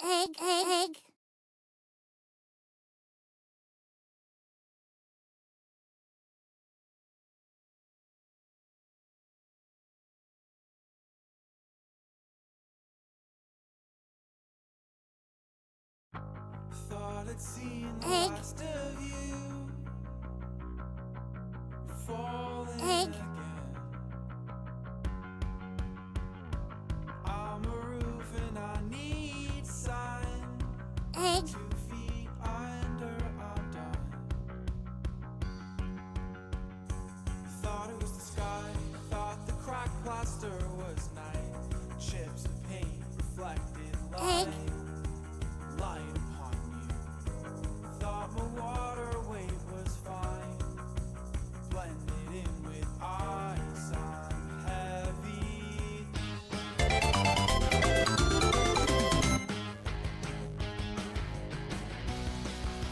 egg. Thought I'd seen the last of you, falling again. I'm a roof and I need sign. 2 feet under, I'm done. Thought it was the sky, thought the cracked plaster was night. Chips of paint reflected light upon you. Thought my waterway was fine, blended in with ice. I'm heavy.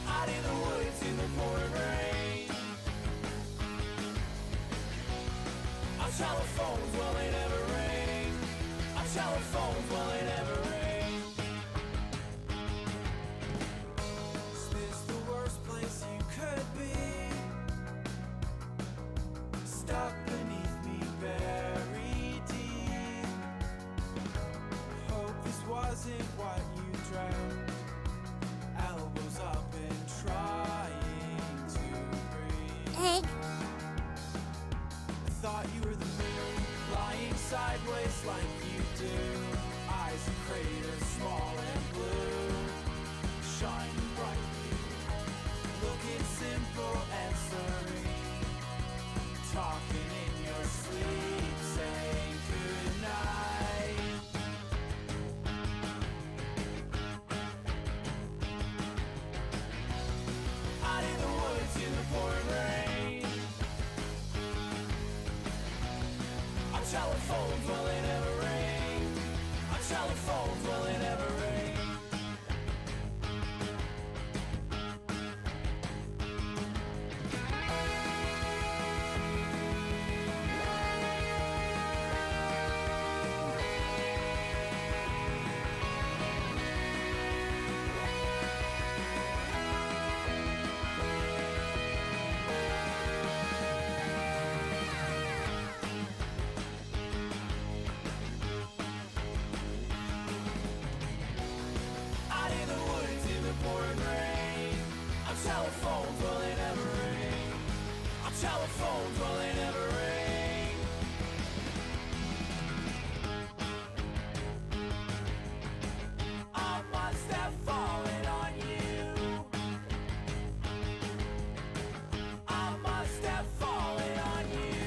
Out in the woods in the pouring rain. Our telephones, well they never ring. Our telephones, well they never ring. Is this the worst place you could be? Stuck beneath me, buried deep. Hope this wasn't what you dreamt. Elbows up and trying to breathe. I thought you were the moon, lying sideways like you do. Eyes and craters, small and blue, shining brightly, looking simple and serene, talking in your sleep, saying goodnight. Out in the woods in the pouring rain. Our telephones, well they never ring. Our telephones, well they never ring. Out in the woods in the pouring rain. Our telephones, well they never ring. Our telephones, well they never ring. I must have fallen on you. I must have fallen on you.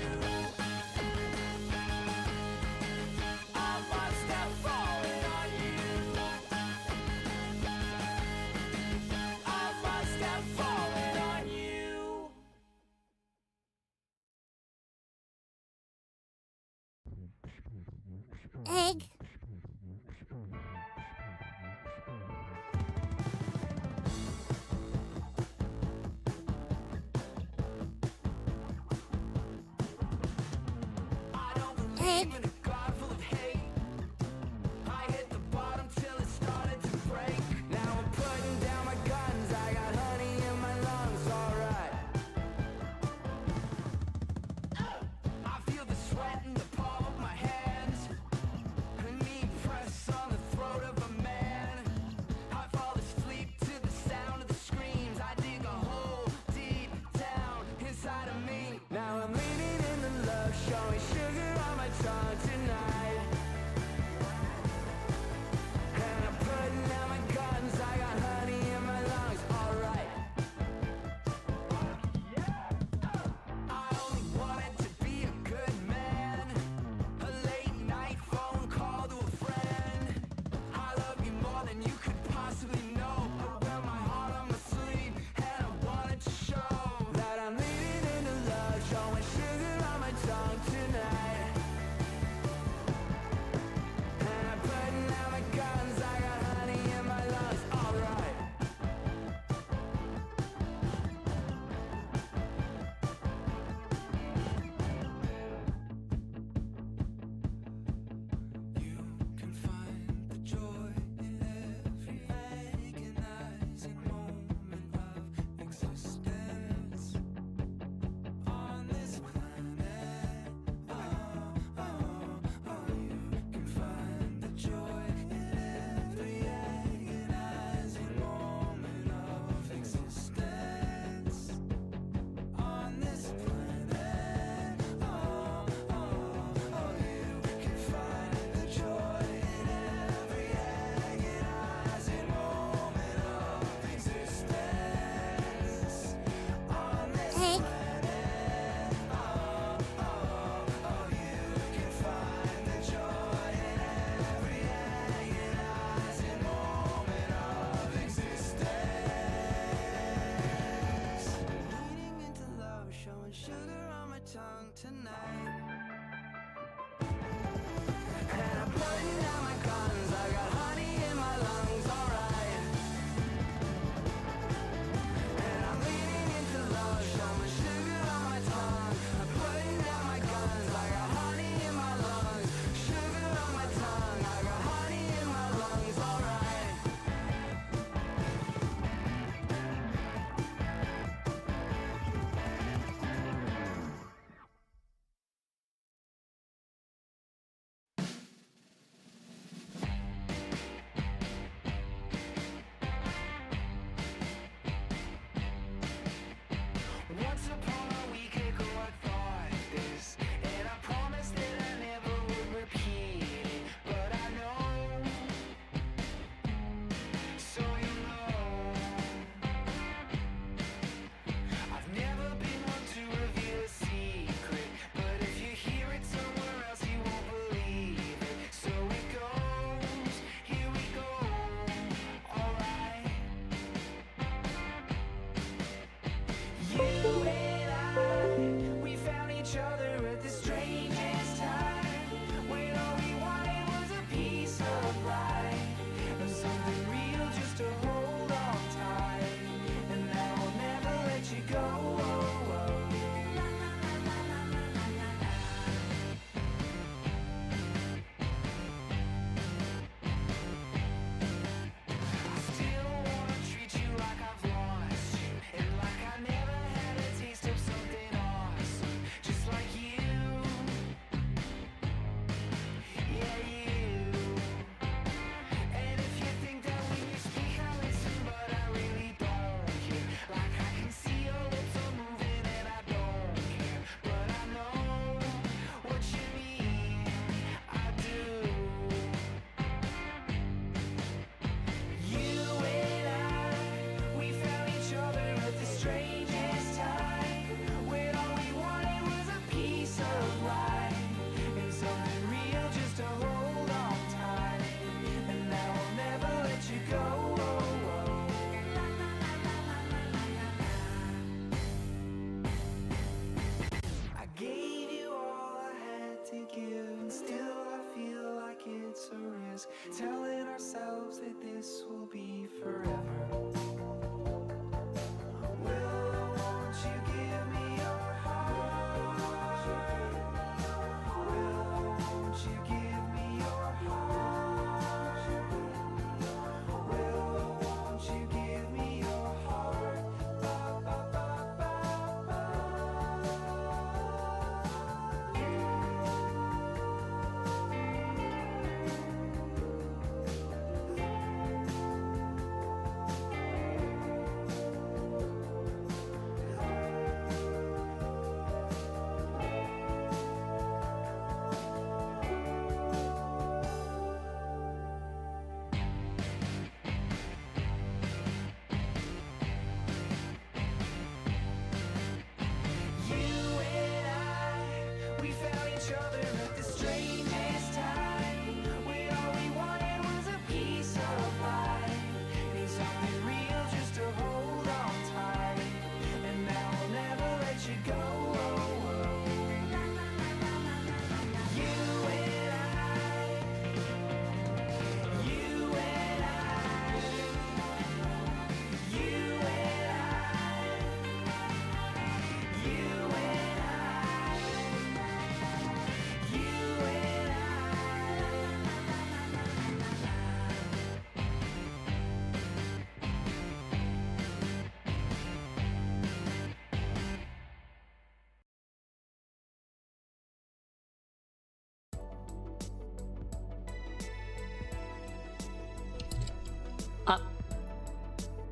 I must have fallen on you. I must have fallen on you. Egg. I don't believe in a God full of hate. I hit the bottom till it started to break. Now I'm putting down my guns. I got honey in my lungs, alright. I feel the sweat in the palm of my hands. A knee press on the throat of a man. I fall asleep to the sound of the screams. I dig a hole deep down inside of me. Now I'm leaning in the love, showing sugar on my tongue.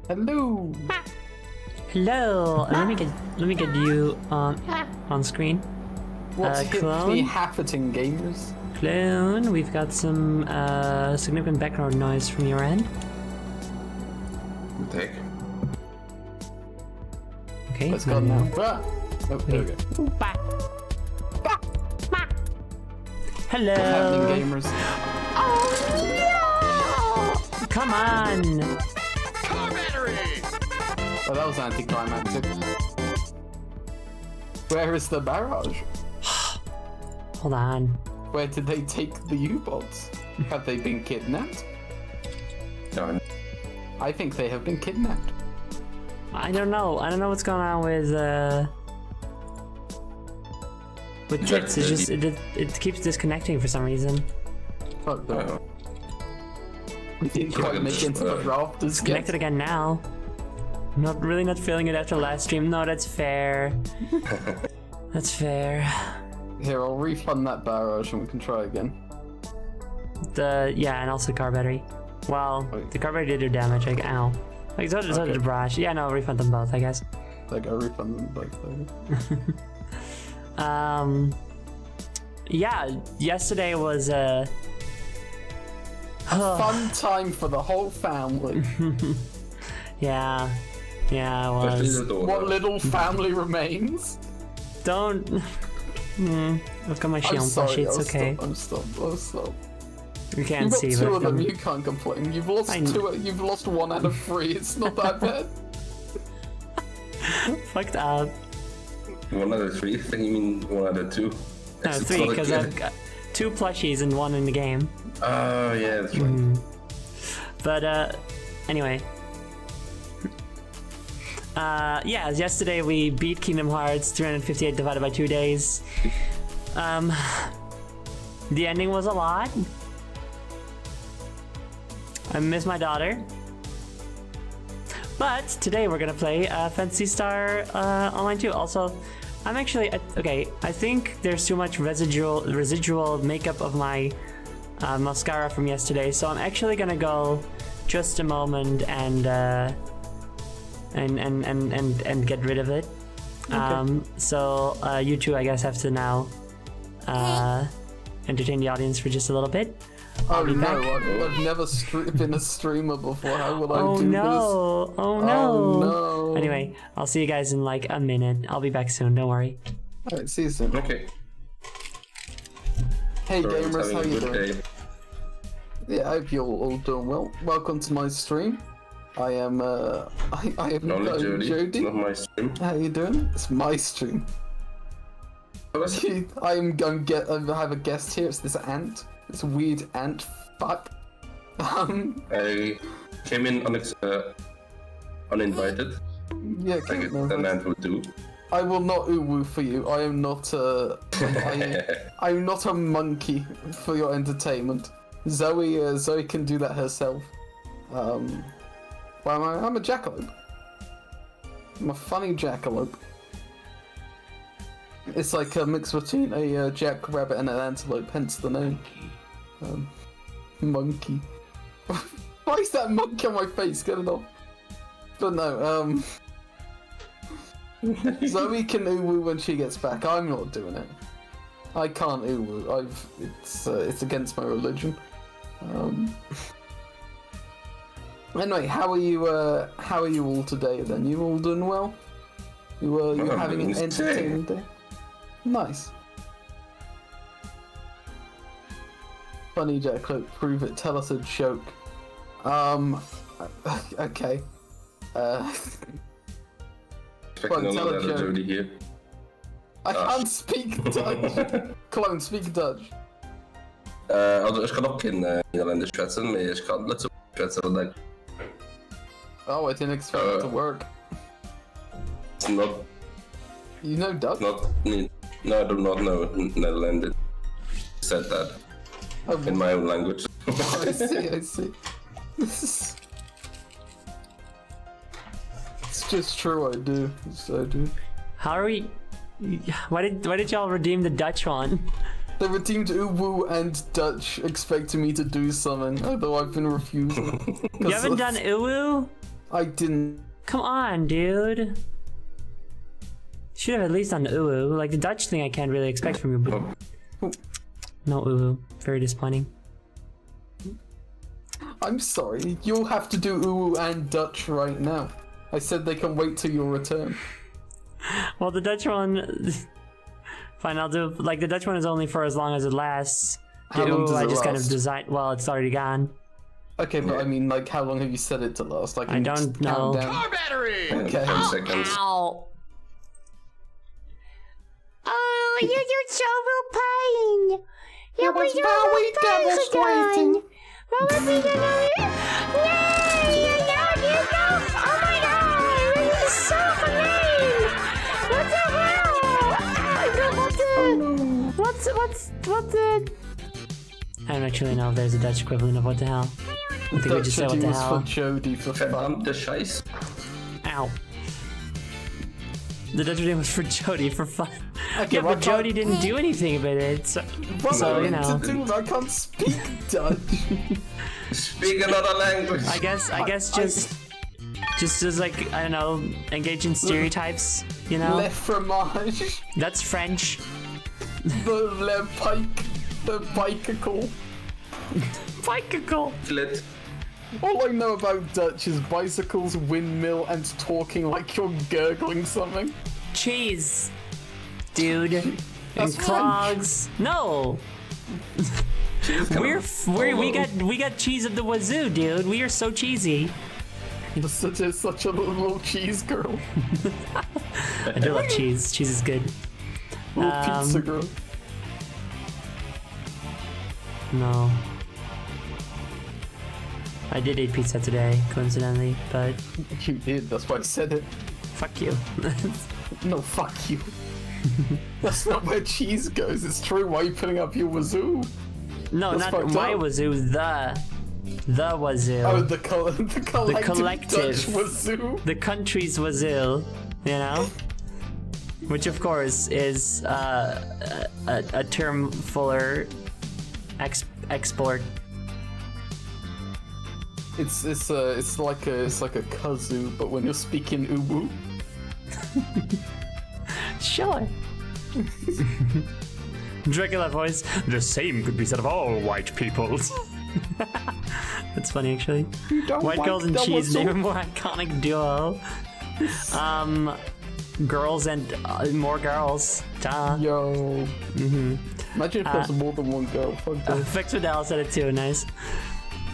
Hello. Hello. Let me get you on screen. What's hit clone? me happening, gamers? Clone. We've got some significant background noise from your end. Take. Okay. Let's go now. Ah. Oh, there we go. Hello. What's happening, gamers? Come on. Oh, that was anticlimactic. Where is the barrage? Hold on. Where did they take the U-boats? Have they been kidnapped? No. I think they have been kidnapped. I don't know. I don't know what's going on with Tix. It's just it keeps disconnecting for some reason. Fuck that. We didn't quite make it into the rafters It's connected again now. Really not feeling it after last stream. No, that's fair. That's fair. Here, I'll refund that barrage and we can try again. Yeah, and also car battery. Well, Wait. the car battery did do damage. Like, ow. Like, so did the brush. Yeah, no, refund them both, I guess. Like, I'll refund them both. Yeah, yesterday was Fun time for the whole family. yeah, it was. What little family remains. Don't. I've got my I'm shield sorry, plushie. It's okay. I'll stop. You can't You've got see, two but of them, you can't complain. You've lost I- two. You've lost 1 out of 3. It's not that bad. fucked up. 1 out of 3? I think you mean 1 out of 2. No, 3 because I've got 2 plushies and 1 in the game. Oh yeah, that's right. But anyway. Yeah, yesterday we beat Kingdom Hearts 358 divided by 2 days. The ending was a lot. I miss my daughter. But today we're gonna play Phantasy Star Online 2. Also, I'm actually okay. I think there's too much residual makeup of my mascara from yesterday, so I'm actually gonna go just a moment and get rid of it. Okay. So you two, I guess, have to now entertain the audience for just a little bit. Oh be no, back. I've never been a streamer before. How will I Oh do no! Oh no! Oh no! Anyway, I'll see you guys in like a minute. I'll be back soon. Don't worry. this? Alright, see you soon. Okay. Hey Everyone's gamers, how having a you good doing? day. Yeah, I hope you're all doing well. Welcome to my stream. I am I am Only Jody. It's not my stream. How you doing? It's my stream. Oh, that's- I have a guest here. It's this ant. This weird ant. Fuck. I came in uninvited. Yeah, I can't guess know. the man would do. I will not uwu for you. I am not I'm not a monkey for your entertainment. Zoe can do that herself. Well, I'm a jackalope. I'm a funny jackalope. It's like a mix between a jackrabbit and an antelope, hence the name. Monkey. Why is that monkey on my face? Get it off. But no, Zoe can uwu when she gets back. I'm not doing it. I can't uwu. It's against my religion. Anyway, how are you all today then? You all doing well? You I'm having an doing entertaining day? Nice. Funny Jackalope, prove it, tell us a joke. Okay. Expecting a tell lot a out joke. of Jody here. I can't speak Dutch. Clone, speak Dutch. Also, ich kann auch kein Niederländisch schwätzen, aber ich kann nicht so schwätzen, like, Oh, I didn't expect it to work. it's not, You know Dutch? no, I do not know Netherlands. Said that Oh, in my own language. I see. It's just true, I do. So I do. How are we? Why did y'all redeem the Dutch one? They redeemed Uwu and Dutch, expecting me to do something, although I've been refusing. You haven't done Uwu? I didn't. Come on, dude. Should have at least done ooh. Like the Dutch thing I can't really expect from you, but no ooh. Very disappointing. I'm sorry. You'll have to do ooh and Dutch right now. I said they can wait till your return. Well, the Dutch one... Fine, I'll do... Like, the Dutch one is only for as long as it lasts. How long does I it just kind of last? designed... Well, it's already gone. Okay, but I mean, like, how long have you set it to last? Like, I don't know. Okay. 10 seconds. Ow! Oh, you so pain. You was very demonstrating. What would be the No, you know. Oh my god, this is so pain. What the hell? What the? I don't actually know if there's a Dutch equivalent of what the hell. I think we Dutch just said what the was hell. for Jody for fun. Verdammte Scheiß. Ow. The Dutch name was for Jody for fun. Okay, Yeah, well, but Jody didn't do anything with it, so What so, am I you know. meant to do? I can't speak Dutch. Speak another language. I guess just like, I don't know, engage in stereotypes, you know? Le fromage, That's French. le pike, the bicycle. Bicycle. Flit. All I know about Dutch is bicycles, windmill, and talking like you're gurgling something. Cheese. Dude. And That's clogs. No. We got cheese at the wazoo, dude. We are so cheesy. You're such a little cheese girl. I do love cheese. Cheese is good. Little pizza girl. No. I did eat pizza today, coincidentally, but You did, that's why I said it. fuck you. No, fuck you. That's not where cheese goes. It's true. Why are you putting up your wazoo? No, That's not fucked my up. wazoo, the wazoo. Oh, the collective Dutch wazoo. The country's wazoo, you know? Which of course is a term fuller export. It's like a kazoo, but when you're speaking uwu. Sure. Dracula voice. The same could be said of all white peoples. That's funny, actually. Don't White like girls and the cheese, wazoo. name a more iconic duo. Girls and more girls. Duh. Yo. Imagine if there's more than one girl. Fuck that. Fix Vidal said it too. Nice.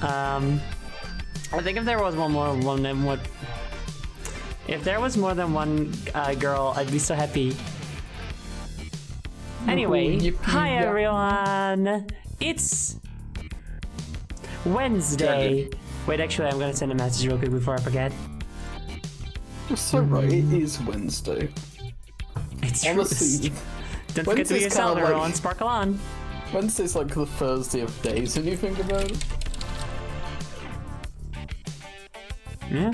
I think if there was if there was more than one girl, I'd be so happy. Anyway, Yippee, hi yeah. everyone. It's Wednesday. Wait, actually, I'm gonna send a message real quick before I forget. You're so right. It is Wednesday. It's Honestly, Don't forget to be Wednesday's yourself, kinda like- everyone. Sparkle on. Wednesday's like the Thursday of days when you think about it. Yeah.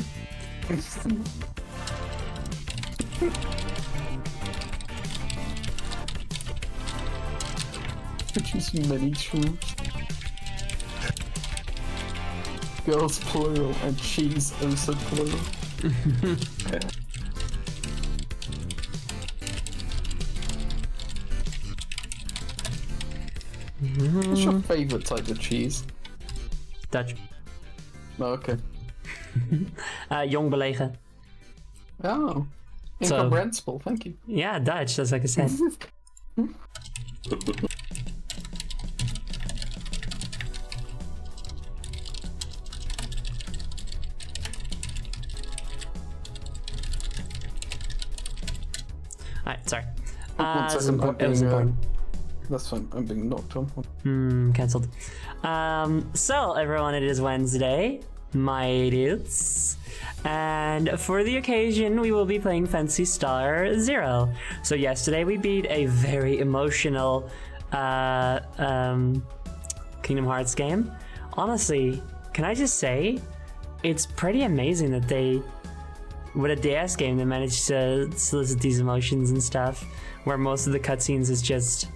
Produce many truths. Girls plural and cheese also plural. What's your favourite type of cheese? Dutch. Oh, okay. Jong belegen. Oh. So- Incomprehensible, thank you. Yeah, Dutch. That's like I said. Alright, sorry. One second, I'm it was being, important. That's fine, I'm being knocked on. Cancelled. So everyone, it is Wednesday, my dudes, and for the occasion, we will be playing Fantasy Star Zero. So yesterday we beat a very emotional Kingdom Hearts game. Honestly, can I just say, it's pretty amazing that they, with a DS game, they managed to solicit these emotions and stuff, where most of the cutscenes is just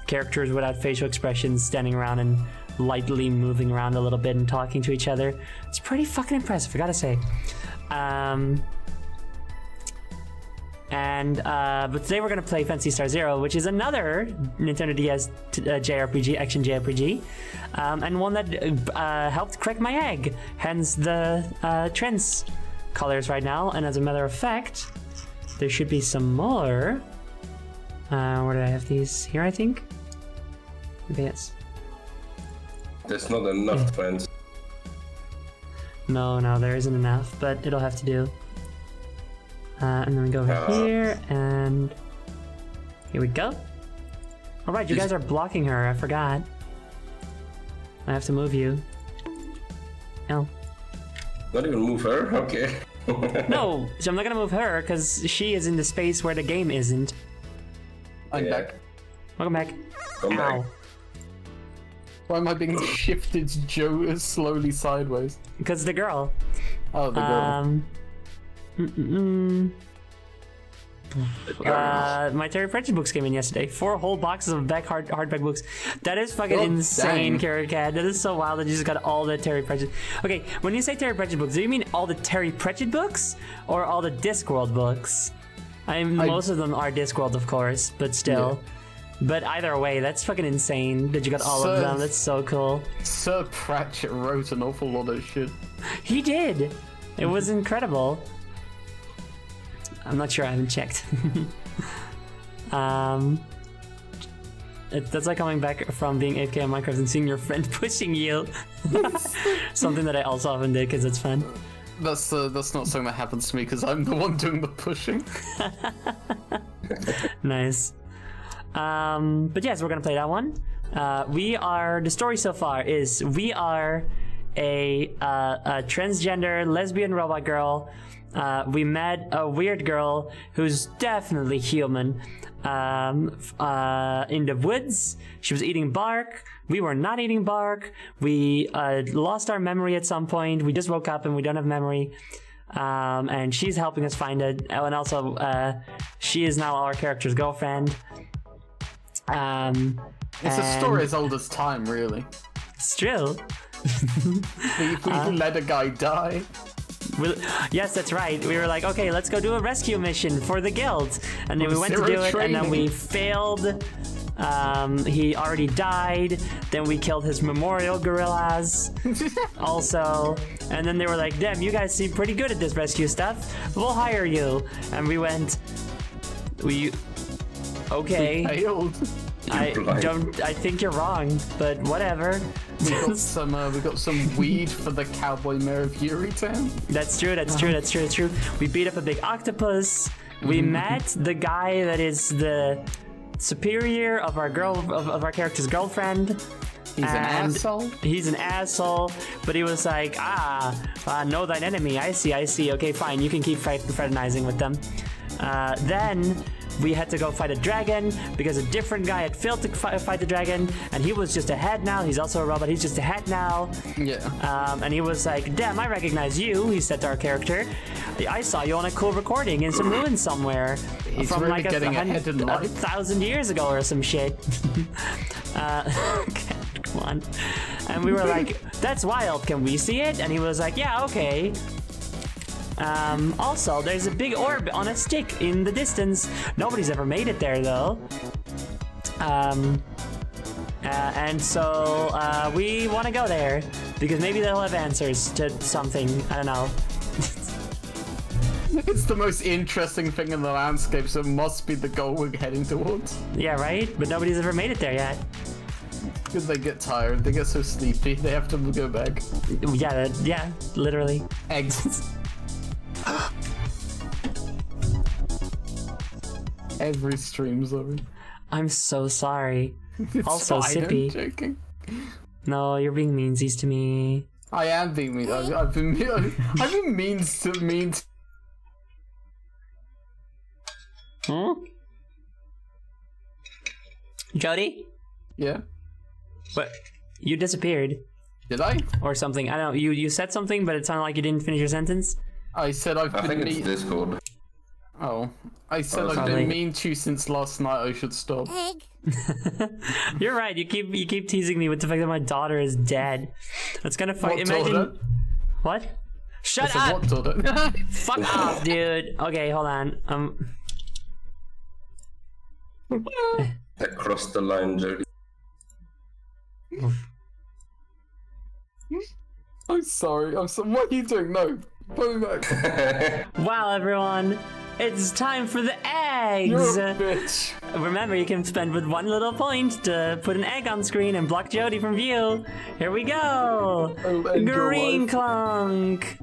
characters without facial expressions standing around and lightly moving around a little bit and talking to each other. It's pretty fucking impressive, I gotta say. But today we're gonna play Phantasy Star Zero, which is another Nintendo DS JRPG, action JRPG, and one that helped crack my egg. Hence the trends colors right now. And as a matter of fact, there should be some more. Where did I have these? Here, I think. Okay, yes. There's not enough friends. No, there isn't enough, but it'll have to do. And then we go over here, and here we go. All right, you guys are blocking her. I forgot. I have to move you. No. Not even move her? Okay. No, so I'm not gonna move her because she is in the space where the game isn't. I'm Yeah. back. Welcome back. Come Ow. back. Why am I being shifted slowly sideways? Because the girl. Oh, the girl. My Terry Pratchett books came in yesterday. 4 whole boxes of hardback books. That is fucking Oh, insane, dang. Carrot Cat. That is so wild that you just got all the Terry Pratchett. Okay, when you say Terry Pratchett books, do you mean all the Terry Pratchett books or all the Discworld books? Most of them are Discworld, of course, but still. But either way, that's fucking insane that you got all of them. That's so cool. Sir Pratchett wrote an awful lot of shit. He did. It was incredible. I'm not sure. I haven't checked. That's like coming back from being AFK on Minecraft and seeing your friend pushing you. Something that I also often did because it's fun. That's not something that happens to me because I'm the one doing the pushing. Nice. But yes, we're gonna play that one. The story so far is we are a transgender lesbian robot girl. We met a weird girl who's definitely human in the woods. She was eating bark. We were not eating bark. We lost our memory at some point. We just woke up and we don't have memory. And she's helping us find it. And also, she is now our character's girlfriend. It's a story as old as time, really. It's true. We let a guy die. Yes, that's right. We were like, okay, let's go do a rescue mission for the guild. And then we went to Zero do it, and then training. we failed. He already died. Then we killed his memorial gorillas also. And then they were like, damn, you guys seem pretty good at this rescue stuff. We'll hire you. And we went, okay. Failed. I think you're wrong, but whatever. We got some weed for the cowboy mayor of Yuri Town. That's true. We beat up a big octopus. We met the guy that is the superior of our character's girlfriend. He's an asshole. He's an asshole, but he was like, know thine enemy. I see. Okay, fine. You can keep fraternizing with them. Then we had to go fight a dragon because a different guy had failed to fight the dragon, and he was just ahead now. He's also a robot. He's just ahead now. Yeah. And he was like, damn, I recognize you, he said to our character. I saw you on a cool recording in some ruins somewhere. He's from really like getting ahead in life. 1,000 years ago or some shit. Come on. And we were like, that's wild, can we see it? And he was like, yeah, okay. Also, there's a big orb on a stick in the distance. Nobody's ever made it there, though. And so we want to go there because maybe they'll have answers to something. I don't know. It's the most interesting thing in the landscape, so it must be the goal we're heading towards. Yeah, right? But nobody's ever made it there yet. Because they get tired, they get so sleepy, they have to go back. Yeah, literally. Eggs. Every stream, sorry. I'm so sorry. It's Also, fine, I'm Sippy. joking. No, you're being meansies to me. I am being mean. I've been mean to. Jody? Yeah. What? You disappeared. Did I? Or something. I don't know. You said something, but it sounded like you didn't finish your sentence. I said I've I been think it's mean. Discord. Oh, I said Oh, I've sorry. been mean to you since last night. I should stop. Egg. You're right. You keep teasing me with the fact that my daughter is dead. That's kind of funny. What Imagine daughter? what? I Shut said, up! what, daughter? Fuck off, dude. Okay, hold on. Across the line, Jody. I'm sorry. I'm so. What are you doing? No, put me back. Wow, everyone. It's time for the You're eggs. a bitch. Remember, you can spend with one little point to put an egg on screen and block Jody from view. Here we go. I'll end your Green life. Clunk.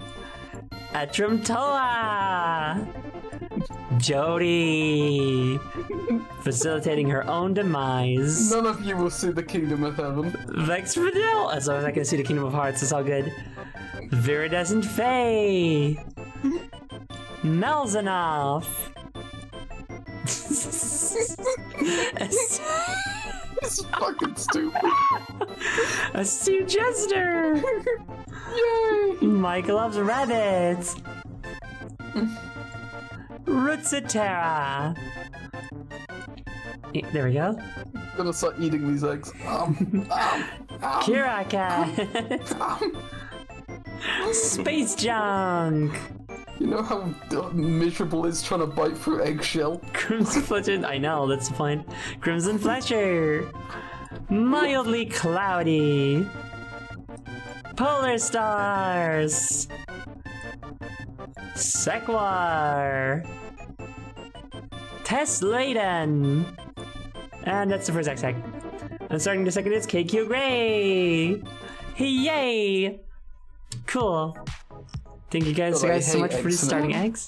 Etrum Toa. Jody. Facilitating her own demise. None of you will see the kingdom of heaven. Vex Fidel. As long as I can see the Kingdom of Hearts, it's all good. Viridescent Fae. Melzanoff. It's fucking stupid. A Steve Jester. Yay! Mike loves rabbits. Rootsatera. There we go. I'm gonna start eating these eggs. Kira Cat. Space Junk. You know how miserable it is trying to bite through eggshell? Crimson Fletcher. I know, that's the point. Crimson Fletcher. Mildly Cloudy. Polar Stars. Sequar. Tess Layden. And that's the first X-Hack. And starting the second is KQ Gray. Yay! Cool. Thank you guys, But I so hate much for eggs starting now. eggs.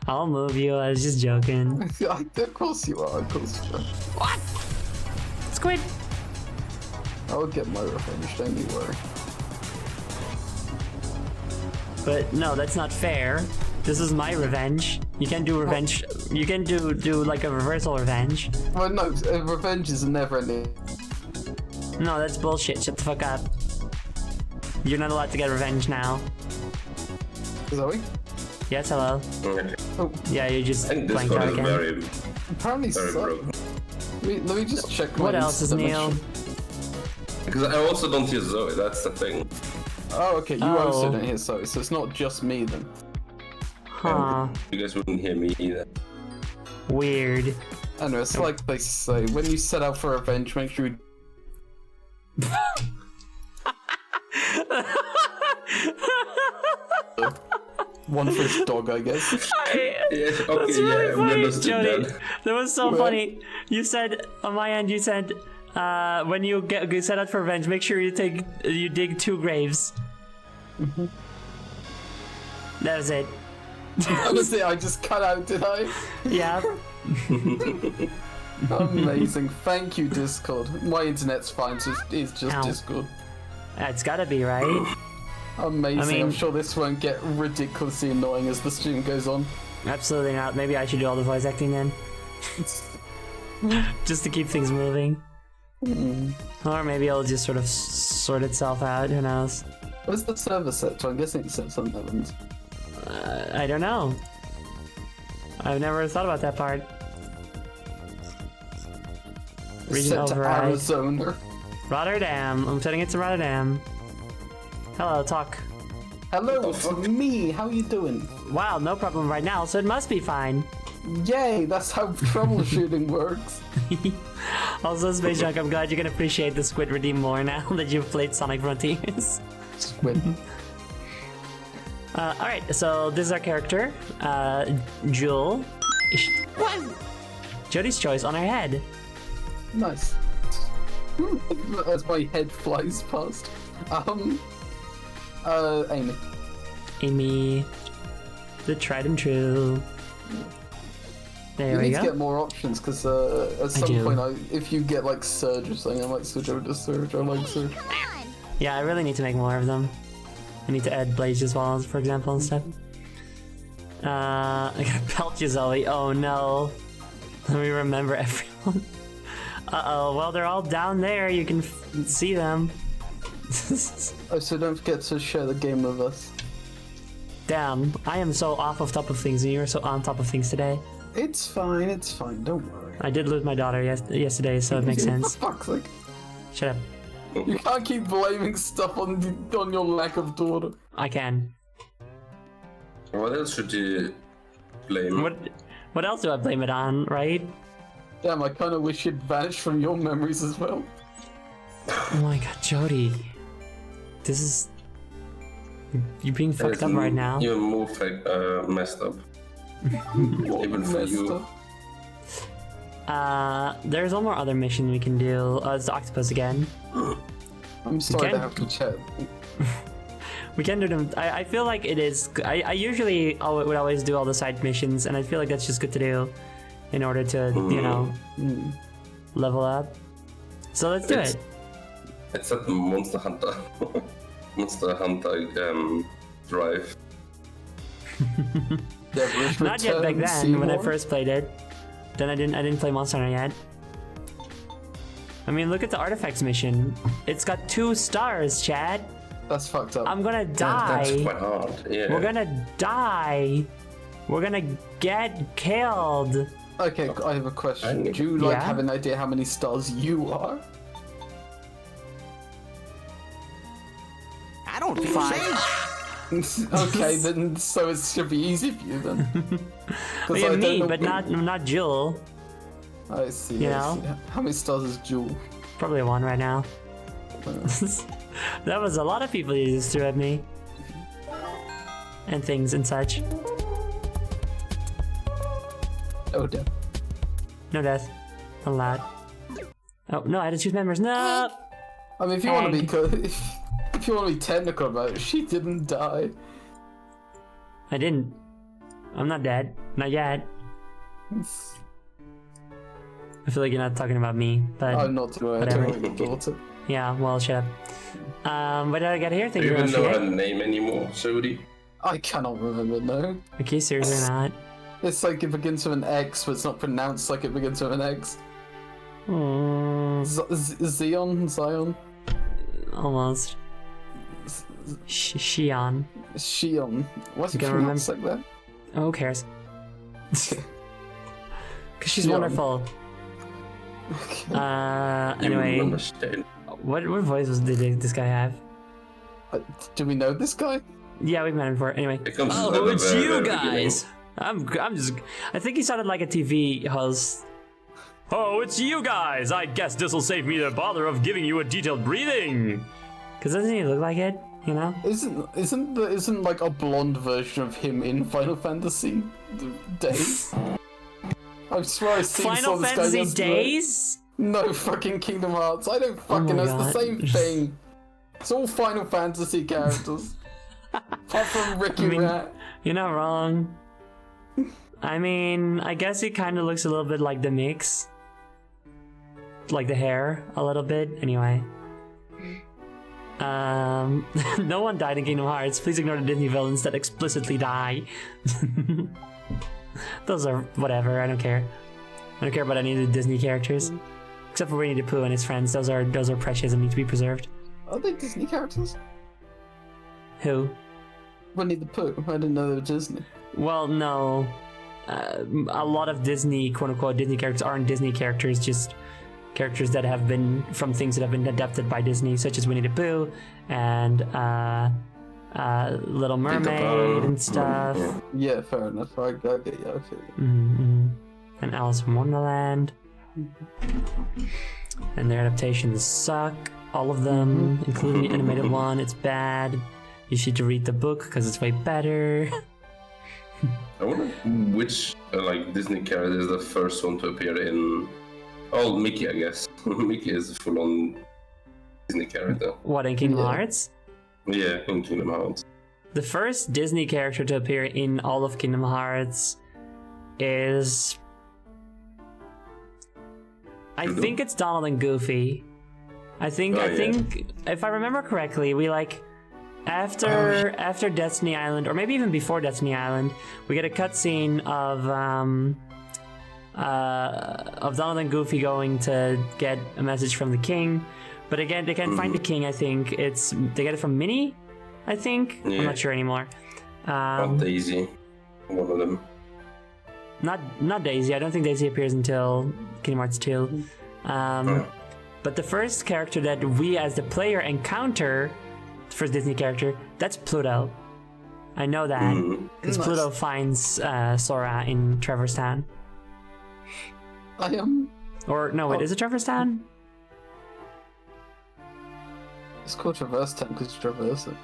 I'll move you, I was just joking. Of course you are, of course you are. Squid! I'll get my revenge, don't you worry. But no, that's not fair. This is my revenge. You can do revenge. You can do like a reversal revenge. Well, no, revenge is never ending. No, that's bullshit. Shut the fuck up. You're not allowed to get revenge now. Zoe? Yes, hello. Okay. Oh, Yeah, you're I just think blanked Discord out is again. very, apparently very so. broken. Let me just check my What else is Neil? Because I also don't use Zoe, that's the thing. Oh, okay, you Oh. also don't hear Zoe, so it's not just me then. Huh. You guys wouldn't hear me either. Weird. I know, it's like they say, when you set out for revenge, make sure you... One for his dog, I guess. Yes, okay, That's really yeah, funny, Windows did Jody. that. That was so What? funny. You said on my end. You said when you set out for revenge, make sure you dig 2 graves. That was it. Honestly, I just cut out, did I? Yeah. Amazing. Thank you, Discord. My internet's fine, so it's just Ow. Discord. It's gotta be right. Amazing. I mean- I'm sure this won't get ridiculously annoying as the stream goes on. Absolutely not. Maybe I should do all the voice acting then, just to keep things moving. Or maybe it'll just sort of sort itself out. Who knows? What's the server set to? I'm guessing it's set on Netherlands. I don't know. I've never thought about that part. It's Region set to override. Arizona. Rotterdam. I'm setting it to Rotterdam. Hello, talk. Hello, it's me. How you doing? Wow, no problem right now, so it must be fine. Yay, that's how troubleshooting works. Also, Space Junk, I'm glad you can appreciate the Squid Redeem more now that you've played Sonic Frontiers. Win. Alright, so this is our character, Jewel. Jody's choice on her head. Nice. As my head flies past. Amy. Amy, the tried and true. There You we need to go. get more options because at some do. point, if you get like Surge or something, I might switch over to Surge. I like Surge. Yeah, I really need to make more of them. I need to add Blaze as well, for example, and stuff. I gotta pelt you, Zoe. Oh no. Let me remember everyone. Uh-oh, well, they're all down there. You can see them. Oh, so don't forget to share the game with us. Damn, I am so off of top of things, and you're so on top of things today. It's fine, don't worry. I did lose my daughter yesterday, so it makes sense. For fuck's sake. Shut up. You can't keep blaming stuff on your lack of daughter. I can. What else should you blame? What else do I blame it on, right? Damn, I kind of wish you'd vanished from your memories as well. Oh my god, Jody. This is... You're being fucked up right now. Even more messed up. Even for Messed you. up. There's one more other mission we can do. It's the octopus again. I'm sorry to can- have to chat. We can do them. I feel like it is... I usually would always do all the side missions, and I feel like that's just good to do in order to, you know, level up. So let's do it. It's that Monster Hunter. Monster Hunter drive. Devilish Not yet back Return, then when I Seymour. first played it. Then I didn't play Monster Hunter yet. I mean, look at the artifacts mission. It's got 2 stars, Chad. That's fucked up. I'm gonna That's die. quite hard. Yeah. We're gonna die. We're gonna get killed. Okay, I have a question. Do you like Yeah? have an idea how many stars you are? I don't feel safe. Okay, then so it should be easy for you then. Well, yeah, me, but not Jewel. I see. you I know? see. How many stars is Jewel? Probably 1 right now. That was a lot of people you just threw at me. And things and such. Oh damn. No death. Allowed. Oh, no, I had to choose members. No! I mean, if you want to be Egg. if you want to be technical about it, she didn't die. I didn't. I'm not dead. Not yet. I feel like you're not talking about me, but I'm not doing it. Whatever. I'm your daughter. yeah, well, shut up. What did I get here? Do Thank you you very even much. know for her that. name anymore, Sodi? I cannot remember. No. Okay, seriously or not. It's like it begins with an X, but it's not pronounced like it begins with an X. Zion? Almost. Shion. Shion. What's it You gotta pronounced like that? Oh, who cares? Because she's Shion. wonderful. You Anyway, understand. what voice did this guy have? Do we know this guy? Yeah, we've met him before. Anyway. It comes at Oh, the it's very, you very beginning. guys. I'm just. I think he sounded like a TV host. Oh, it's you guys. I guess this will save me the bother of giving you a detailed briefing. Cause doesn't he look like it? You know? Isn't like a blonde version of him in Final Fantasy Days? I swear I saw Final this guy Fantasy yesterday. Days. No fucking Kingdom Hearts. I don't Oh my fucking know. It's the God. same thing. It's all Final Fantasy characters. Apart from Ricky mean- Rat. You're not wrong. I mean, I guess he kind of looks a little bit like the mix. Like the hair, a little bit. Anyway. No one died in Kingdom Hearts. Please ignore the Disney villains that explicitly die. Those are whatever. I don't care. I don't care about any of the Disney characters, except for Winnie the Pooh and his friends. Those are precious and need to be preserved. Are they Disney characters? Who? Winnie the Pooh. I didn't know they were Disney. Well, no. A lot of Disney, quote unquote, Disney characters aren't Disney characters, just characters that have been from things that have been adapted by Disney, such as Winnie the Pooh and Little Mermaid and stuff. Yeah, fair enough. I get you. Okay. Mm-hmm. And Alice in Wonderland. And their adaptations suck. All of them, including the animated one. It's bad. You should read the book because it's way better. I wonder which like Disney character is the first one to appear in. Oh, Mickey, I guess. Mickey is a full-on Disney character. What, in Kingdom Yeah. Hearts? Yeah, in Kingdom Hearts. The first Disney character to appear in all of Kingdom Hearts is... I Doodle? think it's Donald and Goofy. I think, if I remember correctly, we like... After Destiny Island, or maybe even before Destiny Island, we get a cutscene of Donald and Goofy going to get a message from the king. But again, they can't find the king, I think. They get it from Minnie, I think? I'm Yeah. not sure anymore. Not Daisy. One of them. Not Daisy. I don't think Daisy appears until Kingdom Hearts 2. But the first character that we as the player encounter, the first Disney character, that's Pluto. I know that because Nice. Pluto finds Sora in Trevor's Town. I am. Or no, wait, is it Trevor's Town? It's called Traverse Town because you traverse it.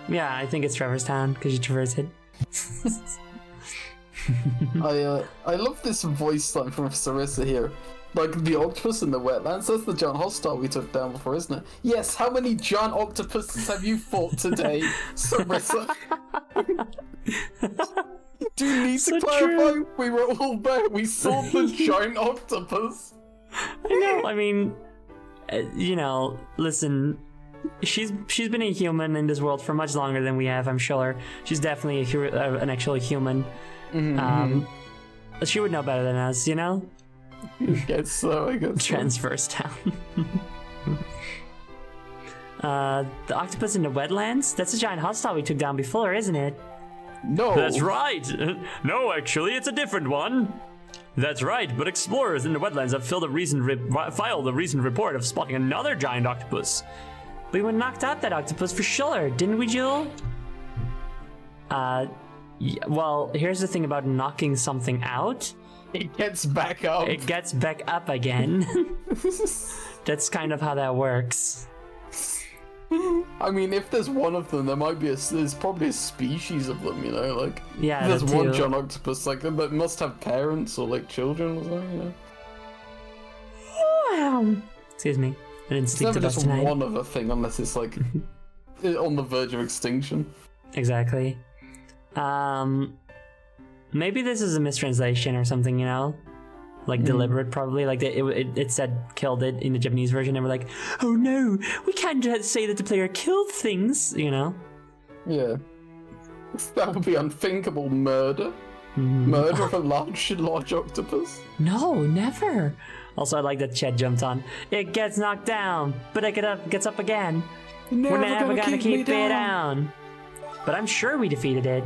Yeah, I think it's Trevor's Town because you traverse it. I love this voice line from Sarissa here. Like the octopus in the wetlands, that's the giant hostile we took down before, isn't it? Yes, how many giant octopuses have you fought today, Sarissa? Do you need So to clarify? true. We were all there, we saw the giant octopus. I know. I mean, you know, listen. She's been a human in this world for much longer than we have. I'm sure she's definitely an actual human. She would know better than us, you know. I guess so. Transverse Town. The octopus in the wetlands? That's a giant hostile we took down before, isn't it? No. That's right. No, actually, it's a different one. That's right, but explorers in the wetlands have filed a recent report of spotting another giant octopus. We were knocked out that octopus for sure, didn't we, Jewel? Well, here's the thing about knocking something out. It gets back up. It gets back up again. That's kind of how that works. I mean, if there's one of them, there's probably a species of them, you know, like Yeah, if there's that one too. giant octopus, like that must have parents or like children or something, you know. Excuse me. I didn't It's sleep never to bed just tonight. one other thing unless it's like on the verge of extinction. Exactly. Maybe this is a mistranslation or something, you know? Like deliberate, probably. Like it said killed it in the Japanese version, and we're like, oh no, we can't just say that the player killed things, you know? Yeah. That would be unthinkable murder. Murder of a large octopus. No, never. Also, I like that Chet jumped on. It gets knocked down, but it gets up again. We're never gonna keep it down. But I'm sure we defeated it.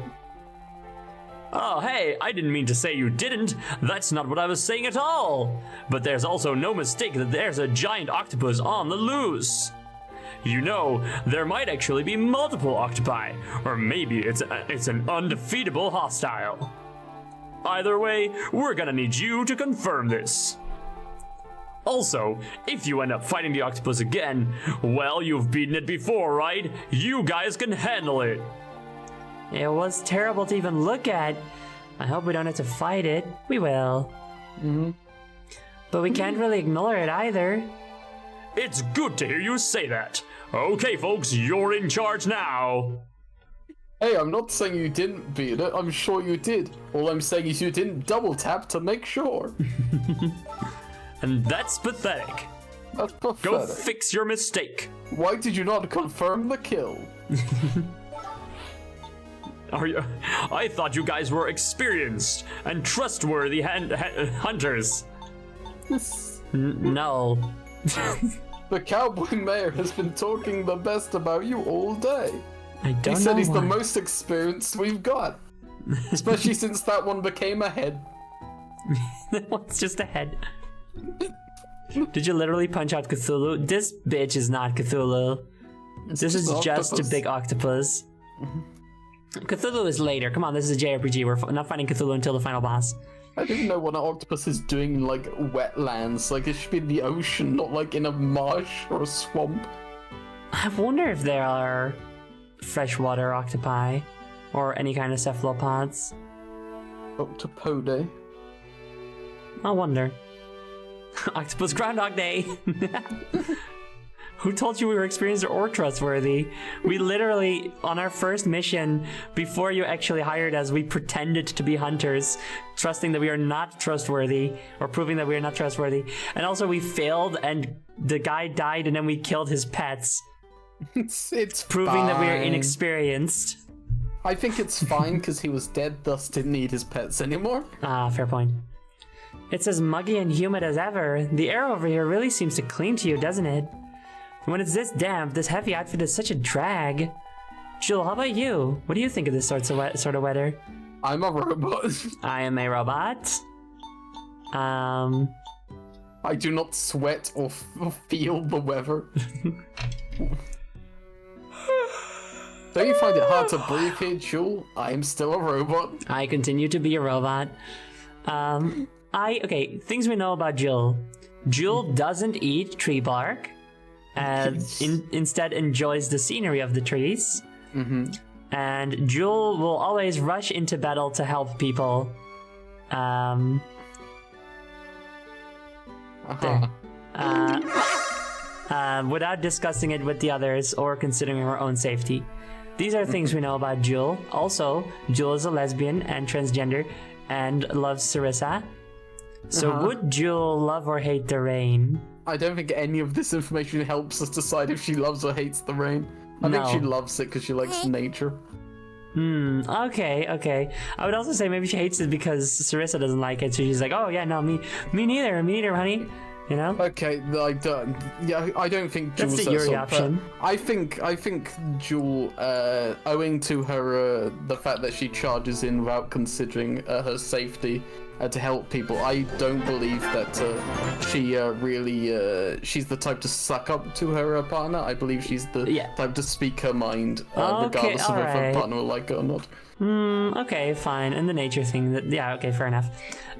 Oh, hey, I didn't mean to say you didn't. That's not what I was saying at all. But there's also no mistake that there's a giant octopus on the loose. You know, there might actually be multiple octopi, or maybe it's an undefeatable hostile. Either way, we're gonna need you to confirm this. Also, if you end up fighting the octopus again, well, you've beaten it before, right? You guys can handle it. It was terrible to even look at. I hope we don't have to fight it. We will. But we can't really ignore it either. It's good to hear you say that. Okay, folks, you're in charge now. Hey, I'm not saying you didn't beat it. I'm sure you did. All I'm saying is you didn't double tap to make sure. And that's pathetic. That's pathetic. Go fix your mistake. Why did you not confirm the kill? Are you? I thought you guys were experienced and trustworthy hunters. No. The cowboy mayor has been talking the best about you all day. I don't know. He said he's the why. most experienced we've got. Especially since that one became a head. It's just a head. Did you literally punch out Cthulhu? This bitch is not Cthulhu. This is just just a octopus. big octopus. Cthulhu is later. Come on, this is a JRPG. We're not fighting Cthulhu until the final boss. I don't even know what an octopus is doing in like wetlands. Like it should be in the ocean, not like in a marsh or a swamp. I wonder if there are freshwater octopi or any kind of cephalopods. Octopode. I wonder. Octopus Groundhog Day. Who told you we were experienced or trustworthy? We literally, on our first mission, before you actually hired us, we pretended to be hunters, trusting that we are not trustworthy, or proving that we are not trustworthy. And also we failed and the guy died and then we killed his pets, It's proving that we are fine. inexperienced. I think it's fine because he was dead, thus didn't need his pets anymore. Ah, fair point. It's as muggy and humid as ever. The air over here really seems to cling to you, doesn't it? When it's this damp, this heavy outfit is such a drag. Jewel, how about you? What do you think of this sort of weather? I'm a robot. I am a robot. I do not sweat or feel the weather. Don't you find it hard to breathe here, Jewel? I am still a robot. I continue to be a robot. Okay, things we know about Jewel. Jewel doesn't eat tree bark, and instead enjoys the scenery of the trees. Mm-hmm. And Jewel will always rush into battle to help people. There. Without discussing it with the others or considering her own safety. These are things we know about Jewel. Also, Jewel is a lesbian and transgender and loves Sarissa. So would Jewel love or hate the rain? I don't think any of this information helps us decide if she loves or hates the rain. I think she loves it because she likes nature. Okay. I would also say maybe she hates it because Sarissa doesn't like it, so she's like, oh yeah, no, me neither, honey. You know? Okay, I don't think Jewel That's the says Yuri so, option. I think Jewel, owing to her the fact that she charges in without considering her safety to help people, I don't believe that she really she's the type to suck up to her partner. I believe she's the type to speak her mind, regardless of if her partner will like it or not. Okay, fine. And the nature thing, okay, fair enough.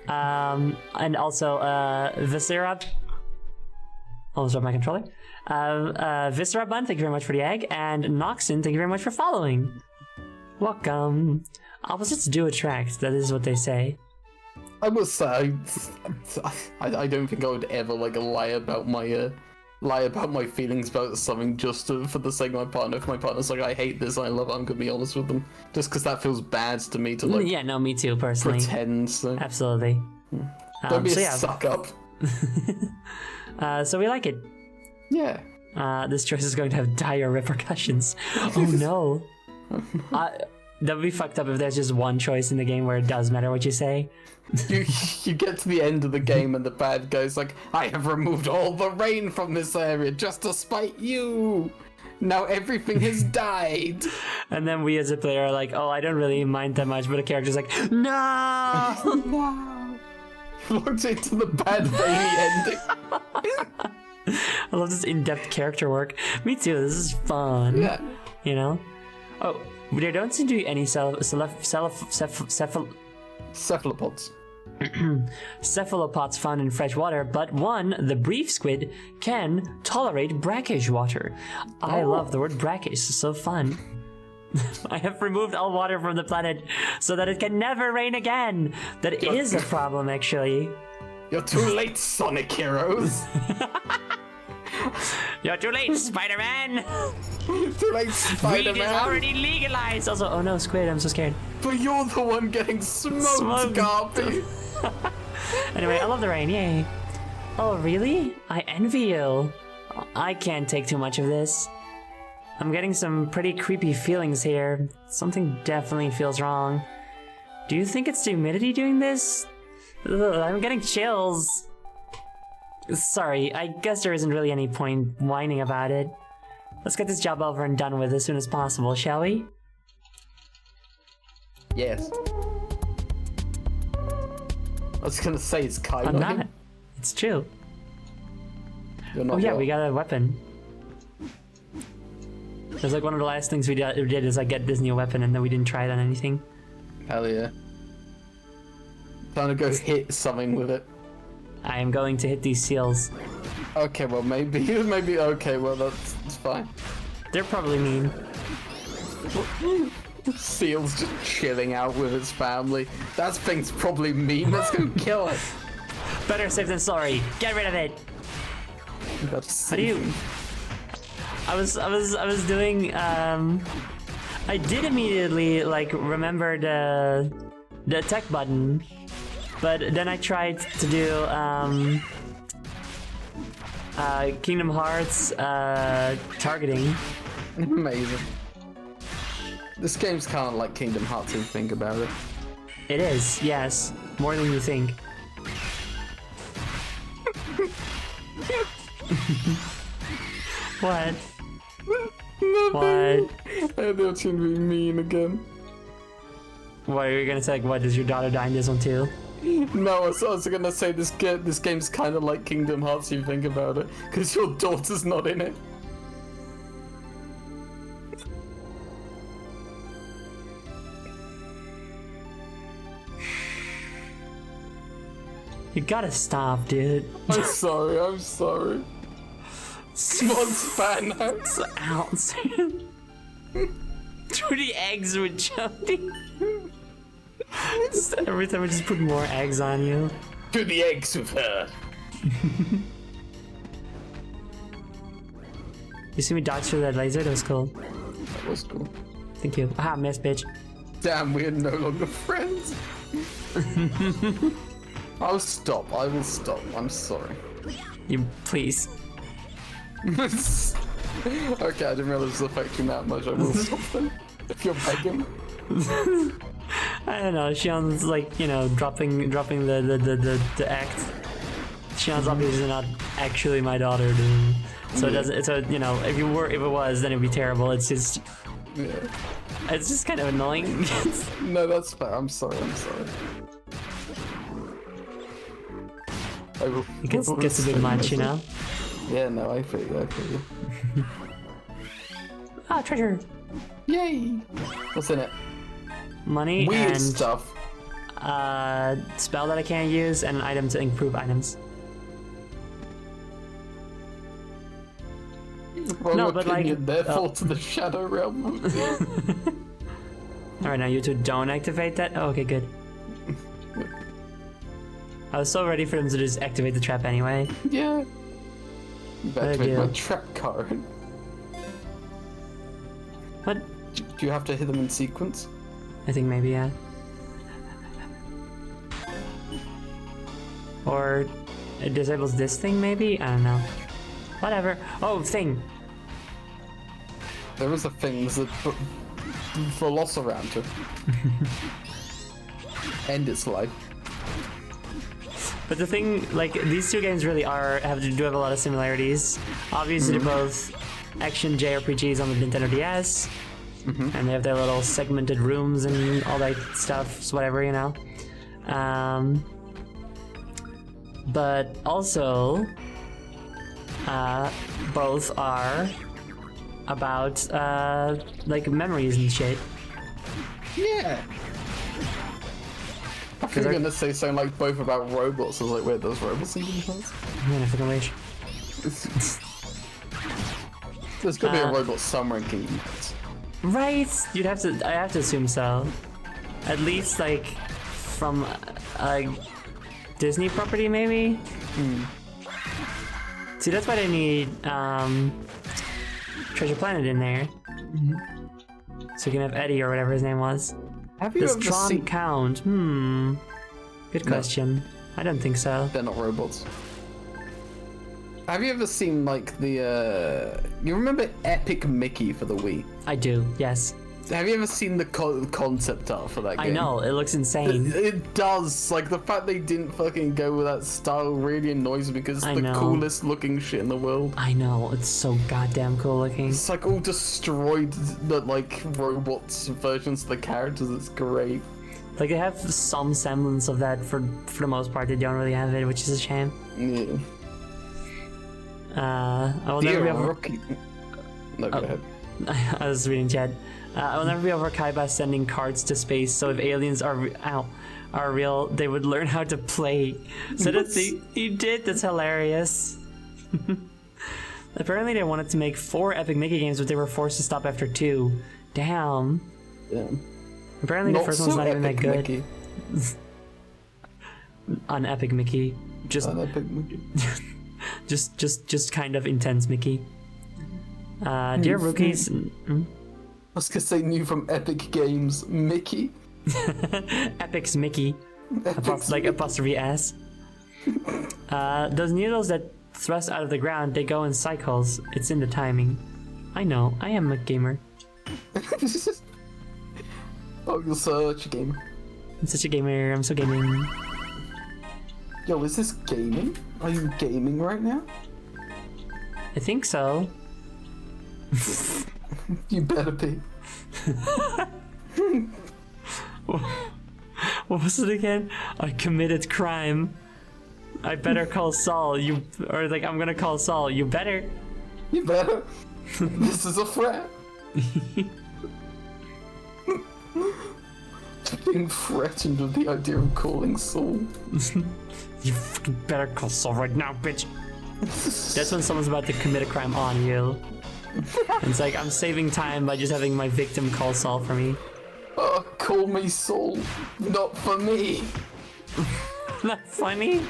And also, Viscera. Almost dropped my controller. Viscera Bun, thank you very much for the egg. And Noxon, thank you very much for following. Welcome. Opposites do attract, that is what they say. I must say, I don't think I would ever lie about my feelings about something just for the sake of my partner. If my partner's like, I hate this, I love it, I'm gonna be honest with them, just because that feels bad to me to Yeah, no, me too, personally. pretend. So. Absolutely. Don't be a suck up. So we like it. Yeah. This choice is going to have dire repercussions. Oh no. That would be fucked up if there's just one choice in the game where it does matter what you say. You get to the end of the game and the bad guy's like, I have removed all the rain from this area just to spite you. Now everything has died. And then we as a player are like, oh, I don't really mind that much, but the character's like, no! No. Looked into the bad rainy ending. I love this in-depth character work. Me too, this is fun. Yeah. You know? Oh, there don't seem to be any Cephalopods. cephalopods found in fresh water, but one, the brief squid, can tolerate brackish water. I love the word brackish, it's so fun. I have removed all water from the planet so that it can never rain again. That is a problem, actually. You're too late, Sonic Heroes. You're too late, Spider-Man. Too late, Weed Spider-Man. is already legalized. Also, oh no, squid, I'm so scared. But you're the one getting smoked, Garpy. Anyway, I love the rain, yay. Oh, really? I envy you. I can't take too much of this. I'm getting some pretty creepy feelings here. Something definitely feels wrong. Do you think it's the humidity doing this? Ugh, I'm getting chills. Sorry, I guess there isn't really any point whining about it. Let's get this job over and done with as soon as possible, shall we? Yes. I was gonna say it's kind I'm of. not. It's true. You're not Oh yeah, well. we got a weapon. It was like one of the last things we did is like get Disney a weapon, and then we didn't try it on anything. Hell yeah. Trying to go hit something with it. I am going to hit these seals. Okay, well maybe okay, well that's fine. They're probably mean. Seal's just chilling out with his family. That thing's probably mean. Let's go kill it. Better safe than sorry. Get rid of it. That's How do you? I was doing. I did immediately like remember the attack button, but then I tried to do Kingdom Hearts targeting. Amazing. This game's kind of like Kingdom Hearts if you think about it. It is, yes, more than you think. What? What? They're going to be mean again. What are you gonna say? Like, what, does your daughter die in this one too? No, I was gonna say this game's kind of like Kingdom Hearts. If you think about it, because your daughter's not in it. You gotta stop, dude. I'm sorry. I'm sorry. Swan's fat now. Ouch. Do the eggs with Jody. Every time I just put more eggs on you. Do the eggs with her. You see me dodge through that laser? That was cool. That was cool. Thank you. Aha, miss, bitch. Damn, we are no longer friends. I'll stop. I will stop. I'm sorry. You please. Okay, I didn't realize it was affecting that much. I will stop then. If you're begging. I don't know. Shion's like, you know, dropping the act. Shion's obviously not actually my daughter, dude. So it doesn't. So you know, if it was, then it'd be terrible. It's just. Yeah. It's just kind of annoying. No, that's fair. I'm sorry. I'm sorry. I will. It gets a bit much, you know. Yeah, no, I feel you. I feel you. Ah, treasure. Yay! What's in it? Money Weird and stuff. spell that I can't use and an item to improve items. Wrong No, but, opinion, like, therefore to the Shadow Realm. All right, now you two don't activate that. Oh, okay, good. I was so ready for them to just activate the trap anyway. Yeah. You've activated do. my trap card. What? Do you have to hit them in sequence? I think maybe, yeah. Or it disables this thing, maybe? I don't know. Whatever. Oh, thing. There is a thing, there's a Velociraptor. End its life. But the thing, like, these two games really have a lot of similarities. Obviously, they're both action JRPGs on the Nintendo DS. And they have their little segmented rooms and all that stuff, so whatever, you know. But also, both are about, like, memories and shit. Yeah. I think you're gonna say something like both about robots. I was like, wait, there's robots in Kingdom Hearts? Man, I fucking wish. There's gonna be a robot somewhere in Kingdom Hearts. Right? I have to assume so. At least, like, from a Disney property, maybe? See, that's why they need, Treasure Planet in there. So you can have Eddie or whatever his name was. Have you Does ever Tron seen... count? Good question. I don't think so. They're not robots. Have you ever seen, like, the, You remember Epic Mickey for the Wii? I do, yes. Have you ever seen the concept art for that game? I know, it looks insane. It does. Like, the fact they didn't fucking go with that style really annoys me because it's the coolest looking shit in the world. I know, it's so goddamn cool looking. It's like all destroyed, but like robots versions of the characters. It's great. Like, they have some semblance of that for the most part. They don't really have it, which is a shame. Yeah. I will never be over... Rookie. No, go ahead. I was reading chat. I will never be over Kaiba sending cards to space, so if aliens are real, they would learn how to play. So that's he did. That's hilarious. Apparently, they wanted to make 4 Epic Mickey games, but they were forced to stop after 2. Damn. Yeah. Apparently, the first one's not even that good. Mickey. On Epic Mickey, just An Epic Mickey. just kind of intense Mickey. Dear rookies. I was gonna say new from Epic Games, Mickey. Epic's Mickey. Epic's Like apostrophe S. Those needles that thrust out of the ground, they go in cycles. It's in the timing. I know, I am a gamer. Oh, you're such a gamer. I'm such a gamer, I'm so gaming. Yo, is this gaming? Are you gaming right now? I think so. You better be. What was it again? I committed crime. I better call Saul. Or like, I'm gonna call Saul. You better. You better. This is a threat. Being threatened with the idea of calling Saul. You fucking better call Saul right now, bitch. That's when someone's about to commit a crime on you. It's like, I'm saving time by just having my victim call Saul for me. Call me Saul. Not for me. Not funny?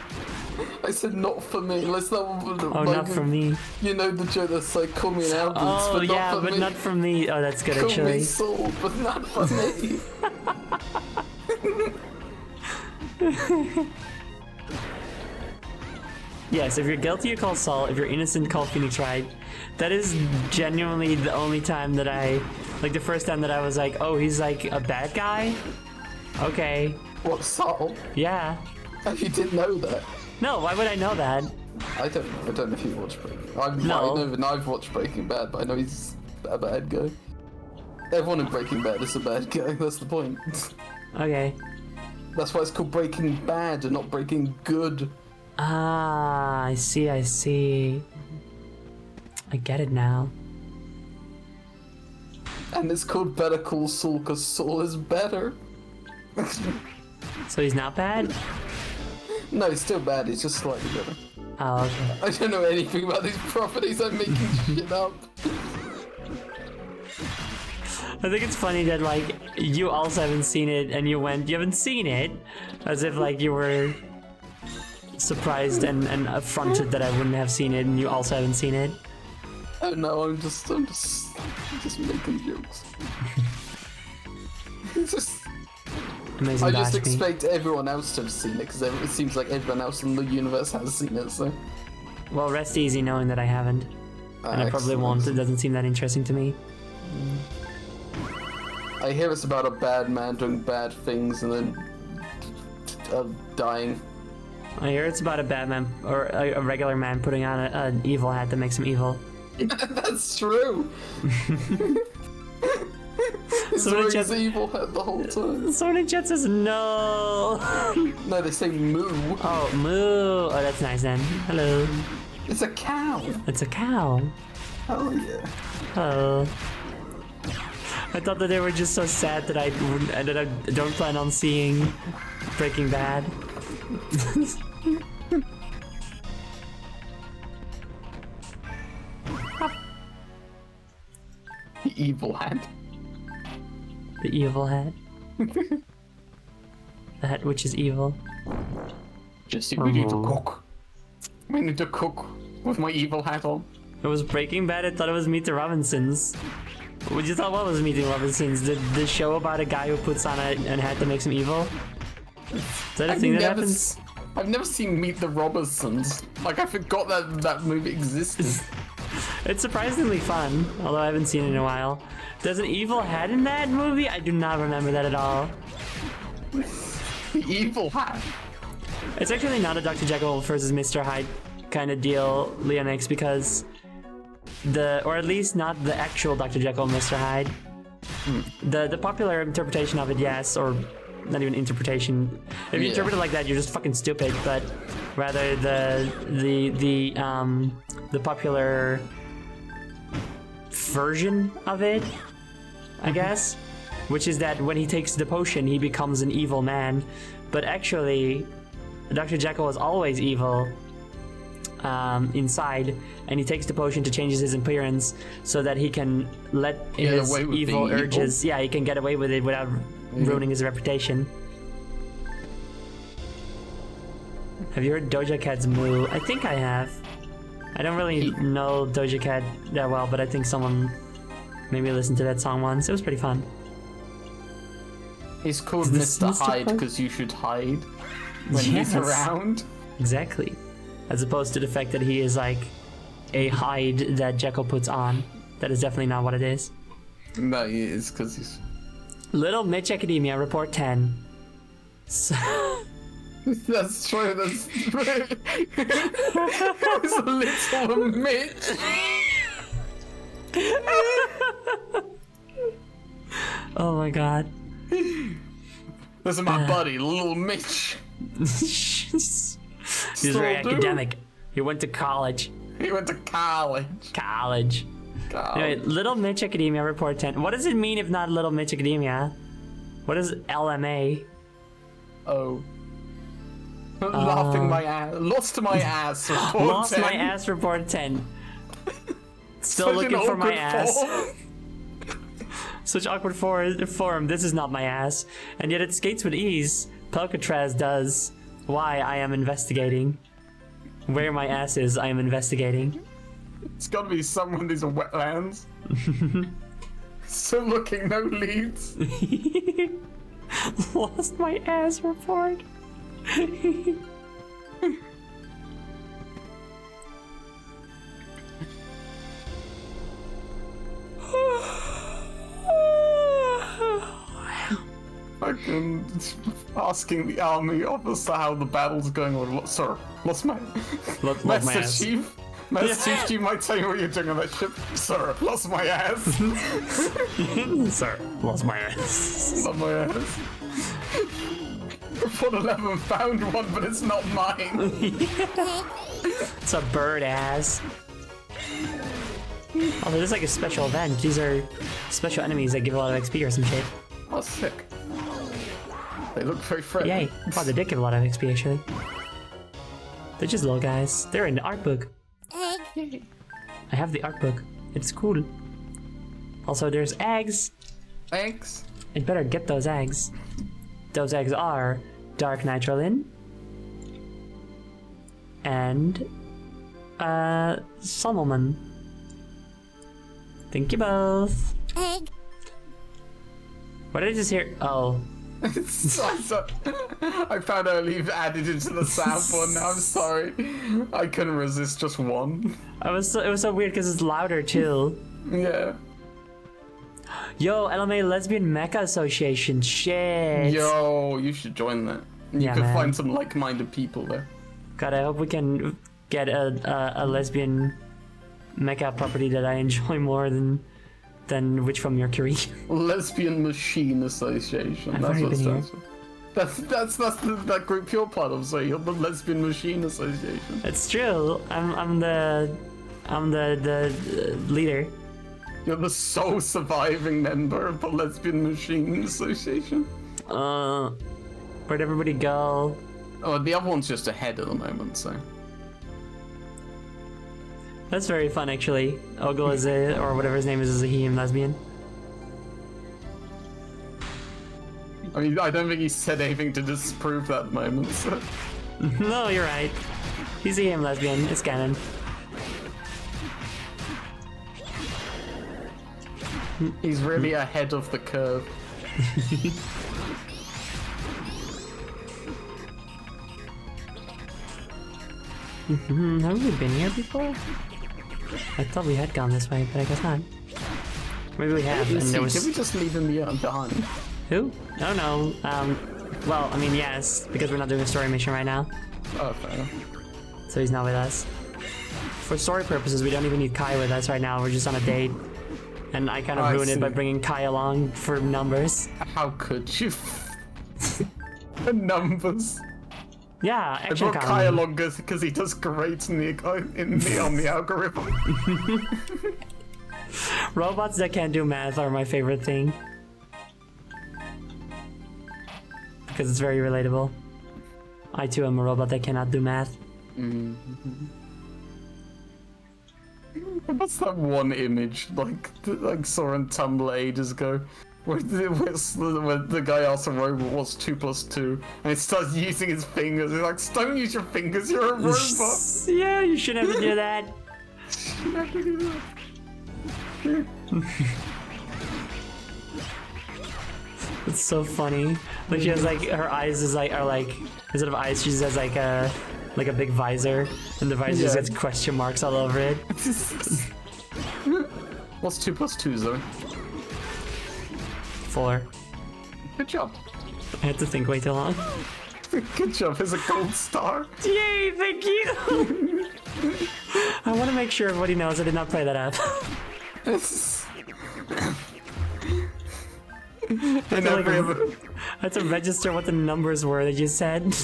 I said not for me. Let's not. Oh, not for me. You know the joke that's like, call me an ambulance, Oh, but yeah, not for but me. not for me. Oh, that's good, Call actually. me Saul, but not for me. Yes, if you're guilty, you call Saul. If you're innocent, call Phoenix Wright. That is genuinely the only time that like the first time that I was like, oh, he's like a bad guy? Okay. What, Saul? Yeah. Oh, you didn't know that? No, why would I know that? I don't know. I don't know if you watch Breaking Bad. No. I know that I've watched Breaking Bad, but I know he's a bad guy. Everyone in Breaking Bad is a bad guy. That's the point. Okay. That's why it's called Breaking Bad and not Breaking Good. Ah, I see, I see. I get it now. And it's called Better Call Saul because Saul is better. So he's not bad? No, he's still bad. He's just slightly better. Oh, okay. I don't know anything about these properties. I'm making shit up. I think it's funny that like you also haven't seen it and you haven't seen it, as if like you were surprised and affronted that I wouldn't have seen it and you also haven't seen it. Oh no, I'm just making jokes. It's just, Amazing I just Bashmi. expect everyone else to have seen it because it seems like everyone else in the universe has seen it. So Well, rest easy knowing that I haven't. And I probably won't. It doesn't seem that interesting to me. I hear it's about a bad man doing bad things and then dying. I hear it's about a bad man, or a regular man putting on an evil hat that makes him evil. That's true. He's So wearing it just- his evil hat the whole time. Someone in chat says no! No, they say moo. Oh, moo! Oh, that's nice then. Hello. It's a cow. It's a cow. Hell yeah. Oh. I thought that they were just so sad that I don't plan on seeing Breaking Bad. The evil hat. The evil hat. The hat which is evil. Jesse, we need to cook. We need to cook with my evil hat on. It was Breaking Bad. I thought it was Meet the Robinsons. What you thought? What was Meet the Robinsons? The show about a guy who puts on a hat that makes him evil? Is that a thing that happens? I've never seen Meet the Robinsons. Like, I forgot that movie existed. It's surprisingly fun, although I haven't seen it in a while. There's an evil hat in that movie? I do not remember that at all. The evil hat. It's actually not a Dr. Jekyll versus Mr. Hyde kind of deal, Leonix, because or at least not the actual Dr. Jekyll and Mr. Hyde. The popular interpretation of it, yes, or not even interpretation. If you interpret it like that, you're just fucking stupid. But rather the popular version of it, I guess, which is that when he takes the potion, he becomes an evil man. But actually, Dr. Jekyll is always evil inside, and he takes the potion to change his appearance so that he can let his away with evil being urges. Yeah, he can get away with it without ruining his reputation. Have you heard Doja Cat's Moo? I think I have. I don't really know Doja Cat that well, but I think someone made me listen to that song once. It was pretty fun. He's called Is this Mr. Mr. Hyde Hyde? because you should hide when Yes. he's around. Exactly. As opposed to the fact that he is like a hide that Jekyll puts on. That is definitely not what it is. No, he is because he's. Little Mitch Academia, report 10. So, That's true. That's true. It was a little Mitch. Oh my god. This is my buddy, Little Mitch. He's Still very do. academic. He went to college. He went to college. Anyway, Little Mitch Academia Report 10. What does it mean if not Little Mitch Academia? What is LMA? Oh. Laughing my ass. Lost my ass. Report Lost 10. my ass Report 10. Still Such an looking for my awkward ass. form. Such awkward form. This is not my ass. And yet it skates with ease. Pelcatraz does. Why? I am investigating. Where my ass is, I am investigating. It's gotta be somewhere in these wetlands. Still looking, no leads. Lost my ass report. Fucking asking the army officer how the battle's going on. Sir, lost my Lost my Master ass. Chief. Master Chief, do you might tell me what you're doing on that ship? Sir, lost my ass. Sir, lost my ass. Lost my ass. Report 11 found one, but it's not mine. It's a bird ass. Oh, there's like a special event. These are special enemies that give a lot of XP or some shit. Oh, sick. They look very friendly. Yay. Wow, they did give a lot of XP actually. They're just little guys. They're in the art book. I have the art book. It's cool. Also, there's eggs. Thanks. I'd better get those eggs. Those eggs are Dark Nitrolin and Salmon. Thank you both. Egg. What did I just hear? Oh. I found out you've added into the sample, and now I'm sorry. I couldn't resist just one. It was so weird because it's louder too. Yeah. Yo, LMA Lesbian Mecha Association. Shit. Yo, you should join that. You Yeah, could man. find some like-minded people there. God, I hope we can get a lesbian mecha property that I enjoy more than Witch from Mercury. Lesbian Machine Association. I've That's already what it been here. stands for. That's that group you're part of. So you're the Lesbian Machine Association. It's true. I'm the leader. You're the sole surviving member of the Lesbian Machine Association. Where'd everybody go? Oh, the other one's just ahead at the moment. So That's very fun, actually. Ogle is or whatever his name is a he and lesbian. I mean, I don't think he said anything to disprove that at the moment. So. No, you're right. He's a he and lesbian. It's canon. He's really ahead of the curve. Have we been here before? I thought we had gone this way, but I guess not. Maybe we have, and there was... Did we just leave him behind? Who? No, no. Well, I mean, yes, because we're not doing a story mission right now, Oh, fair enough. so he's not with us. For story purposes, we don't even need Kai with us right now. We're just on a date, and I kind of I ruined it by see. bringing Kai along for numbers. How could you? The numbers. Yeah, I action brought Kai column. along because he does great on the algorithm. Robots that can't do math are my favorite thing. Because it's very relatable. I too am a robot that cannot do math. What's that one image like saw on Tumblr ages ago? Where the guy asks a robot what's 2 + 2, and it starts using his fingers. He's like, "Don't use your fingers, you're a robot." Yeah, you shouldn't have to do that. It's so funny. Like she has like her eyes are like instead of eyes she just has like a big visor, and the visor just Yeah. has question marks all over it. What's 2 + 2, Zoe? 4. Good job. I had to think way too long. Good job. It's a gold star. Yay, thank you! I want to make sure everybody knows I did not play that up. In every other... I had to register what the numbers were that you said.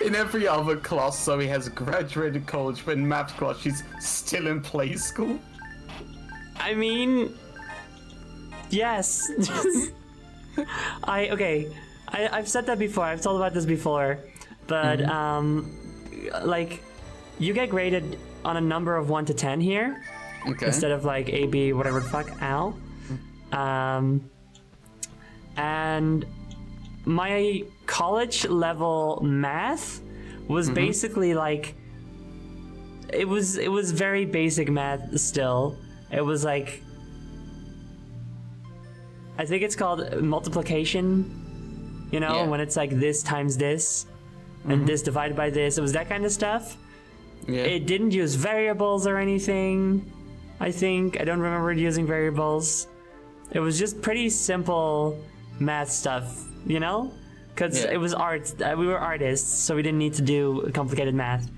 In every other class, Zoe has graduated college, but in math class, she's still in play school. I mean, yes. I've said that before. I've told about this before, but like, you get graded on a number of 1 to 10 here, instead of like A, B, whatever the fuck, Al. And my college level math was basically like, it was very basic math still. It was like, I think it's called multiplication, you know, when it's like this times this and this divided by this. It was that kind of stuff. Yeah. It didn't use variables or anything, I think. I don't remember it using variables. It was just pretty simple math stuff, you know? Because it was art. We were artists, so we didn't need to do complicated math.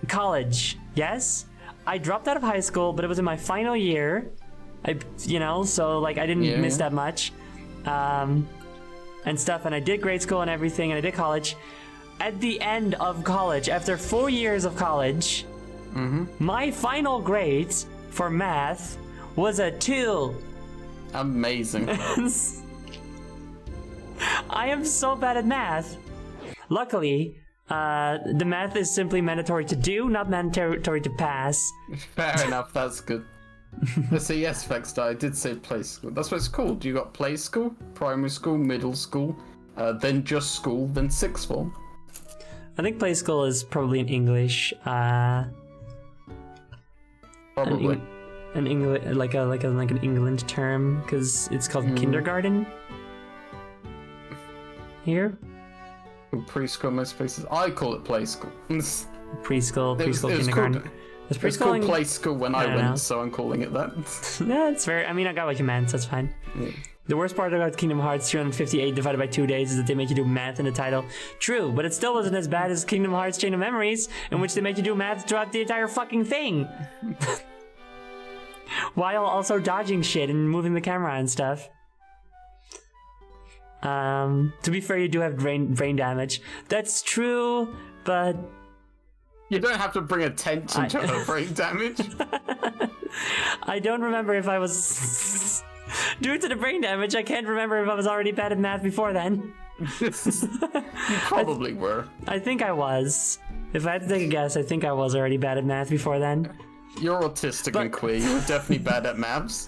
College, yes. I dropped out of high school, but it was in my final year. So like I didn't miss that much, and stuff. And I did grade school and everything, and I did college. At the end of college, after 4 years of college, my final grade for math was a 2. Amazing. I am so bad at math. Luckily, the math is simply mandatory to do, not mandatory to pass. Fair enough, that's good. Let's say yes, Vexter, I did say play school. That's what it's called. You got play school, primary school, middle school, then just school, then sixth form. I think play school is probably in English. Probably. An English, like an England term, because it's called kindergarten. Here. Preschool, most places. I call it play school. Preschool, It was kindergarten. called, Is it's called preschool? play school when I don't went, know. so I'm calling it that. Yeah, it's fair. I mean, I got what you meant, so that's fine. Yeah. The worst part about Kingdom Hearts 358 divided by 2 days is that they make you do math in the title. True, but it still wasn't as bad as Kingdom Hearts Chain of Memories, in which they make you do math throughout the entire fucking thing. While also dodging shit and moving the camera and stuff. To be fair, you do have brain damage. That's true, but... You don't have to bring attention to her brain damage. I don't remember if I was... Due to the brain damage, I can't remember if I was already bad at math before then. You probably were. I think I was. If I had to take a guess, I think I was already bad at math before then. You're autistic and queer. You're definitely bad at maths.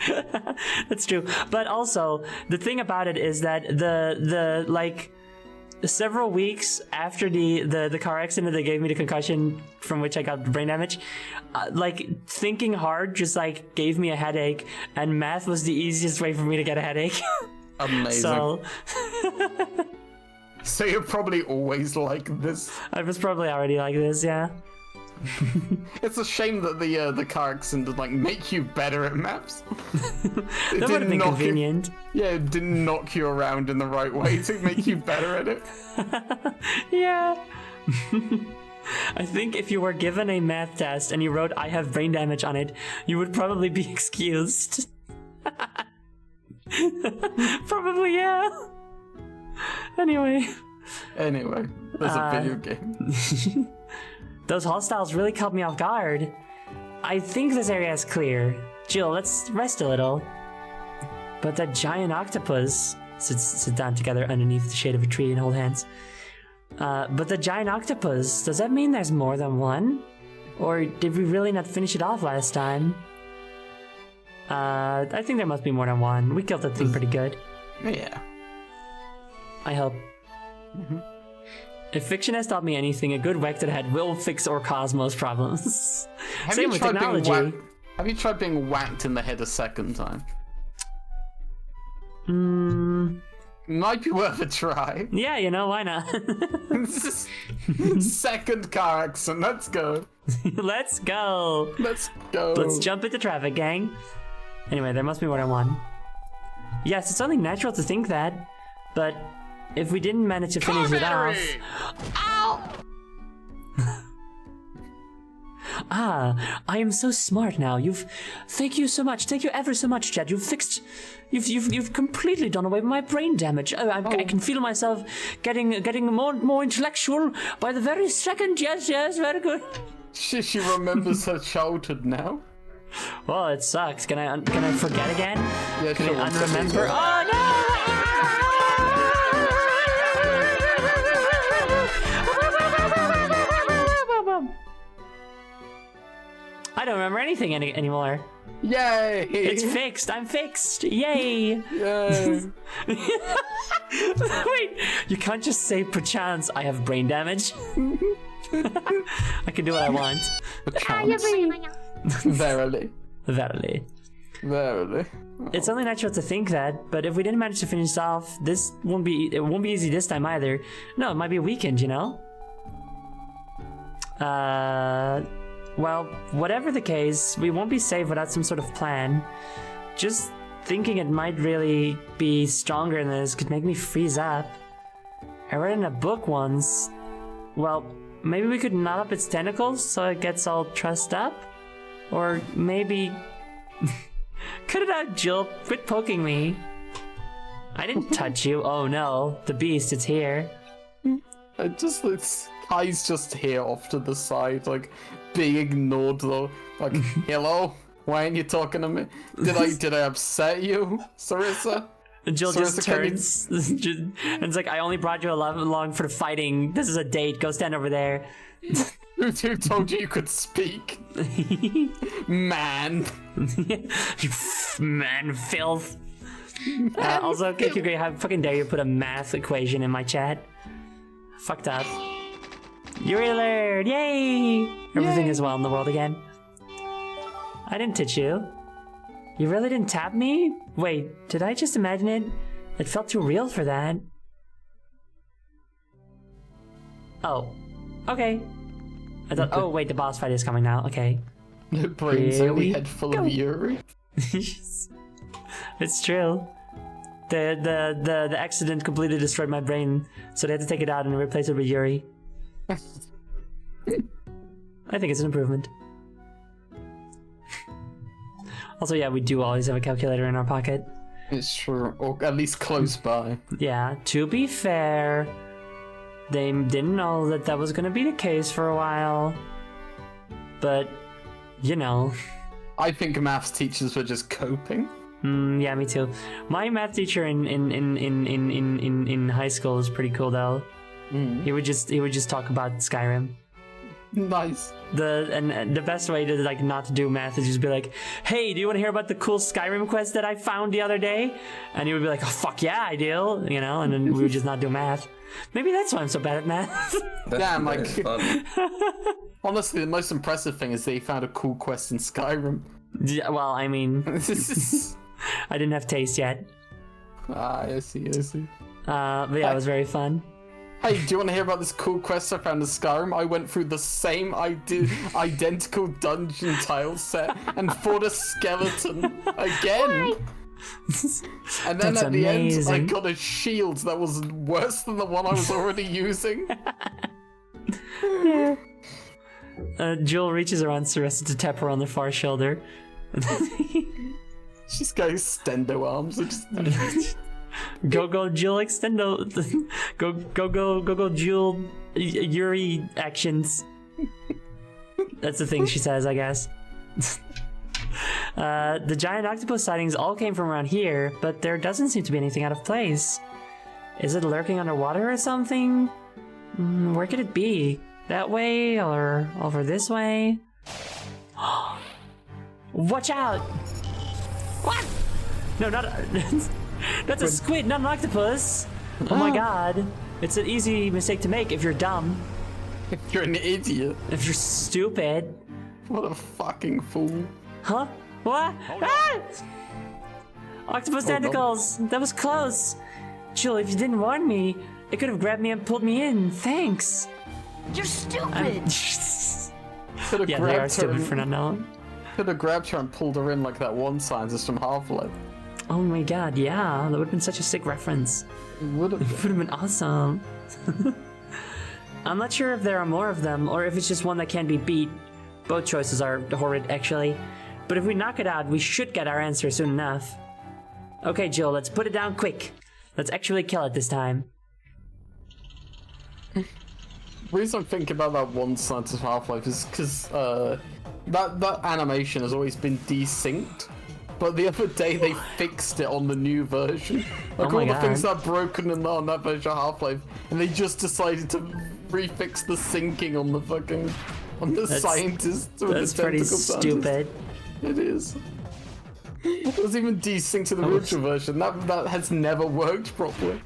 That's true. But also, the thing about it is that the like several weeks after the car accident that gave me the concussion from which I got brain damage, like thinking hard just like gave me a headache, and math was the easiest way for me to get a headache. Amazing. So you're probably always like this. I was probably already like this, yeah. It's a shame that the car accident did like make you better at maths. That would have been convenient. It didn't knock you around in the right way to make you better at it. Yeah. I think if you were given a math test and you wrote "I have brain damage" on it, you would probably be excused. Probably, yeah. Anyway, there's a video game. Those hostiles really caught me off guard. I think this area is clear. Jill, let's rest a little. But that giant octopus... Sit down together underneath the shade of a tree and hold hands. But the giant octopus, does that mean there's more than one? Or did we really not finish it off last time? I think there must be more than one. We killed that thing pretty good. Yeah. I hope. If fiction has taught me anything, a good whack to the head will fix or cause most problems. Same with technology. Have you tried being whacked in the head a second time? Might be worth a try. Yeah, you know, why not? Second car accident, let's go. Let's go. Let's go. Let's jump into traffic, gang. Anyway, there must be more than one. Yes, it's only natural to think that, but if we didn't manage to finish it off... Ow! Ah, I am so smart now. Thank you so much. Thank you ever so much, Chad. You've completely done away with my brain damage. I can feel myself getting more intellectual by the very second. Yes, very good. She remembers her childhood now. Well, it sucks. Can I forget again? Yeah, Can sure. I unremember? Oh no! I don't remember anything anymore. Yay! It's fixed. I'm fixed. Yay! Yay! Wait, you can't just say perchance I have brain damage. I can do what I want. Verily. Verily. Verily. It's only natural to think that, but if we didn't manage to finish off, it won't be easy this time either. No, it might be a weekend, you know? Well, whatever the case, we won't be safe without some sort of plan. Just thinking it might really be stronger than this could make me freeze up. I read in a book once. Well, maybe we could knot up its tentacles so it gets all trussed up? Or maybe... Cut it out, Jill. Quit poking me. I didn't touch you. Oh no. The beast, it's here. Kai's just here off to the side, like, being ignored though. Like, hello? Why aren't you talking to me? Did I upset you, Sarissa? And Jill Sarissa, just turns. And it's like, I only brought you along for the fighting. This is a date. Go stand over there. Who told you could speak? Man. Man, filth. Also, KQG, how fucking dare you put a math equation in my chat? Fucked up. Yuri alert! Yay! Everything is well in the world again. I didn't touch you. You really didn't tap me? Wait, did I just imagine it? It felt too real for that. Oh. Okay. I thought, oh wait, the boss fight is coming now. Okay. The brain's Here only we head full go. of Yuri. It's true. The accident completely destroyed my brain, so they had to take it out and replace it with Yuri. I think it's an improvement. Also, yeah, we do always have a calculator in our pocket. It's true, or at least close by. Yeah, to be fair, they didn't know that was gonna be the case for a while. But, you know. I think maths teachers were just coping. Yeah, me too. My math teacher in high school was pretty cool though. He would just talk about Skyrim. Nice. The best way to like not to do math is just be like, hey, do you want to hear about the cool Skyrim quest that I found the other day? And he would be like, oh fuck yeah, I do, you know. And then we would just not do math. Maybe that's why I'm so bad at math. Damn, like Fun. honestly, the most impressive thing is they found a cool quest in Skyrim. Yeah, well, I mean, I didn't have taste yet. I see. But yeah, it was very fun. Hey, do you want to hear about this cool quest I found in Skyrim? I went through the same identical dungeon tile set and fought a skeleton again. And then That's at the end, I amazing. got a shield that was worse than the one I was already using. Jewel reaches around Sarissa to tap her on the far shoulder. She's got stendo arms. It's just... Go Jewel extendo. Go Jewel Yuri actions. That's the thing she says, I guess. The giant octopus sightings all came from around here, but there doesn't seem to be anything out of place. Is it lurking underwater or something? Where could it be? That way or over this way? Watch out! What? No, not that's a squid, not an octopus. Oh my god. It's an easy mistake to make if you're dumb. You're an idiot. If you're stupid. What a fucking fool. Huh? What? Ah! Octopus tentacles! That was close! Jill, if you didn't warn me, it could have grabbed me and pulled me in. Thanks! You're stupid. Could have Yeah, they are grabbed her. stupid for not knowing. Could have grabbed her and pulled her in like that one scientist from Half-Life. Oh my god, yeah, that would have been such a sick reference. It would have It would have been awesome. I'm not sure if there are more of them or if it's just one that can't be beat, Both choices are horrid, actually. But if we knock it out, we should get our answer soon enough. Okay, Jill, let's put it down quick. Let's actually kill it this time. The reason I'm thinking about that one side of Half-Life is because that animation has always been desynced. But the other day they fixed it on the new version. Like Oh my all the God. things that are broken on that version of Half-Life, and they just decided to refix the syncing on the scientists. With That's the pretty tentacle scientists. stupid. It is. It was even desynced to the original version. That has never worked properly.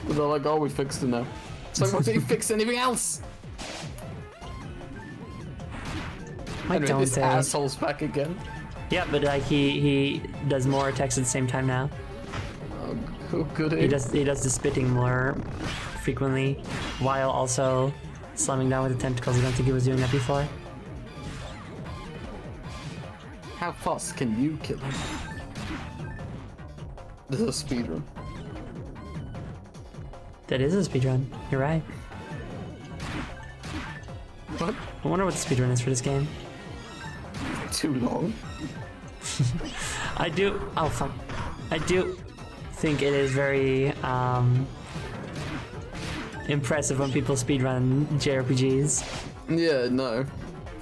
But they're like, oh, we fixed it now. So why don't you fix anything else? I Anyway, don't this think. asshole's back again. Yeah, but like he does more attacks at the same time now. Oh, good. He does the spitting more frequently, while also slamming down with the tentacles. I don't think he was doing that before. How fast can you kill him? This is a speedrun. That is a speedrun. You're right. What? I wonder what the speedrun is for this game. Too long? I do. Oh fuck. I do think it is very impressive when people speedrun JRPGs. Yeah, no.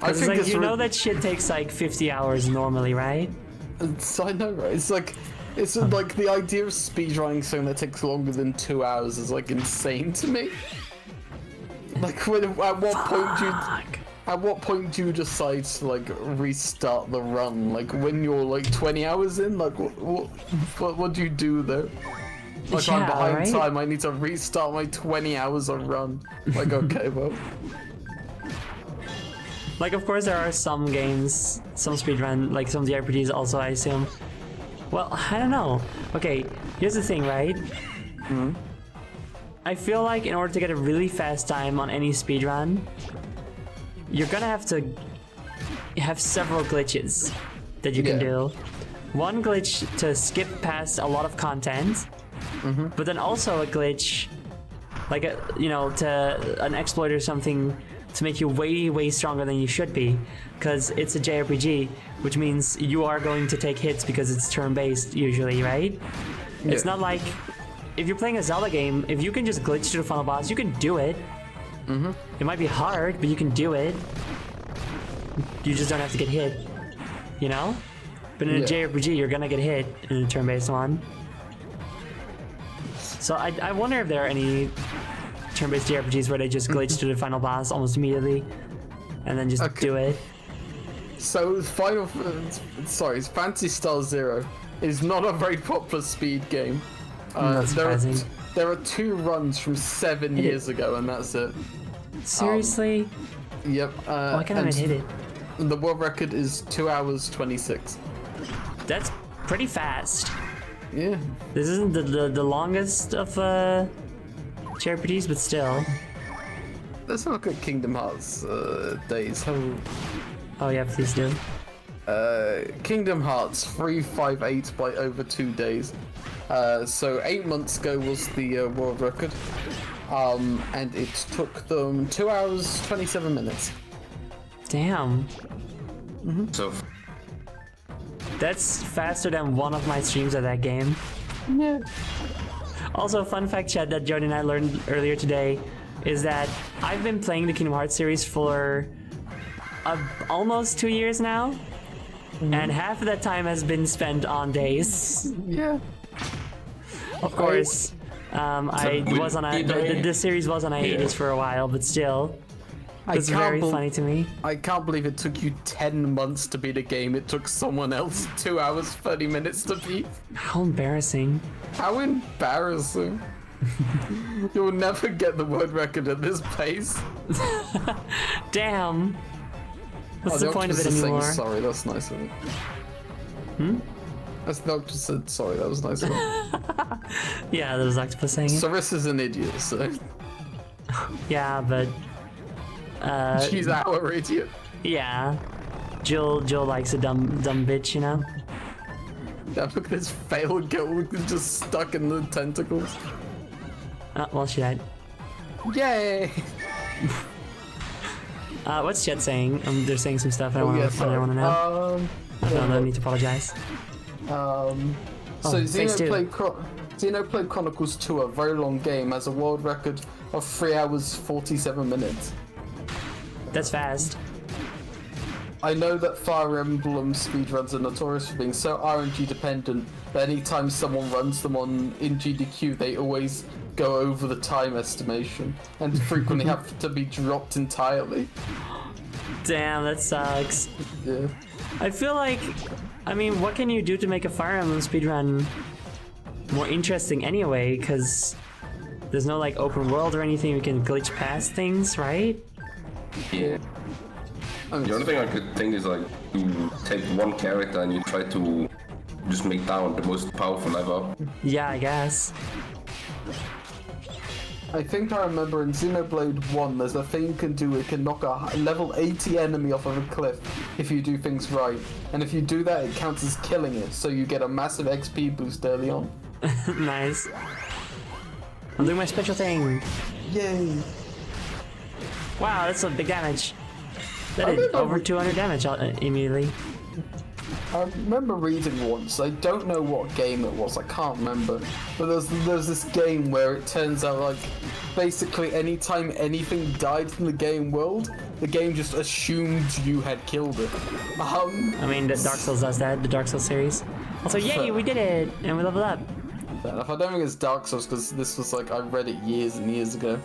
I It's think like it's you know that shit takes like 50 hours normally, right? I know, right? It's like the idea of speedrunning something that takes longer than 2 hours is like insane to me. Like, at what point do you decide to like restart the run? Like when you're like 20 hours in, like what do you do though? Like I'm Yeah, behind right? time, I need to restart my 20 hours of run. Like okay, well, Like, of course, there are some games, some speedrun, like some JRPGs also, I assume. Well, I don't know. Okay, here's the thing, right? I feel like in order to get a really fast time on any speedrun, you're gonna have to have several glitches that you can Yeah. do. One glitch to skip past a lot of content, but then also a glitch, like to an exploit or something to make you way stronger than you should be, because it's a JRPG, which means you are going to take hits because it's turn-based usually, right? It's Yeah. not like if you're playing a Zelda game, if you can just glitch to the final boss, you can do it. It might be hard, but you can do it. You just don't have to get hit, you know? But in a Yeah. JRPG, you're gonna get hit in a turn-based one. So I wonder if there are any turn-based JRPGs where they just glitch to the final boss almost immediately, and then just Okay. do it. so Phantasy Star Zero is not a very popular speed game. Not surprising. There are 2 runs from 7 years ago, and that's it. Seriously? Yep. Why can't I and hit it? The world record is 2 hours 26. That's pretty fast. Yeah. This isn't the longest of JRPGs, but still. Let's look at Kingdom Hearts days. Oh yeah, please do. Kingdom Hearts 358 by over 2 days. So 8 months ago was the world record. And it took them 2 hours 27 minutes. Damn. So That's faster than one of my streams of that game. Yeah. Also, fun fact, chat, that Jody and I learned earlier today is that I've been playing the Kingdom Hearts series for almost 2 years now, and half of that time has been spent on days. Yeah. Of course, I was on the series was on hiatus for a while, but still, it's very funny to me. I can't believe it took you 10 months to beat a game. It took someone else 2 hours 30 minutes to beat. How embarrassing! How embarrassing. You'll never get the world record at this pace. Damn. What's Oh, the point of it Octopus is saying anymore? sorry, that's nice of it. As the Octopus said sorry, that was nice of it. Yeah, there was Octopus saying it. Sarissa's an idiot, so Yeah, but she's our idiot. yeah, Jill likes a dumb bitch, you know. Yeah, look at this failed girl just stuck in the tentacles. Well, she died. Yay! What's Chet saying? They're saying some stuff. I Oh, want yeah, to sorry. know. No need to apologize. So phase two. Xenoblade Chronicles 2, a very long game, has a world record of 3 hours 47 minutes. That's fast. I know that Fire Emblem speedruns are notorious for being so RNG dependent that anytime someone runs them in GDQ, they always go over the time estimation and frequently have to be dropped entirely. Damn, that sucks. Yeah. I feel like, I mean, what can you do to make a Fire Emblem speedrun more interesting anyway? Because there's no like open world or anything. We can glitch past things, right? Yeah. The only thing I could think is like you take one character and you try to just make down the most powerful ever. Yeah, I guess. I think I remember in Xenoblade 1, there's a thing you can do. It can knock a level 80 enemy off of a cliff if you do things right. And if you do that, it counts as killing it, so you get a massive XP boost early on. Nice. I'm doing my special thing. Yay! Wow, that's some big damage. That I did remember over 200 damage immediately. I remember reading once, I don't know what game it was, I can't remember, but there's this game where it turns out like basically anytime anything died in the game world, the game just assumed you had killed it. I mean, the Dark Souls does that, the Dark Souls series. Also, yay, we did it! And we leveled up. Fair enough. I don't think it's Dark Souls because this was like, I read it years and years ago.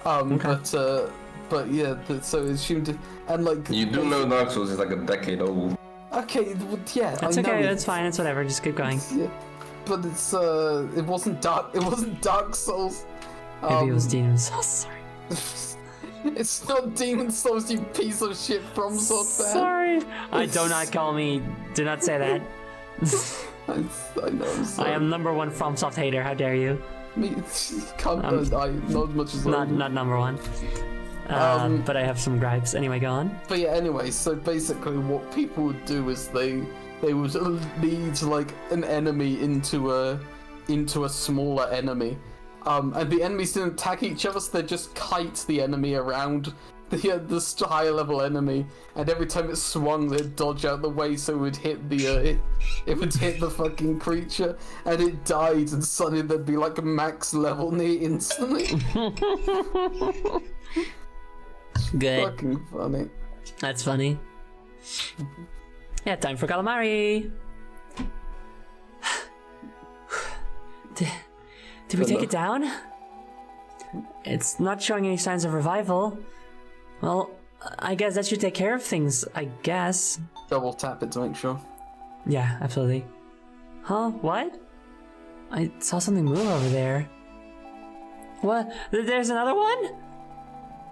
But yeah, so it assumed, and like... You do know Dark Souls is like a decade old. Okay, yeah, That's I know okay, that's fine, it's whatever, just keep going. Yeah, but it wasn't Dark Souls. Maybe it was Demon Souls, sorry. It's not Demon Souls, you piece of shit from Sword fan. Sorry! Do not say that. I know, I'm sorry. I am #1 FromSoft hater, how dare you. Not as much as Not number one. But I have some gripes. Anyway, go on. But yeah, anyway, so basically what people would do is they would lead like an enemy into a smaller enemy. And the enemies didn't attack each other, so they just kite the enemy around the higher level enemy, and every time it swung, they'd dodge out the way so it would hit the fucking creature, and it died, and suddenly there'd be like a max level near instantly. Good. Fucking funny. That's funny. Yeah, time for calamari. Did we take it down? It's not showing any signs of revival. Well, I guess that should take care of things, I guess. Double tap it to make sure. Yeah, absolutely. Huh? What? I saw something move over there. What? There's another one?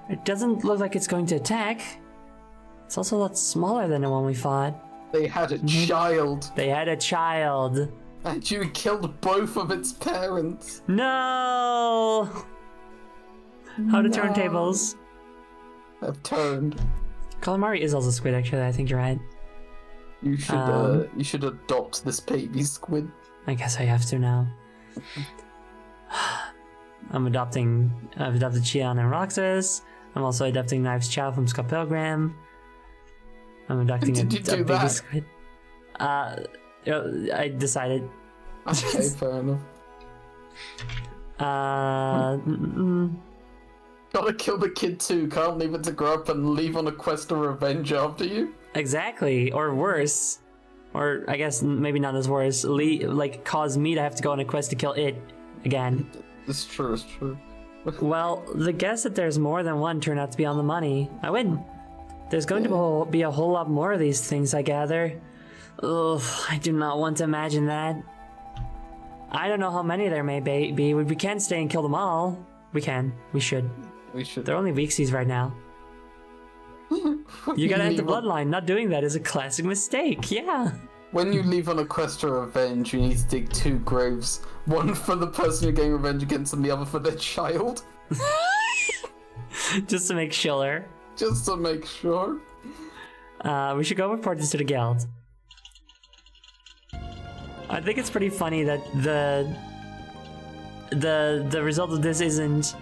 It doesn't look like it's going to attack. It's also a lot smaller than the one we fought. They had a child. They had a child. And you killed both of its parents. No! How to turn tables. Have turned. Calamari is also squid, actually. I think you're right. You should adopt this baby squid. I guess I have to now. I've adopted Chion and Roxas. I'm also adopting Knives Chow from Scott Pilgrim. I'm adopting a baby that? squid. I decided. Okay, fair enough. Gotta kill the kid too, can't leave it to grow up and leave on a quest of revenge after you. Exactly, or worse. Or I guess maybe not as worse. Like cause me to have to go on a quest to kill it again. It's true, it's true. Well, the guess that there's more than one turned out to be on the money. I win. There's going to be a whole lot more of these things, I gather. Ugh, I do not want to imagine that. I don't know how many there may be. We can't stay and kill them all. We can. We should. We should. They're only weaksies right now. You gotta have the bloodline. Not doing that is a classic mistake. Yeah. When you leave on a quest for revenge, you need to dig 2 graves. One for the person you're getting revenge against and the other for their child. Just to make sure. Just to make sure. We should go report this to the guild. I think it's pretty funny that the result of this isn't,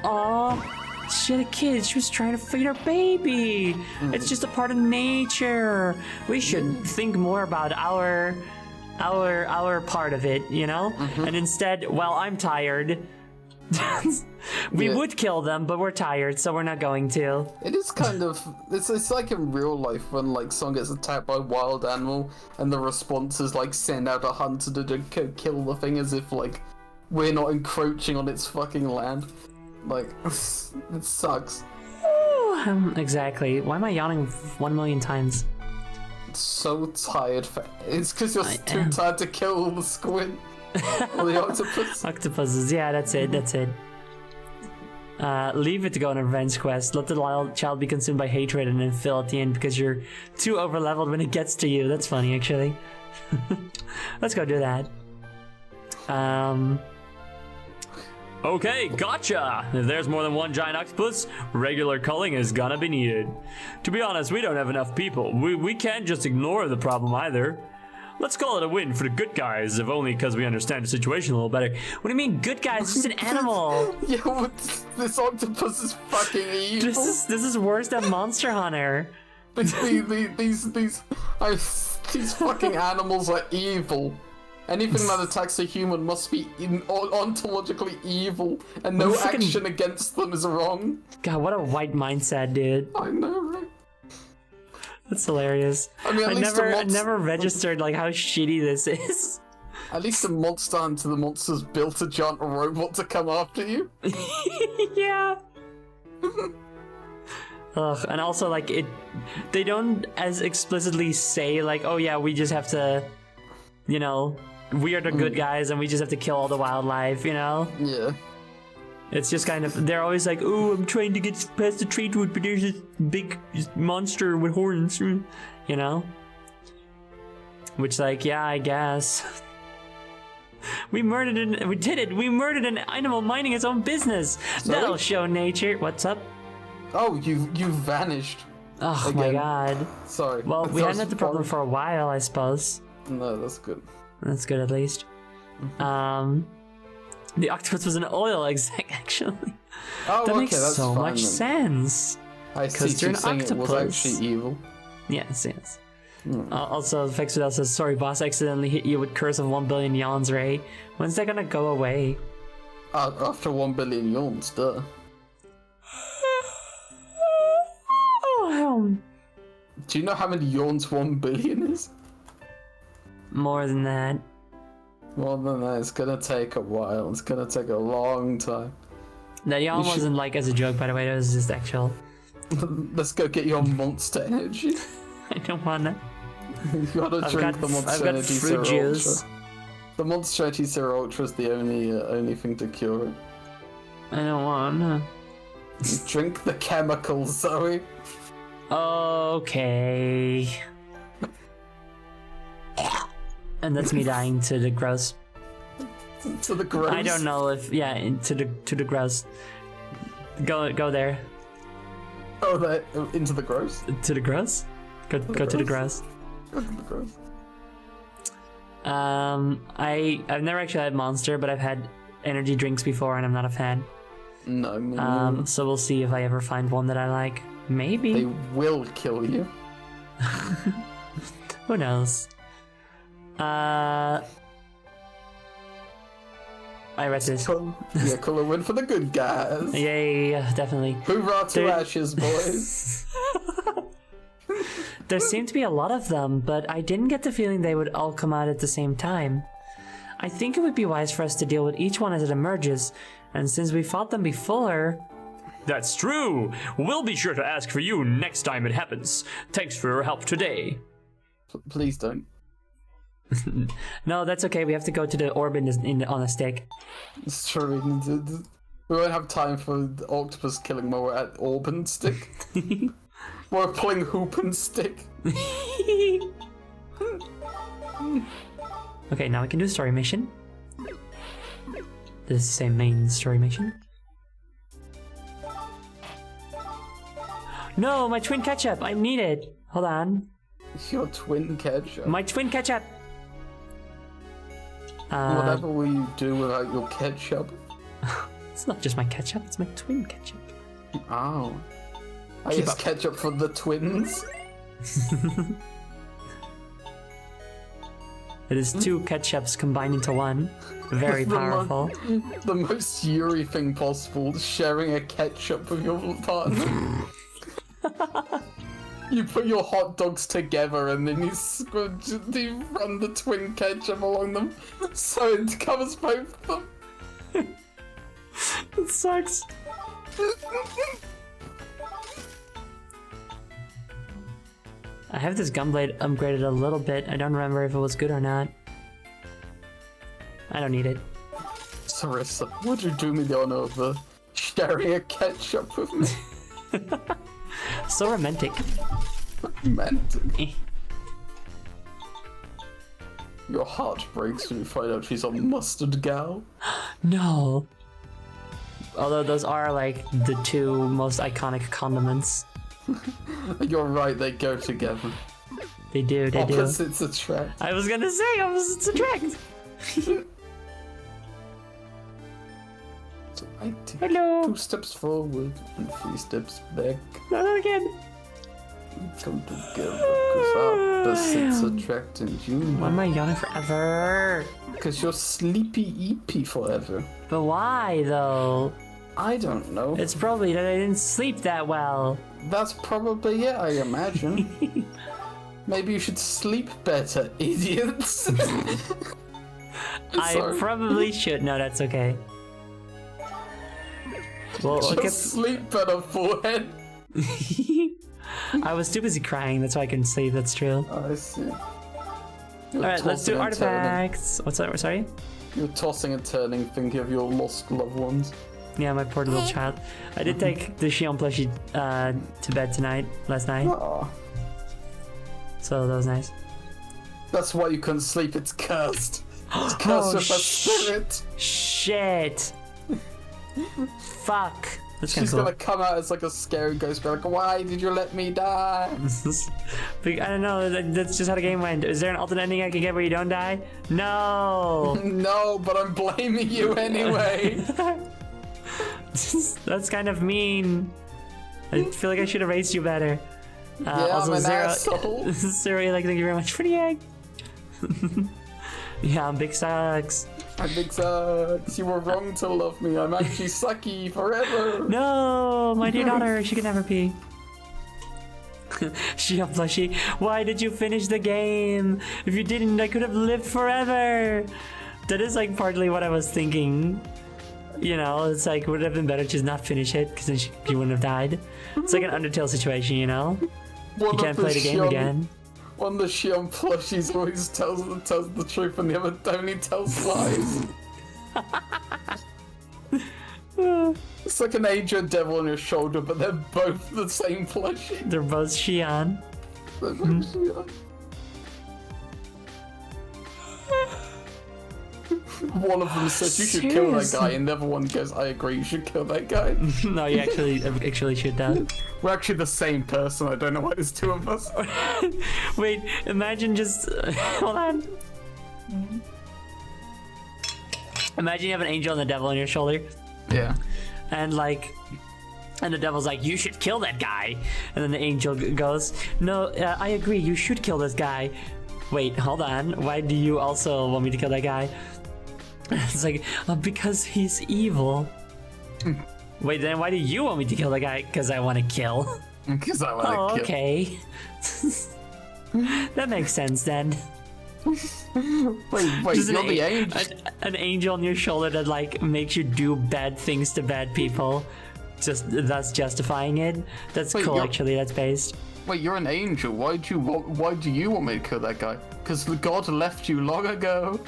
"Aw, She had a kid. She was trying to feed her baby. It's just a part of nature. We should think more about our part of it, you know? And instead, well, I'm tired. We would kill them, but we're tired, so we're not going to. It is kind of it's like in real life when like someone gets attacked by a wild animal and the response is like send out a hunter to kill the thing as if like we're not encroaching on its fucking land. Like it sucks. Exactly. Why am I yawning 1 million times? So tired. It's because you're too tired to kill the squid. Or the octopus. Octopuses, yeah, that's it. Leave it to go on a revenge quest. Let the child be consumed by hatred and then fail at the end because you're too overleveled when it gets to you. That's funny, actually. Let's go do that. Okay, gotcha! If there's more than one giant octopus, regular culling is gonna be needed. To be honest, we don't have enough people. We can't just ignore the problem either. Let's call it a win for the good guys, if only because we understand the situation a little better. What do you mean, good guys? It's just an animal. Yeah, this octopus is fucking evil. This is worse than Monster Hunter. These fucking animals are evil. Anything that attacks a human must be ontologically evil, and no action against them is wrong. God, what a white mindset, dude. I know, right? That's hilarious. I mean, I never registered like how shitty this is. At least in Monster Hunter, the monsters built a giant robot to come after you. Yeah. Ugh, and also like they don't as explicitly say like, oh yeah, we just have to, you know, we are the good guys and we just have to kill all the wildlife, you know? Yeah. It's just kind of, they're always like, oh, I'm trying to get past the trade route, but there's this big monster with horns, you know? Which, like, yeah, I guess. We murdered an animal minding its own business. Sorry? That'll show nature. What's up? Oh, you vanished. Oh Again. my god. Sorry. Well, we hadn't had the problem for a while, I suppose. No, that's good. That's good at least. The octopus was an oil exec, actually. Oh, That okay, makes that's so fine much then. sense. I see. you're You're an saying it was octopus. actually evil. Yes. Also, Fexfidel says, sorry, boss, accidentally hit you with Curse of 1 billion yawns, Ray. When's that gonna go away? After 1 billion yawns, duh. Do you know how many yawns 1 billion is? More than that. More than that, it's gonna take a while. It's gonna take a long time. That yawn You should- wasn't like as a joke, by the way, it was just actual. Let's go get your monster energy. I don't wanna. You gotta drink the monster I've got energy fruit Zero juice. Ultra. The monster energy Zero Ultra is the only thing to cure it. I don't wanna. Drink the chemicals, Zoe. Okay. And that's me dying to the gross. To the gross. I don't know if to the gross. Go there. Oh, that into the gross. To the gross? Go to the gross. Go to the gross. I've never actually had Monster, but I've had energy drinks before, and I'm not a fan. No, me neither. So we'll see if I ever find one that I like. Maybe. They will kill you. Who knows? I read this. Cool. Yeah, call a win for the good guys. Yay, definitely. Hoorah to There- ashes, boys. There seem to be a lot of them, but I didn't get the feeling they would all come out at the same time. I think it would be wise for us to deal with each one as it emerges, and since we fought them before... That's true! We'll be sure to ask for you next time it happens. Thanks for your help today. Please don't. No, that's okay, we have to go to the orb on a stick. It's true. We won't have time for the octopus killing more at orb and stick. We're pulling hoop and stick. Okay, now we can do story mission. This is the same main story mission. No, my twin ketchup! I need it! Hold on. Your twin ketchup. My twin ketchup! Whatever will you do without your ketchup? It's not just my ketchup, it's my twin ketchup. Oh. I Keep use up. ketchup for the twins. It is two ketchups combined into one. Very The mo- powerful. The most Yuri thing possible, sharing a ketchup with your partner. You put your hot dogs together and then you run the twin ketchup along them so it covers both of them. It sucks. I have this gunblade upgraded a little bit. I don't remember if it was good or not. I don't need it. Sarissa, would you do me the honor of sharing a ketchup with me? So romantic. Meant. Eh. Your heart breaks when you find out she's a mustard gal. No. Although those are like the two most iconic condiments. You're right, they go together. They do, they do. Opposites attract. I was gonna say opposites attract. So I take Hello. 2 steps forward and 3 steps back. Not again. We come together because opposites attract and you Why am I yawning forever? because you're sleepy eepy forever. But why though? I don't know. It's probably that I didn't sleep that well. That's probably it, I imagine. Maybe you should sleep better, idiots. I Sorry. probably should. No, that's okay. Well, look Just sleep better, forehead. I was too busy crying. That's why I couldn't sleep. That's true. I see. All right, let's do artifacts. What's that? Sorry. You're tossing and turning, thinking of your lost loved ones. Yeah, my poor little child. I did take the Shion plushie to bed last night. Aw. So that was nice. That's why you couldn't sleep, it's cursed. It's cursed with a spirit. Shit. Fuck. That's kind She's of cool. gonna come out as like a scary ghost, be like, why did you let me die? But I don't know. That's just how the game went. Is there an alternate ending I can get where you don't die? No. No, but I'm blaming you anyway. That's kind of mean. I feel like I should have raised you better. Yeah, I'm an asshole. Zero, like, thank you very much for the egg. Yeah, I'm big sucks. I think you were wrong to love me. I'm actually sucky forever. No, my dear daughter, she can never pee. Shion plushie, why did you finish the game? If you didn't, I could have lived forever. That is like partly what I was thinking. You know, it's like, would it have been better to just not finish it, because then she wouldn't have died. It's like an Undertale situation, you know? You can't play the game again. One of the Shion plushies always tells the truth and the other only tells lies. It's like an angel devil on your shoulder, but they're both the same plushie. They're both Shion. They're both Shion. One of them says you should kill that guy, and the other one goes, I agree, you should kill that guy. No, you actually should have. We're actually the same person, I don't know why there's 2 of us. Wait, imagine just... hold on. Imagine you have an angel and the devil on your shoulder, Yeah. and like... And the devil's like, you should kill that guy. And then the angel goes, no, I agree, you should kill this guy. Wait, hold on. Why do you also want me to kill that guy? It's like, because he's evil. Wait, then why do you want me to kill that guy? Because I want to kill. Because I want to Oh, kill. okay. That makes sense then. Wait, Just you're the angel. an angel on your shoulder that like makes you do bad things to bad people, just thus justifying it. That's Wait, cool, you're- actually. That's based. Wait, you're an angel. Why do you want me to kill that guy? Because the god left you long ago.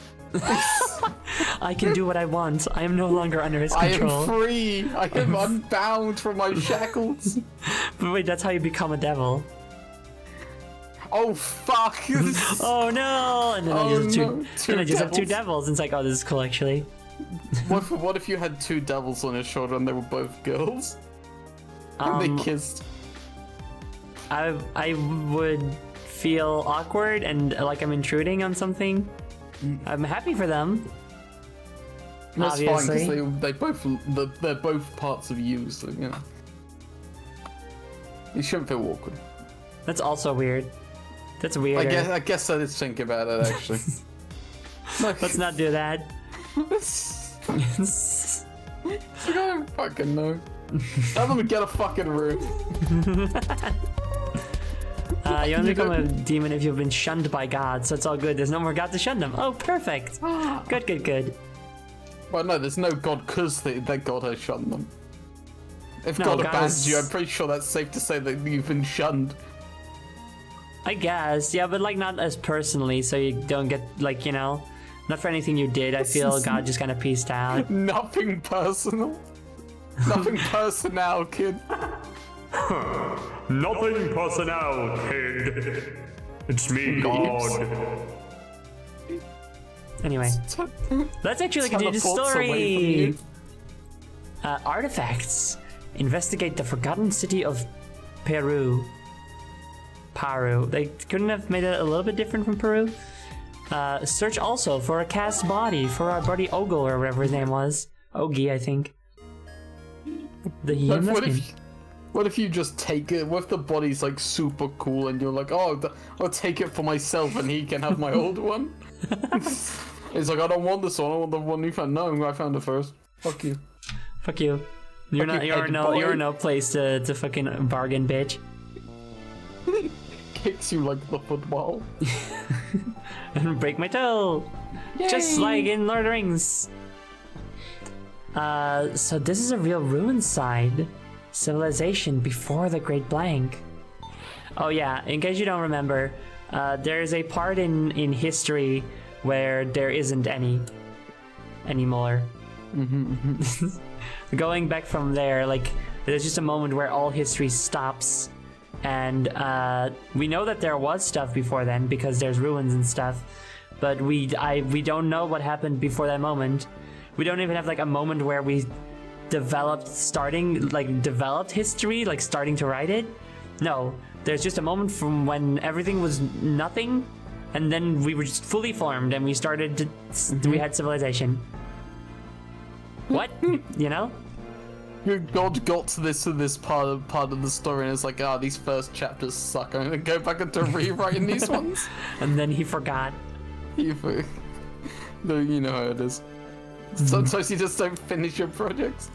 I can do what I want. I am no longer under his I control. am free. I am unbound from my shackles. But wait, that's how you become a devil. Oh fuck! Oh no! And then Oh, I just have no. then I just have 2 Two devils. And it's like, oh, this is cool, actually. What if you had 2 devils on your shoulder and they were both girls? And they kissed. I would feel awkward and like I'm intruding on something. I'm happy for them. That's fine Obviously. because they're both parts of you, so you know. You shouldn't feel awkward. That's also weird. That's weird. I guess I did think about it actually. Let's not do that. I don't fucking know. Tell them to get a fucking room. You only become a demon if you've been shunned by God, so it's all good. There's no more God to shun them. Oh, perfect. Good, good, good. Well, no, there's no God because that God has shunned them. If No, God God abandoned is- you, I'm pretty sure that's safe to say that you've been shunned. I guess, yeah, but like not as personally, so you don't get like, you know, not for anything you did. I feel God just kind of pieced out. Nothing personal. Nothing personal, kid. Nothing personnel, kid. It's me, God. Anyway, let's actually continue the Teleports away from story. you. Artifacts. Investigate the forgotten city of Peru. They couldn't have made it a little bit different from Peru. Search also for a cast body for our buddy Ogle or whatever his name was. Ogie, I think. The Like, human. what if you just take it? What if the body's like super cool and you're like, oh, I'll take it for myself and he can have my old one? It's like, I don't want this one. I want the one you found. No, I found it first. Fuck you. Fuck you. You're Fuck not. you, You're head no. boy. You're no place to fucking bargain, bitch. Kicks you like the football. And break my toe. Just like in Lord of the Rings. So this is a real ruin side. Civilization before the Great Blank. Oh yeah, in case you don't remember, there's a part in history where there isn't any anymore. Going back from there, like there's just a moment where all history stops, and we know that there was stuff before then because there's ruins and stuff, but we don't know what happened before that moment. We don't even have like a moment where we developed history, like starting to write it. No, there's just a moment from when everything was nothing, and then we were just fully formed and we started to, we had civilization. What? You know? God got to this part of the story and it's like, these first chapters suck. I'm gonna go back into rewriting these ones. And then he forgot. You know how it is. Sometimes you just don't finish your projects.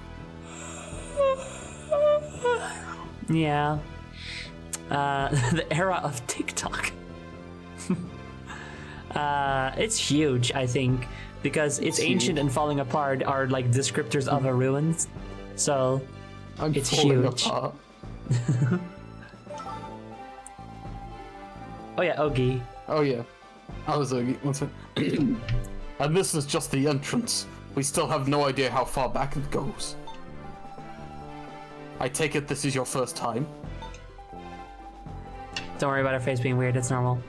Yeah. The era of TikTok. It's huge, I think, because it's ancient and falling apart are like descriptors of a ruin. So I'm It's falling huge. apart. oh yeah, Ogie. Oh yeah. I was what's it? And this is just the entrance. We still have no idea how far back it goes. I take it this is your first time? Don't worry about her face being weird, it's normal.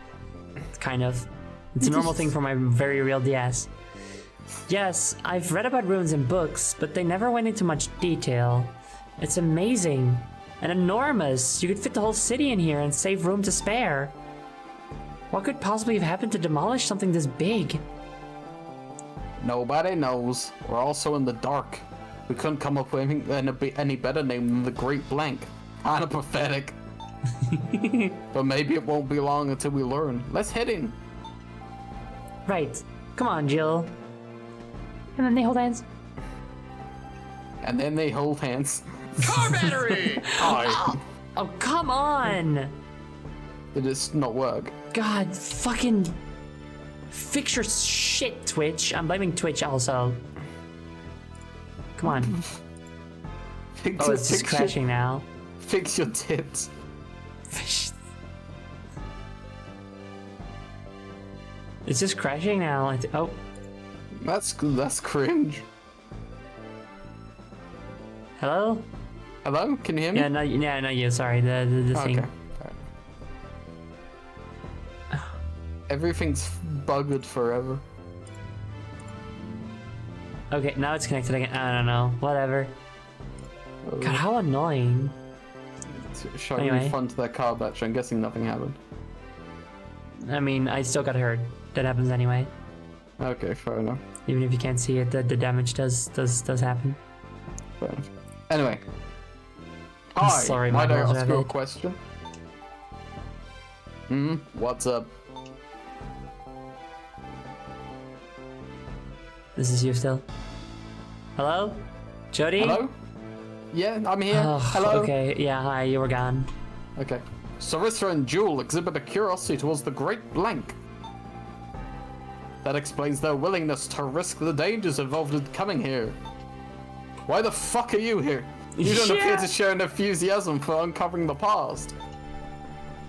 Kind of. It's a normal thing for my very real DS. Yes, I've read about ruins in books, but they never went into much detail. It's amazing. And enormous. You could fit the whole city in here and save room to spare. What could possibly have happened to demolish something this big? Nobody knows. We're also in the dark. We couldn't come up with any better name than the Great Blank. Kinda pathetic. But maybe it won't be long until we learn. Let's head in. Right. Come on, Jill. And then they hold hands. And then they hold hands. Car battery! Hi. Oh, come on! Did it not work? God, fucking fix your shit, Twitch. I'm blaming Twitch also. Come on. Fix, Oh, it's just fix your- crashing now. Fix your tits. It's just crashing now. Oh, That's cringe. hello? Hello? Can you hear me? Yeah, no, you. Sorry, the thing. Okay. Everything's buggered forever. Okay, now it's connected again. I don't know. Whatever. God, how annoying. Shall Anyway. we refund that car battery? I'm guessing nothing happened. I mean, I still got hurt. That happens anyway. Okay, fair enough. Even if you can't see it, the damage does happen. Fair enough. Anyway. Hi, Sorry, might I Michael ask you a Janet. question? What's up? This is you still. Hello? Jody? Hello? Yeah, I'm here. Oh, Hello? okay, yeah, hi, you were gone. Okay. Sarissa and Jewel exhibit a curiosity towards the Great Blank. That explains their willingness to risk the dangers involved in coming here. Why the fuck are you here? You don't appear to share an enthusiasm for uncovering the past.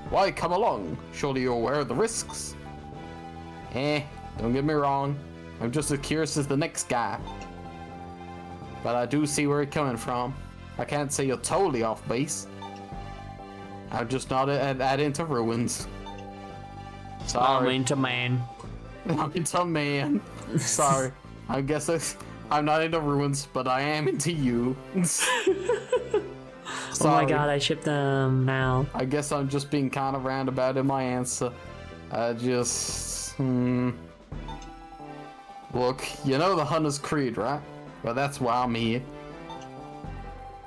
Why come along? Surely you're aware of the risks. Don't get me wrong. I'm just as curious as the next guy. But I do see where you're coming from. I can't say you're totally off base. I'm just not at into ruins. I'm Sorry. into man. I'm into man. Sorry. I guess I'm not into ruins, but I am into you. Oh my god, I shipped them now. I guess I'm just being kind of roundabout in my answer. I just... Look, you know the Hunter's Creed, right? Well, that's why I'm here.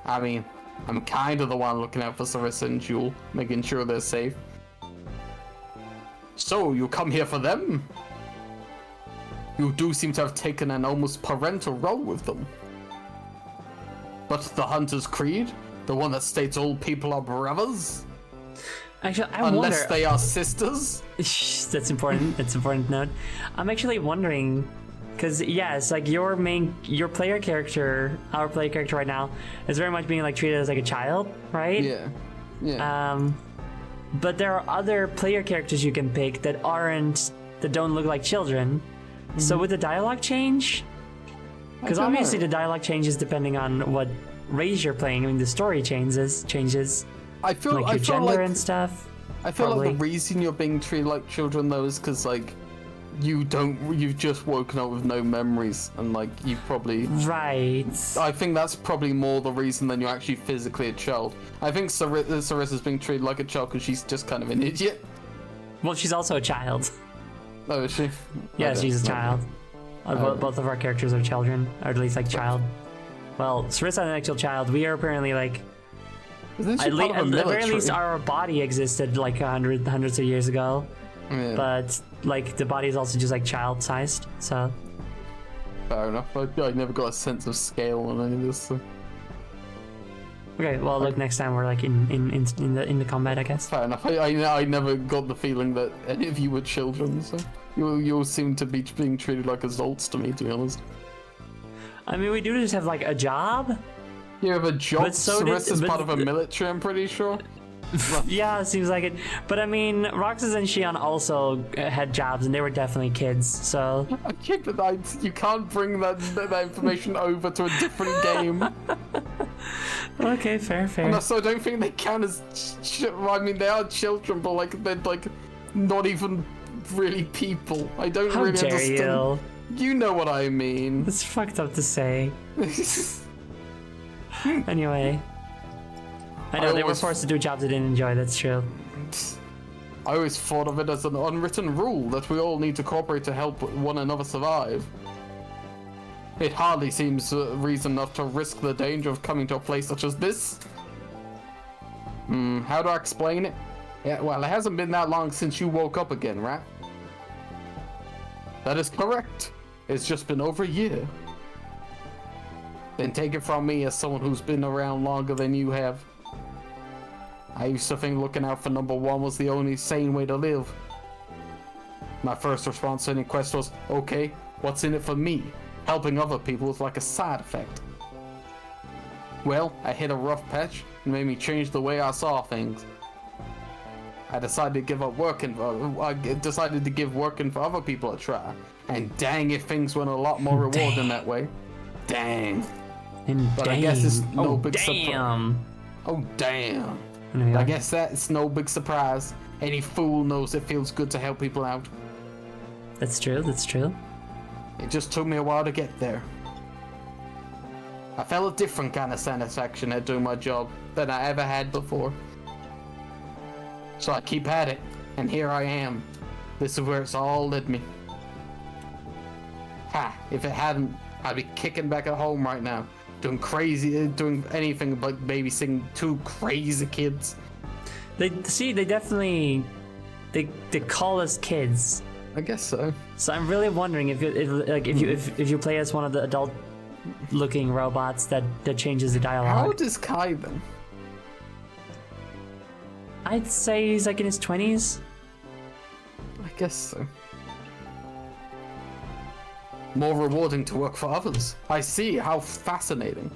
I mean, I'm kind of the one looking out for Sarissa and Jewel, making sure they're safe. So, you come here for them? You do seem to have taken an almost parental role with them. But the Hunter's Creed? The one that states all people are brothers? Actually, I Unless wonder. they are sisters? That's important. That's important note. I'm actually wondering, because yeah, it's like your player character, our player character right now, is very much being like treated as like a child, right? Yeah. Yeah. But there are other player characters you can pick that don't look like children. So would the dialogue change? Because don't obviously know. the dialogue changes depending on what race you're playing. I mean, the story changes, I feel like your I feel gender like and stuff. I feel like probably. the reason you're being treated like children though is because like you've just woken up with no memories and like you probably Right. I think that's probably more the reason than you're actually physically a child. I think Sarissa's being treated like a child because she's just kind of an idiot. Well, she's also a child. Oh, is she? Yeah, Okay. she's a child. Both of our characters are children, or at least like child. Well, Sarissa's an actual child. We are apparently like Isn't she at, part of a the very military? least our body existed like hundreds of years ago, Yeah, but like the body is also just like child-sized. So fair enough. I never got a sense of scale on any of this. So. okay, well look, next time we're like in the combat, I guess. Fair enough. I never got the feeling that any of you were children. So you all seem to be being treated like adults to me, to be honest. I mean, we do just have like a job. You have a job. But so did- Sarissa's but part of a the- military, I'm pretty sure. Yeah, it seems like it. But I mean, Roxas and Shion also had jobs, and they were definitely kids. So Okay, but you can't bring that information over to a different game. okay, fair. And so I don't think they count as. I mean, they are children, but like they're like not even really people. I don't How really dare understand. you? You know what I mean. It's fucked up to say. Anyway. I know I they were always- forced to do jobs they didn't enjoy, that's true. I always thought of it as an unwritten rule that we all need to cooperate to help one another survive. It hardly seems reason enough to risk the danger of coming to a place such as this. How do I explain it? Yeah, well, it hasn't been that long since you woke up again, right? That is correct. It's just been over a year. Then take it from me as someone who's been around longer than you have. I used to think looking out for number one was the only sane way to live. My first response to any quest was, okay, what's in it for me? Helping other people was like a side effect. Well, I hit a rough patch and made me change the way I saw things. I decided to give working for other people a try. And dang if things went a lot more rewarding that way. Dang. And But damn. I guess it's no big surprise. damn. Oh damn. Anyway, I guess that's no big surprise. Any fool knows it feels good to help people out. that's true. It just took me a while to get there. I felt a different kind of satisfaction at doing my job than I ever had before. So I keep at it, and here I am. This is where it's all led me. Ha, if it hadn't, I'd be kicking back at home right now, doing crazy, doing anything but babysitting 2 crazy kids. They definitely they call us kids. I guess so. So I'm really wondering if you play as one of the adult-looking robots that changes the How dialogue. old is Kai then? I'd say he's like in his 20s. I guess so. More rewarding to work for others. I see, how fascinating.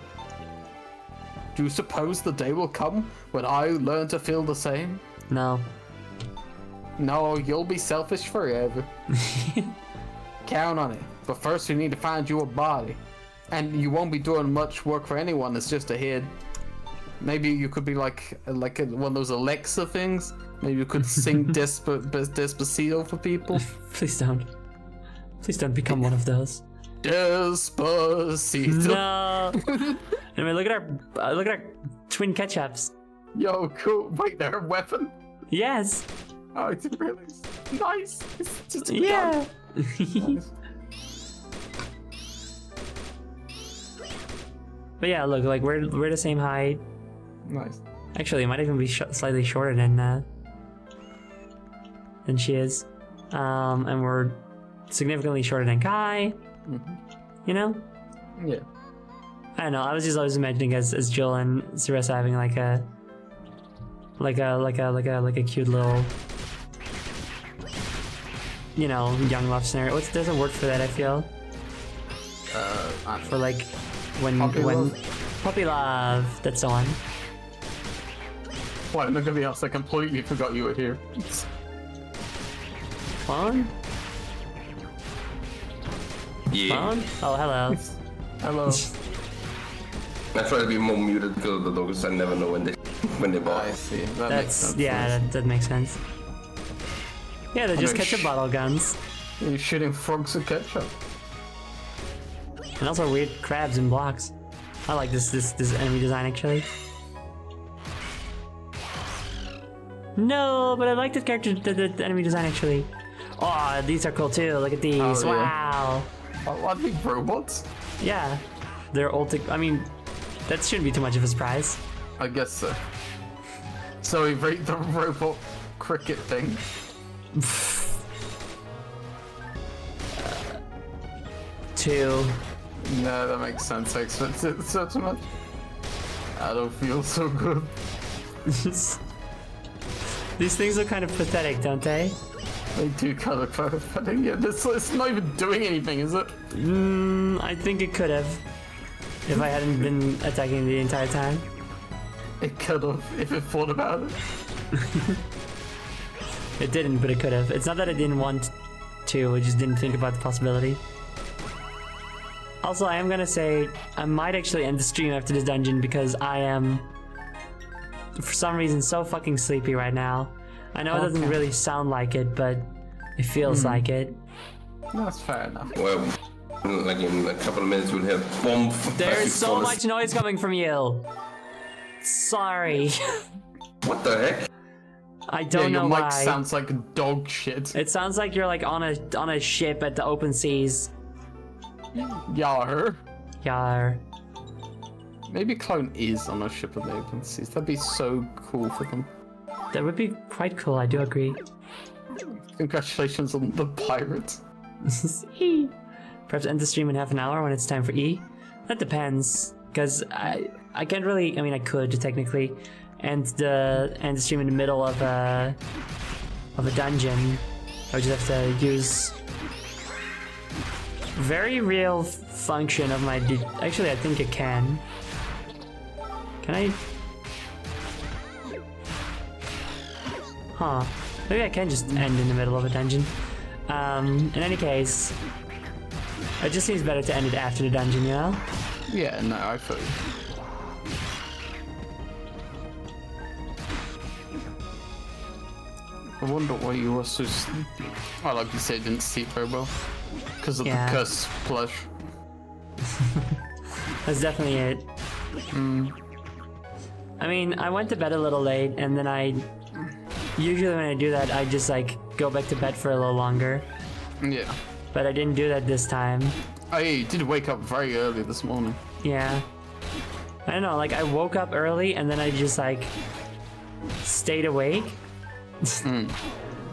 Do you suppose the day will come when I learn to feel the same? No. No, you'll be selfish forever. Count on it. But first we need to find you a body. And you won't be doing much work for anyone, it's just a head. Maybe you could be like one of those Alexa things. Maybe you could sing Despacito for people. Please don't. Please don't become one of those. Despacito. No. Anyway, look at our twin ketchups. Yo, cool. Wait, they're a weapon? Yes. Oh, I didn't realize. Nice. It's just a Yeah. gun. But yeah, look, like we're the same height. Nice. Actually, it might even be slightly shorter than she is. And we're significantly shorter than Kai. You know? Yeah. I don't know. I was just always imagining as Jill and Sarissa having like a cute little, you know, young love scenario. There's a word for that, I feel. For like when puppy love. That's the one. Why, look at me else. I completely forgot you were here. Phone? Yeah. Phone? Oh, hello. Hello. I try to be more muted because of the dogs. I never know when they bark. I see. That makes That's sense. yeah, that makes sense. Yeah, they're just Okay, ketchup bottle guns, You're shooting frogs with ketchup. and also weird crabs and blocks. I like this enemy design actually. No, but I like the character, the enemy design actually. Oh, these are cool too. Look at these. Oh, yeah. Wow. Are they robots? Yeah, they're ulti. I mean, that shouldn't be too much of a surprise. I guess so. So we rate the robot cricket thing. 2. No, that makes sense. I expected so much. I don't feel so good. These things are kind of pathetic, don't they? They do kind of pathetic. Yeah, it's not even doing anything, is it? I think it could have, if I hadn't been attacking the entire time. It could have, if it thought about it. It didn't, but it could have. It's not that I didn't want to, I just didn't think about the possibility. Also, I am gonna say, I might actually end the stream after this dungeon because I am, for some reason, so fucking sleepy right now. I know it doesn't Okay. really sound like it, but it feels like it. That's fair enough. Well, like in a couple of minutes we'll hear bomb. There's so much noise coming from you. Sorry. What the heck? I Yeah, don't your know mic why. sounds like dog shit. It sounds like you're like on a ship at the open seas. Yar. Yar. Maybe Clone is on a ship of the open seas. That'd be so cool for them. That would be quite cool, I do agree. Congratulations on the pirate. E. Perhaps end the stream in half an hour when it's time for E? That depends, because I can't really, I mean I could technically end the stream in the middle of a dungeon. I would just have to use very real function of my actually I think it can. Can I? Huh. Maybe I can just end in the middle of a dungeon. In any case, it just seems better to end it after the dungeon, you know? Yeah, no, I feel you. I wonder why you were so sleepy. Well, like you said, didn't sleep very well. Because of Yeah. the cursed flesh. That's definitely it. I mean, I went to bed a little late, and then usually when I do that, I just like go back to bed for a little longer. Yeah. But I didn't do that this time. I did wake up very early this morning. Yeah. I don't know, like I woke up early and then I just like stayed awake.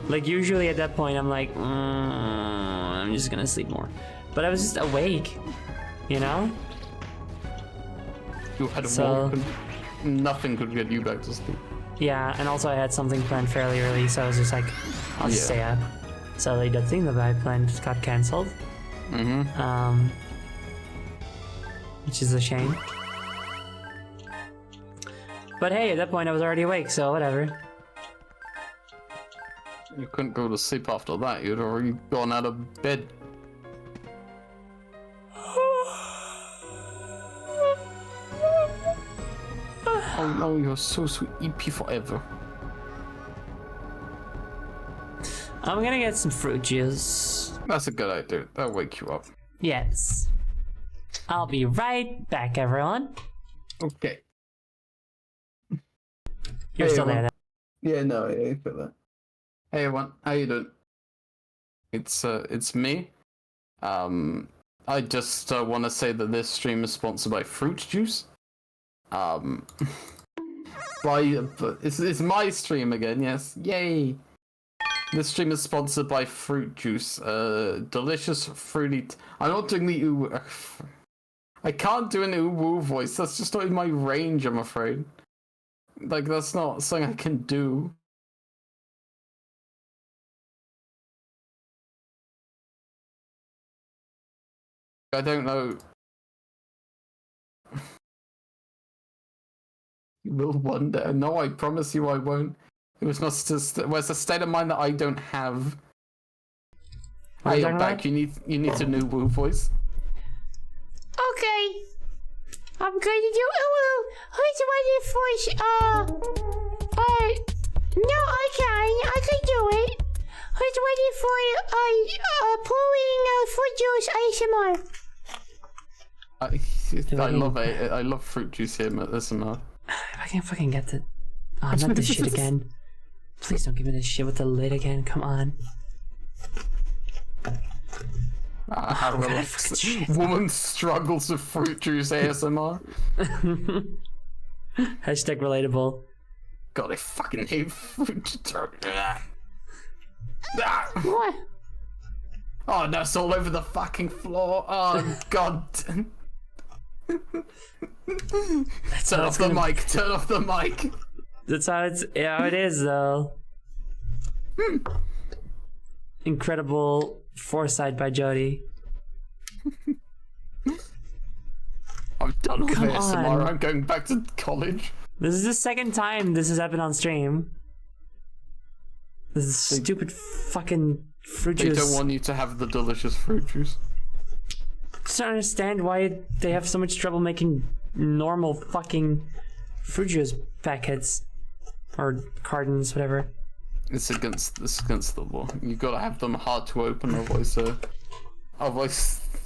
Like usually at that point I'm like, I'm just gonna sleep more. But I was just awake, you know? You had So- woken. Nothing could get you back to sleep. Yeah, and also I had something planned fairly early, so I was just like, I'll just stay up. So like the thing that I planned got cancelled. Which is a shame. But hey, at that point I was already awake, so whatever. You couldn't go to sleep after that. You'd already gone out of bed. Oh no, you're so sweet. EP forever. I'm gonna get some fruit juice. That's a good idea. That'll wake you up. Yes. I'll be right back, everyone. Okay. You're Hey, still there. everyone. Yeah, no, yeah, I feel that. Hey everyone, how you doing? It's me. I just want to say that this stream is sponsored by Fruit Juice. It's my stream again, yes. Yay! This stream is sponsored by Fruit Juice. Delicious fruity. I'm not doing the ooh. I can't do an ooh woo voice. That's just not in my range, I'm afraid. Like that's not something I can do. I don't know. You will one day. No, I promise you I won't. It was not just. Well, it's a state of mind that I don't have. Are Hey, you you're talking back. about? You need a new woo voice. Okay. I'm going to do who's ready for no, I can do it. Who's ready for pouring fruit juice ASMR? I love it. I love fruit juice here at SMR. If I can fucking get the... Oh, not this shit again. Please don't give me this shit with the lid again. Come on. How God, relaxed. fucking shit. Woman struggles with fruit juice ASMR. Hashtag relatable. God, I fucking hate fruit juice. What? Oh no, it's all over the fucking floor. Oh god. Turn off the mic. Turn off the mic. That's how it is, though. Incredible foresight by Jody. I'm done with Come ASMR. on. I'm going back to college. This is the second time this has happened on stream. This is stupid fucking fruit They juice. don't want you to have the delicious fruit juice. just don't understand why they have so much trouble making normal fucking fruit juice packets or cartons, whatever. It's against the law. You've got to have them hard to open, otherwise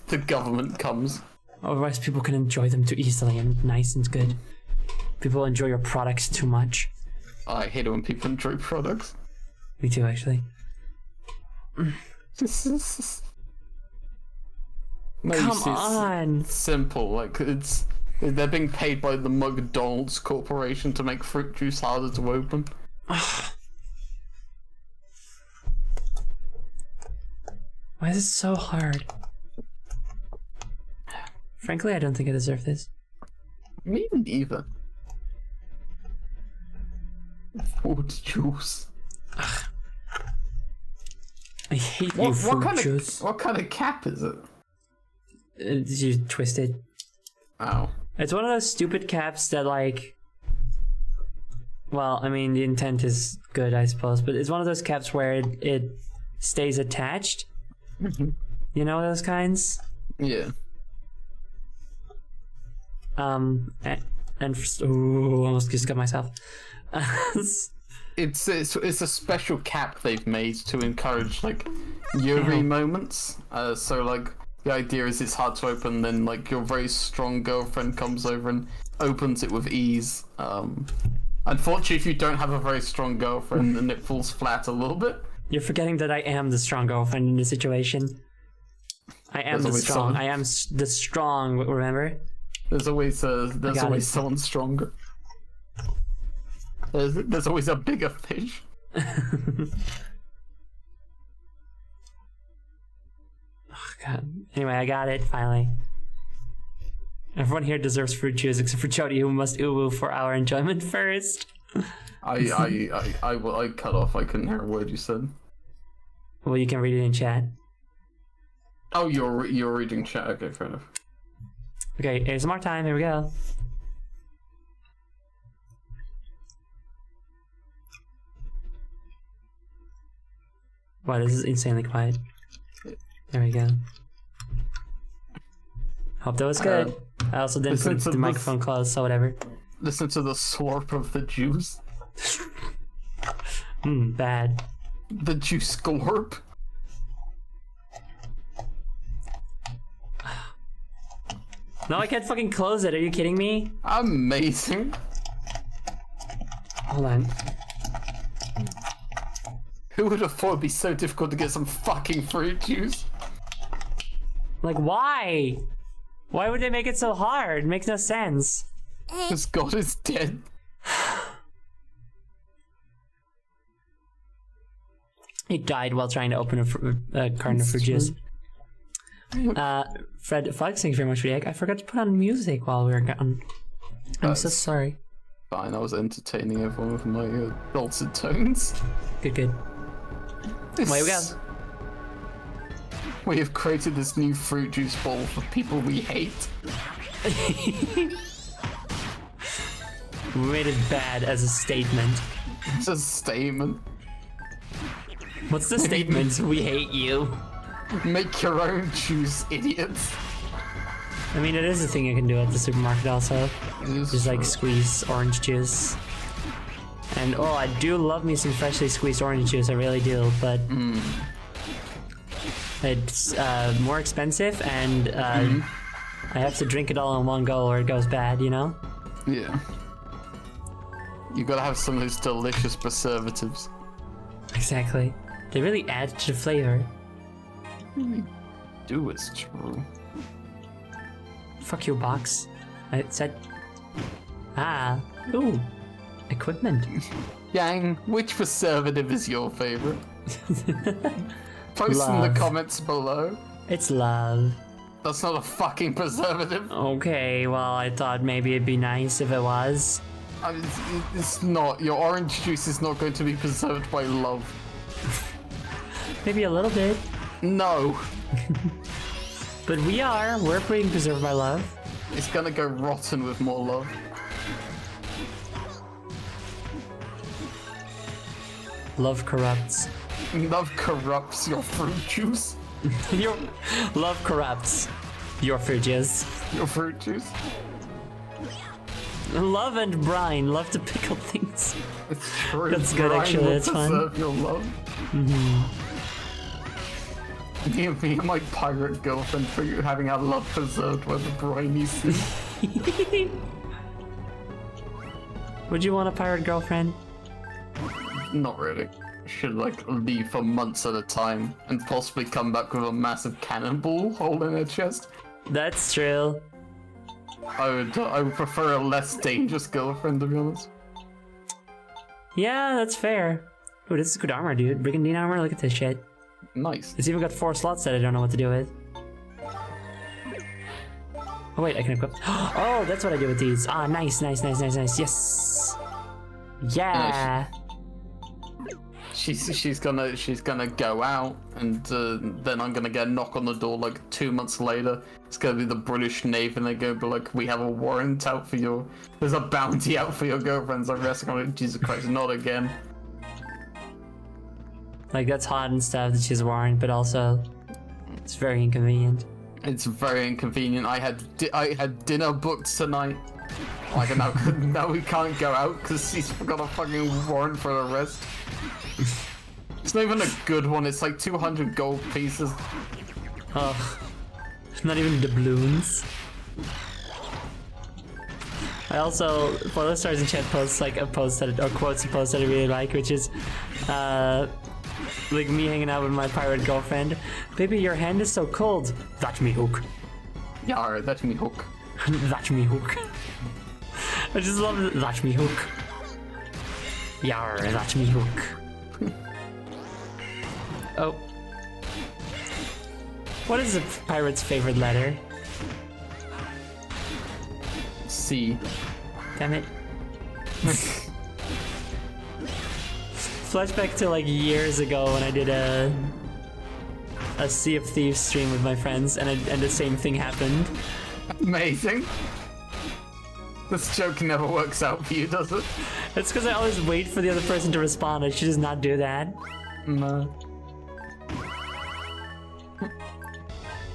the government comes. Otherwise, people can enjoy them too easily and nice and good. People enjoy your products too much. I hate it when people enjoy products. Me too, actually. No, you Come see, on. It's simple. Like they're being paid by the McDonald's Corporation to make fruit juice harder to open. Why is it so hard? Frankly, I don't think I deserve this. Me neither. Fruit juice. I hate you, fruit juice. What kind of cap is it? You twisted. Ow. It's one of those stupid caps that, like... Well, I mean, the intent is good, I suppose, but it's one of those caps where it stays attached. You know those kinds? Yeah. Ooh, almost just got myself. It's a special cap they've made to encourage like Yuri moments. So like the idea is it's hard to open, then like your very strong girlfriend comes over and opens it with ease. Unfortunately, if you don't have a very strong girlfriend, then it falls flat a little bit. You're forgetting that I am the strong girlfriend in this situation. I am There's the always strong. someone. I am the strong. Remember? There's always got it. someone stronger. There's always a bigger fish. God. Anyway, I got it finally. Everyone here deserves fruit juice except for Jody, who must uwu for our enjoyment first. I cut off. I couldn't hear a word you said. Well, you can read it in chat. Oh, you're reading chat. Okay, fair enough. Okay, ASMR time. Here we go. Wow, this is insanely quiet. There we go. Hope that was good. I also didn't listen put to the microphone closed, so whatever. Listen to the slurp of the juice. Bad. The juice glorp. No, I can't fucking close it. Are you kidding me? Amazing. Hold on. Who would have thought it'd be so difficult to get some fucking fruit juice? Like, why? Why would they make it so hard? It makes no sense. Because God is dead. He died while trying to open a carton of fruit juice. Fred Fox, thank you very much for the egg. I forgot to put on music while we were gone. I'm so sorry. Fine, I was entertaining everyone with my dulcet tones. Good. Away we go. We have created this new fruit juice bowl for people we hate. We made it bad as a statement. It's a statement. What's the statement? We hate you. Make your own juice, idiots. I mean, it is a thing you can do at the supermarket also. It is Just like true. squeeze orange juice. And oh, I do love me some freshly squeezed orange juice, I really do, but it's more expensive and I have to drink it all in one go or it goes bad, you know? Yeah. You gotta have some of those delicious preservatives. Exactly. They really add to the flavor. Do it's true. Fuck you, box. I said... Ah. Ooh. Equipment. Yang, which preservative is your favorite? Post in the Love. comments below. It's love. That's not a fucking preservative. Okay, well, I thought maybe it'd be nice if it was. I mean, it's not. Your orange juice is not going to be preserved by love. Maybe a little bit. No. But we're being preserved by love. It's gonna go rotten with more love. Love corrupts. Love corrupts your fruit juice. Your love corrupts your fridges. Your fruit juice. Love and brine love to pickle things. It's true. That's good, Brine actually, will that's fun. preserve your love. Me and my pirate girlfriend for you having our love preserved by the briny sea. Would you want a pirate girlfriend? Not really. Should like leave for months at a time and possibly come back with a massive cannonball hole in her chest. That's true. I would prefer a less dangerous girlfriend, to be honest. Yeah, that's fair. Ooh, this is good armor, dude. Brigandine armor, look at this shit. Nice. It's even got 4 slots that I don't know what to do with. Oh wait, I can equip. Oh, that's what I do with these. Ah, nice. Yes. Yeah. She's gonna go out, and then I'm gonna get a knock on the door like 2 months later. It's gonna be the British Navy, and they're gonna be like, "We have a warrant out for your. There's a bounty out for your girlfriends." I'm like, Jesus Christ, not again. Like, that's hot and stuff that she's wearing, but also it's very inconvenient. It's very inconvenient. I had dinner booked tonight. Like now we can't go out because she's got a fucking warrant for arrest. It's not even a good one. It's like 200 gold pieces. Oh, not even doubloons. I also, for the stars in chat, posts like a post that, or quotes a post that I really like, which is, like me hanging out with my pirate girlfriend. Baby, your hand is so cold. That me hook. Yeah, alright, let me hook. That's me hook. I just love it. That's me hook. Yar, that's me hook. Oh. What is a pirate's favorite letter? C. Damn it. Flashback to like years ago when I did a Sea of Thieves stream with my friends, and the same thing happened. Amazing. This joke never works out for you, does it? It's because I always wait for the other person to respond. I should just not do that. No.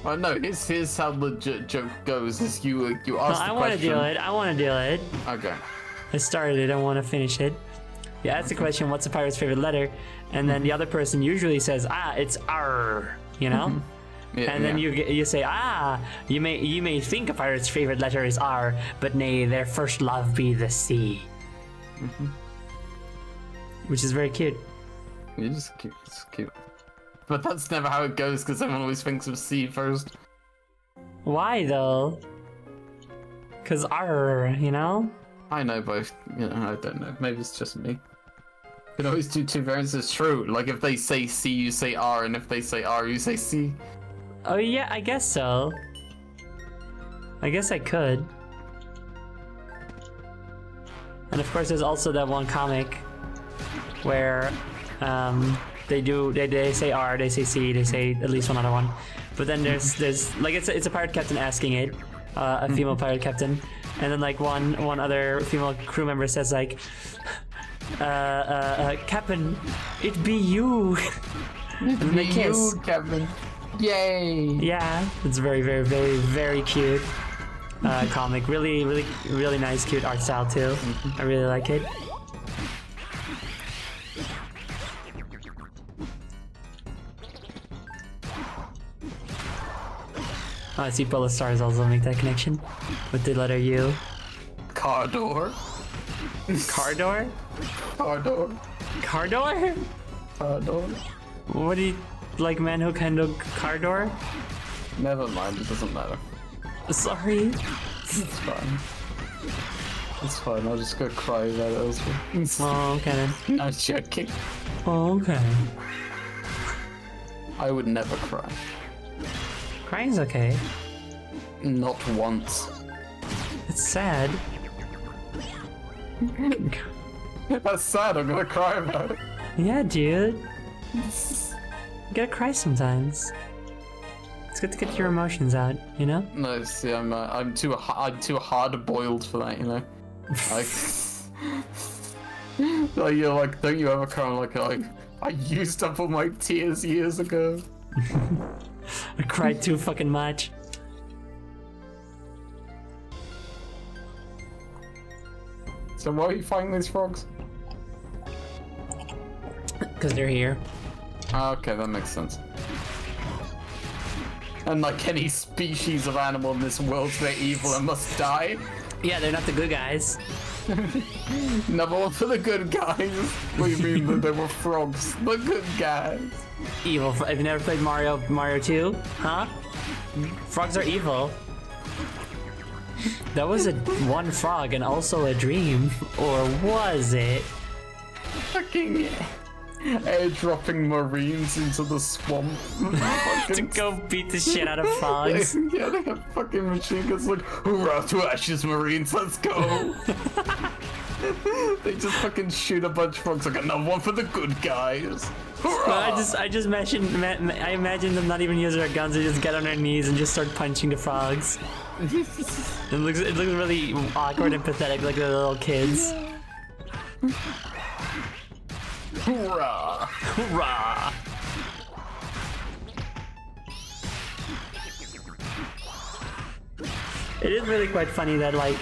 Well, no, here's how the joke goes: is you ask No, the I want to question. do it. I want to do it. Okay. I started it. I want to finish it. You ask the question, "What's a pirate's favorite letter?" And then the other person usually says, it's R. You know. Yeah, And then you say, you may think a pirate's favorite letter is R, but nay, their first love be the C. Which is very cute. You just cute. It's cute. But that's never how it goes, because everyone always thinks of C first. Why though? Cause R, you know? I know both. You know, I don't know. Maybe it's just me. You can always do two variants. It's true. Like if they say C, you say R, and if they say R, you say C. Oh yeah, I guess so. I guess I could. And of course there's also that one comic where they say R, they say C, they say at least one other one. But then there's like it's a pirate captain asking it, a female pirate captain, and then like one other female crew member says like, Captain, it be you. And then they kiss. You, Kevin. Yay! Yeah, it's very, very, very, very cute comic. Really, really, really nice, cute art style too. I really like it. Oh, I see Polar Stars also make that connection with the letter U. Cardor. Cardor? Cardor. Cardor? Cardor. What do you like, Manhook, Handhook, Cardor? Never mind, it doesn't matter. Sorry. It's fine. It's fine, I'll just go cry about it elsewhere. Oh, okay then. I'm joking. Oh, okay. I would never cry. Crying's okay. Not once. It's sad. That's sad, I'm gonna cry about it. Yeah, dude. You gotta cry sometimes. It's good to get your emotions out, you know? No, see, I'm too hard-boiled for that, you know. Like, like you're like, don't you ever cry? Like I used up all my tears years ago. I cried too fucking much. So why are you fighting these frogs? Because they're here. Okay, that makes sense. And like any species of animal in this world, they're evil and must die. Yeah, they're not the good guys. Number one for the good guys. What do you mean that they were frogs? The good guys. Evil. Have you never played Mario 2? Huh? Frogs are evil. That was one frog and also a dream. Or was it? Fucking airdropping marines into the swamp. To go beat the shit out of frogs. Yeah, they have fucking machine guns like, hurrah to ashes, marines, let's go. They just fucking shoot a bunch of frogs like another one for the good guys. Hurrah! I just imagine them not even using their guns. They just get on their knees and just start punching the frogs. It looks really awkward and pathetic, like the little kids. Hurrah! Hoorah! It is really quite funny that like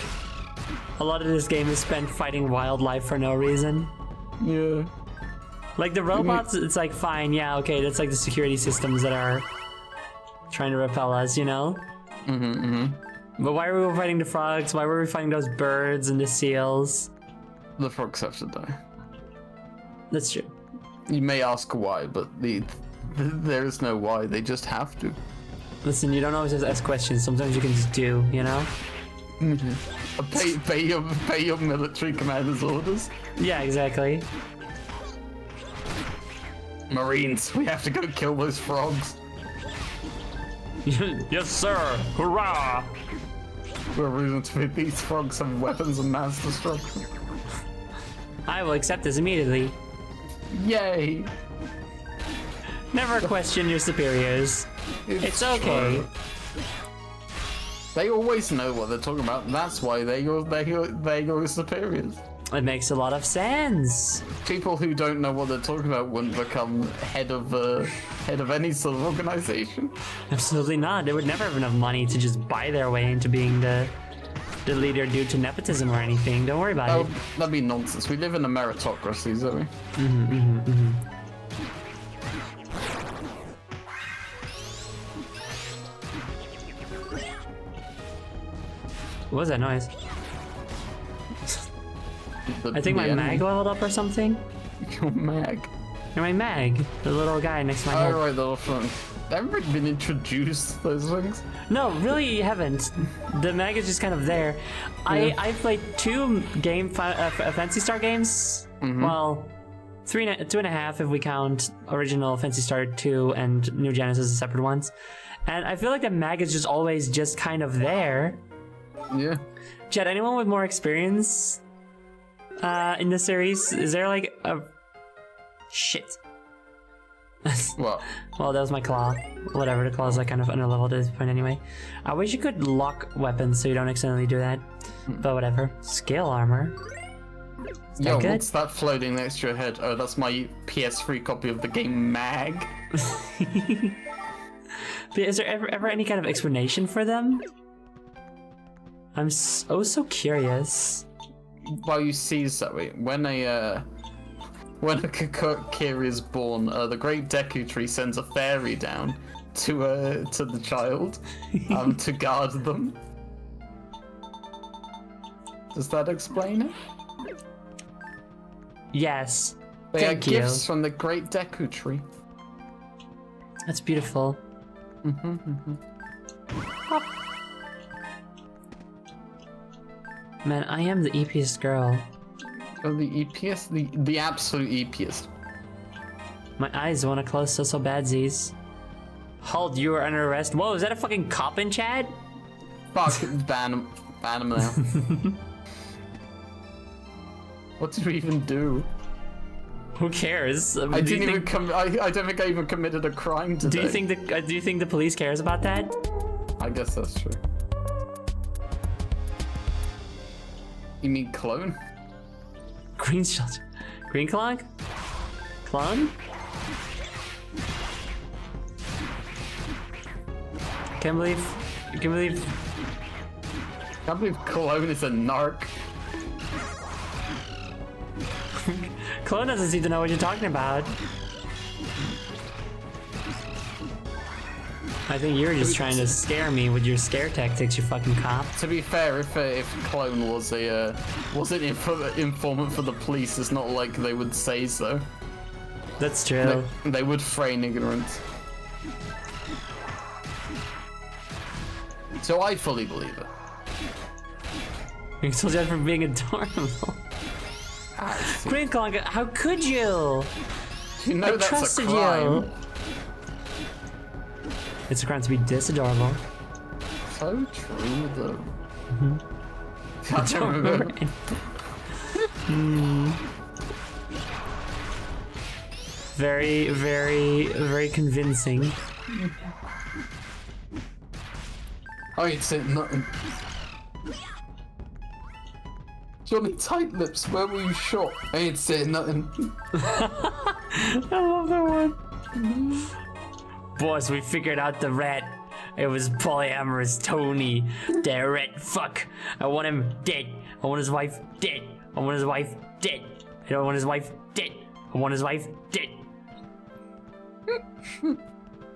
a lot of this game is spent fighting wildlife for no reason. Yeah. Like the robots, it's like fine, yeah, okay, that's like the security systems that are trying to repel us, you know? But why were we fighting the frogs? Why were we fighting those birds and the seals? The frogs have to die. That's true. You may ask why, but there is no why. They just have to. Listen, you don't always have to ask questions. Sometimes you can just do, you know? Pay your military commander's orders. Yeah, exactly. Marines, we have to go kill those frogs. Yes, sir. Hurrah! We're reason to think these frogs have weapons of mass destruction. I will accept this immediately. Yay! Never question your superiors. It's okay. true. They always know what they're talking about. That's why they're your superiors. It makes a lot of sense. People who don't know what they're talking about wouldn't become head of any sort of organization. Absolutely not. They would never have enough money to just buy their way into being the leader due to nepotism or anything. Don't worry about Oh, it. that'd be nonsense. We live in a meritocracy, Zoe. What was that noise? I think my The mag enemy. leveled up or something. Your mag. Or my mag, the little guy next to my head. Oh, right, the little phone. Haven't been introduced, those things. No, really you haven't. The mag is just kind of there. Yeah. I played two Fantasy Star games. Well, two and a half if we count original Fantasy Star 2 and New Genesis as separate ones. And I feel like the mag is just always just kind of there. Yeah. Jed, anyone with more experience in the series? Is there like a... Shit. Well, Well, that was my claw. Whatever, the claw is like kind of underleveled at this point anyway. I wish you could lock weapons so you don't accidentally do that. But whatever. Scale armor. yo, good? what's that floating next to your head? Oh, that's my PS3 copy of the game Mag. But is there ever any kind of explanation for them? I'm so curious. Well, you see, Zoe, when a Kakukiri is born, the Great Deku Tree sends a fairy down to the child to guard them. Does that explain it? Yes. They Thank are you. gifts from the Great Deku Tree. That's beautiful. Hop. Man, I am the eepiest girl. Oh, the eepiest? The absolute eepiest. My eyes want to close so badsies. Hold, you are under arrest. Whoa, is that a fucking cop in chat? Fuck, ban him now. What did we even do? Who cares? I didn't even I don't think I even committed a crime today. Do you think the police cares about that? I guess that's true. You mean clone? Green shelter. Green clone? Clone? Can't believe Can't believe clone is a narc. Clone doesn't seem to know what you're talking about. I think you're just trying to scare me with your scare tactics, you fucking cop. To be fair, if clone was an informant for the police, it's not like they would say so. That's true. They would feign ignorance. So I fully believe it. You told that from being adorable. I see. Green Clone, how could you? You know I that's trusted a crime. you. It's a crime to be this adorable. So true, though. I Don't don't remember. Very, very, very convincing. I ain't saying nothing. Johnny Tight Lips, where were you shot? I ain't saying nothing. I love that one. Boys, we figured out the rat. It was polyamorous Tony. The rat fuck. I want him dead. I want his wife dead. I want his wife dead. I don't want his wife dead. I want his wife dead.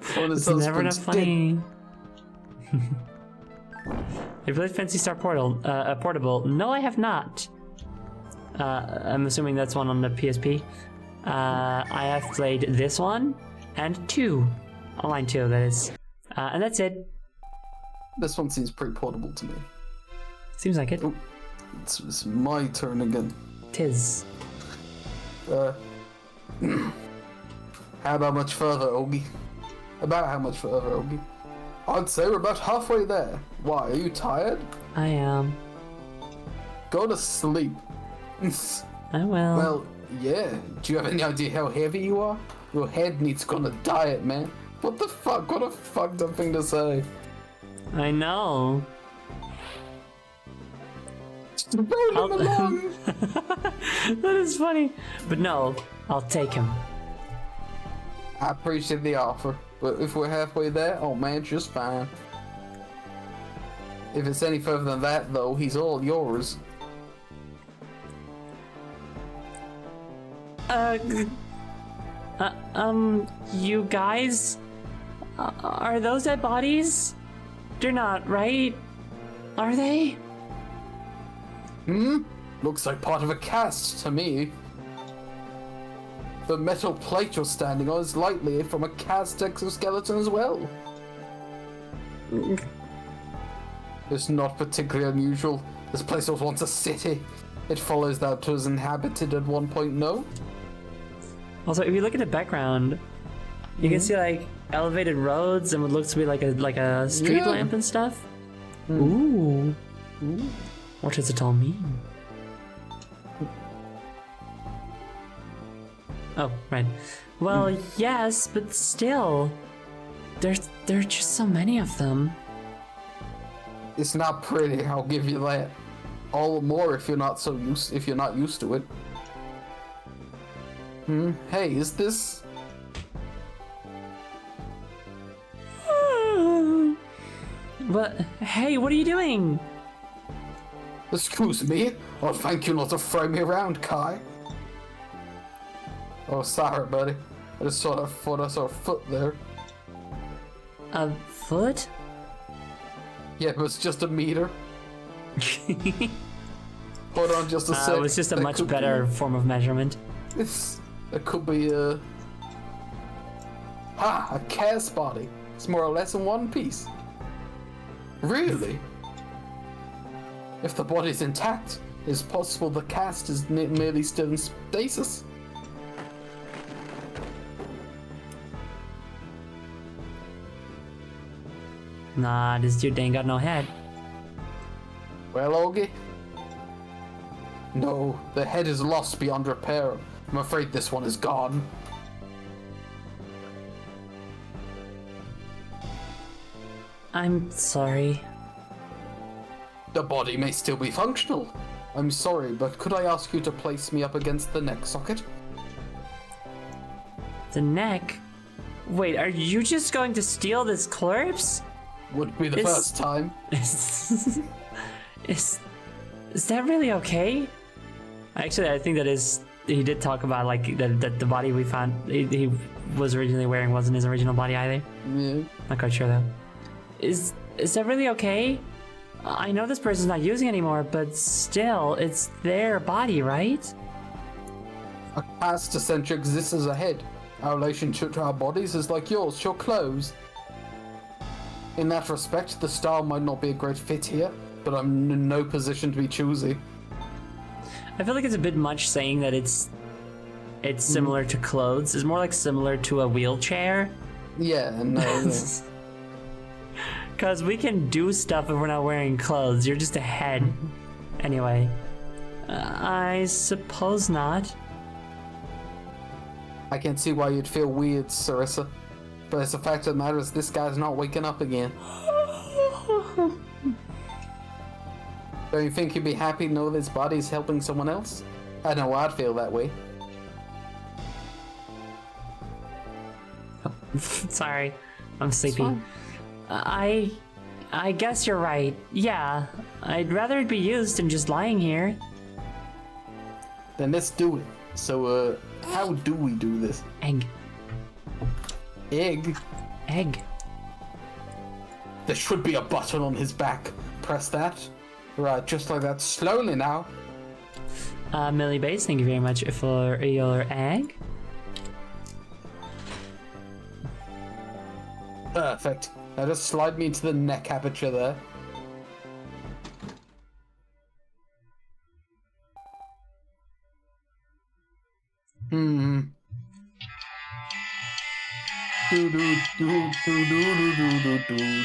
It's never enough funny. Have you played Fantasy Star Portable? No, I have not. I'm assuming that's one on the PSP. I have played this one and 2. Online 2, that is. And that's it. This one seems pretty portable to me. Seems like it. It's my turn again. Tis. How about much further, Ogie? About how much further, Ogie? I'd say we're about halfway there. Why, are you tired? I am. Go to sleep. I will. Well, yeah. Do you have any idea how heavy you are? Your head needs to go on a diet, man. What the fuck? What a fucked up thing to say. I know. Just roll him along. That is funny. But no, I'll take him. I appreciate the offer, but if we're halfway there, oh man, just fine. If it's any further than that, though, he's all yours. You guys? Are those dead bodies? They're not, right? Are they? Looks like part of a cast to me. The metal plate you're standing on is likely from a cast exoskeleton as well. It's not particularly unusual. This place was once a city. It follows that it was inhabited at one point, no? Also, if you look at the background, you can see like elevated roads and what looks to be like a street Yeah. lamp and stuff. Ooh. What does it all mean? Oh, right. Well, yes, but still, there are just so many of them. It's not pretty, I'll give you that. All the more if you're not used to it. Hey, is this... But hey, what are you doing? Excuse me? Oh, thank you not to throw me around, Kai. Oh, sorry, buddy. I just thought I saw a foot there. A foot? Yeah, it was just a meter. Hold on just a sec. It was just a That much could better form of measurement. It could be a... a cast body. It's more or less in one piece. Really? If the body's intact, it's possible the cast is merely still in stasis. Nah, this dude ain't got no head. Well, Augie? No, the head is lost beyond repair. I'm afraid this one is gone. I'm sorry. The body may still be functional. I'm sorry, but could I ask you to place me up against the neck socket? The neck? Wait, are you just going to steal this corpse? Would be the It's- first time. Is that really okay? Actually, I think that is. He did talk about like that the body we found he was originally wearing wasn't his original body either. Yeah. Not quite sure though. Is that really okay? I know this person's not using anymore, but still, it's their body, right? A cast essentially exists as a head. Our relationship to our bodies is like yours, your clothes. In that respect, the style might not be a great fit here, but I'm in no position to be choosy. I feel like it's a bit much saying that it's similar to clothes. It's more like similar to a wheelchair. Yeah, no. Because we can do stuff if we're not wearing clothes. You're just a head. Anyway. I suppose not. I can see why you'd feel weird, Sarissa. But it's the fact of the matter is this guy's not waking up again. Don't you think you'd be happy to know that his body's helping someone else? I know I'd feel that way. Sorry. I'm sleepy. fine. I guess you're right. Yeah. I'd rather it be used than just lying here. Then let's do it. So, how do we do this? Egg. Egg? Egg. There should be a button on his back. Press that. Right, just like that. Slowly now. Millie Bates, thank you very much for your egg. Perfect. Now just slide me into the neck aperture there. Hmm. Do do do do do do do do do.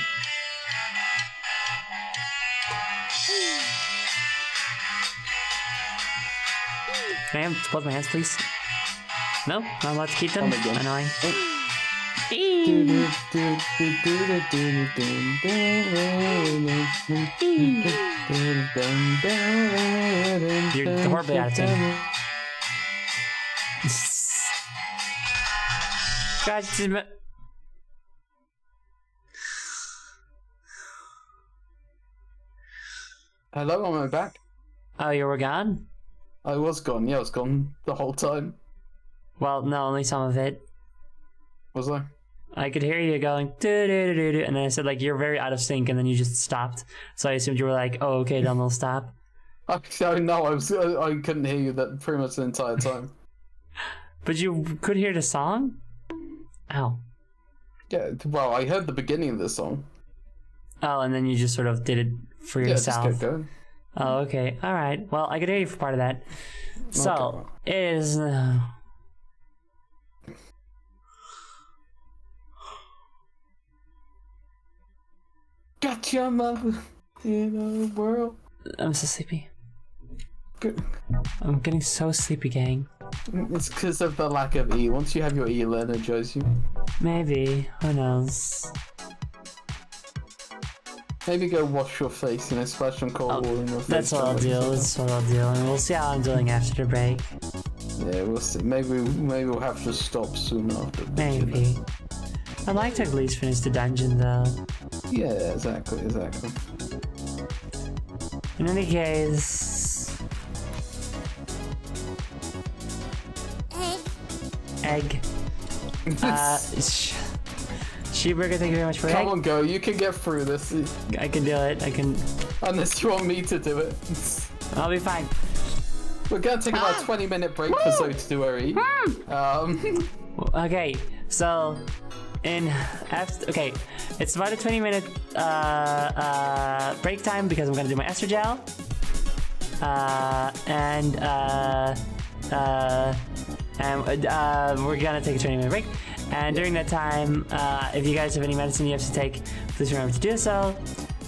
Can I have both my hands, please? No, not allowed to keep them. Oh my God. Annoying. Do do do do do do do do. You're horribly out of tune. God, Hello, am I back? oh, you were gone? I was gone. Yeah, I was gone the whole time. Well, no, only some of it. Was I? I could hear you going do do do do, and then I said like you're very out of sync, and then you just stopped. So I assumed you were like, oh, okay, then we'll stop. No, I couldn't hear you that pretty much the entire time. But you could hear the song. Ow. Yeah, well, I heard the beginning of the song. Oh, and then you just sort of did it for Yeah, just yourself. kept going. Oh, okay. All right. Well, I could hear you for part of that. So, Okay. it is... Got your mother in a world. I'm so sleepy. Good. I'm getting so sleepy, gang. It's because of the lack of E. Once you have your E, it'll energize you. Maybe. Who knows? Maybe go wash your face, splash some cold water in your face. That's what I'll do. That's what I'll do. And we'll see how I'm doing after the break. Yeah, we'll see. Maybe we'll have to stop soon after. Maybe. I'd like to at least finish the dungeon, though. Yeah, exactly. In any case... Egg. Sheeburger, thank you very much for Come egg. on, go. You can get through this. I can do it. I can... Unless you want me to do it. I'll be fine. We're gonna take about a 20-minute break for Zoe to do her E. Okay, so... Okay, it's about a 20-minute break time because I'm gonna do my ester gel. And we're gonna take a 20-minute break. And during that time, if you guys have any medicine you have to take, please remember to do so.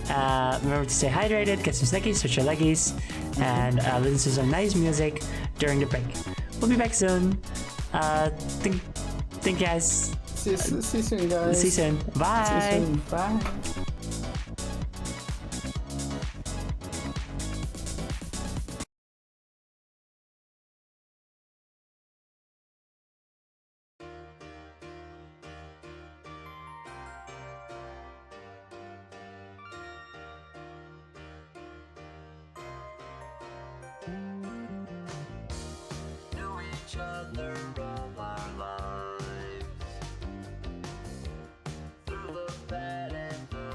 Remember to stay hydrated, get some snackies, stretch your leggies, and listen to some nice music during the break. We'll be back soon. Thank you guys. See you soon, guys. See you soon. Bye. See you soon. Bye. Knew each other all our lives, through the bad and the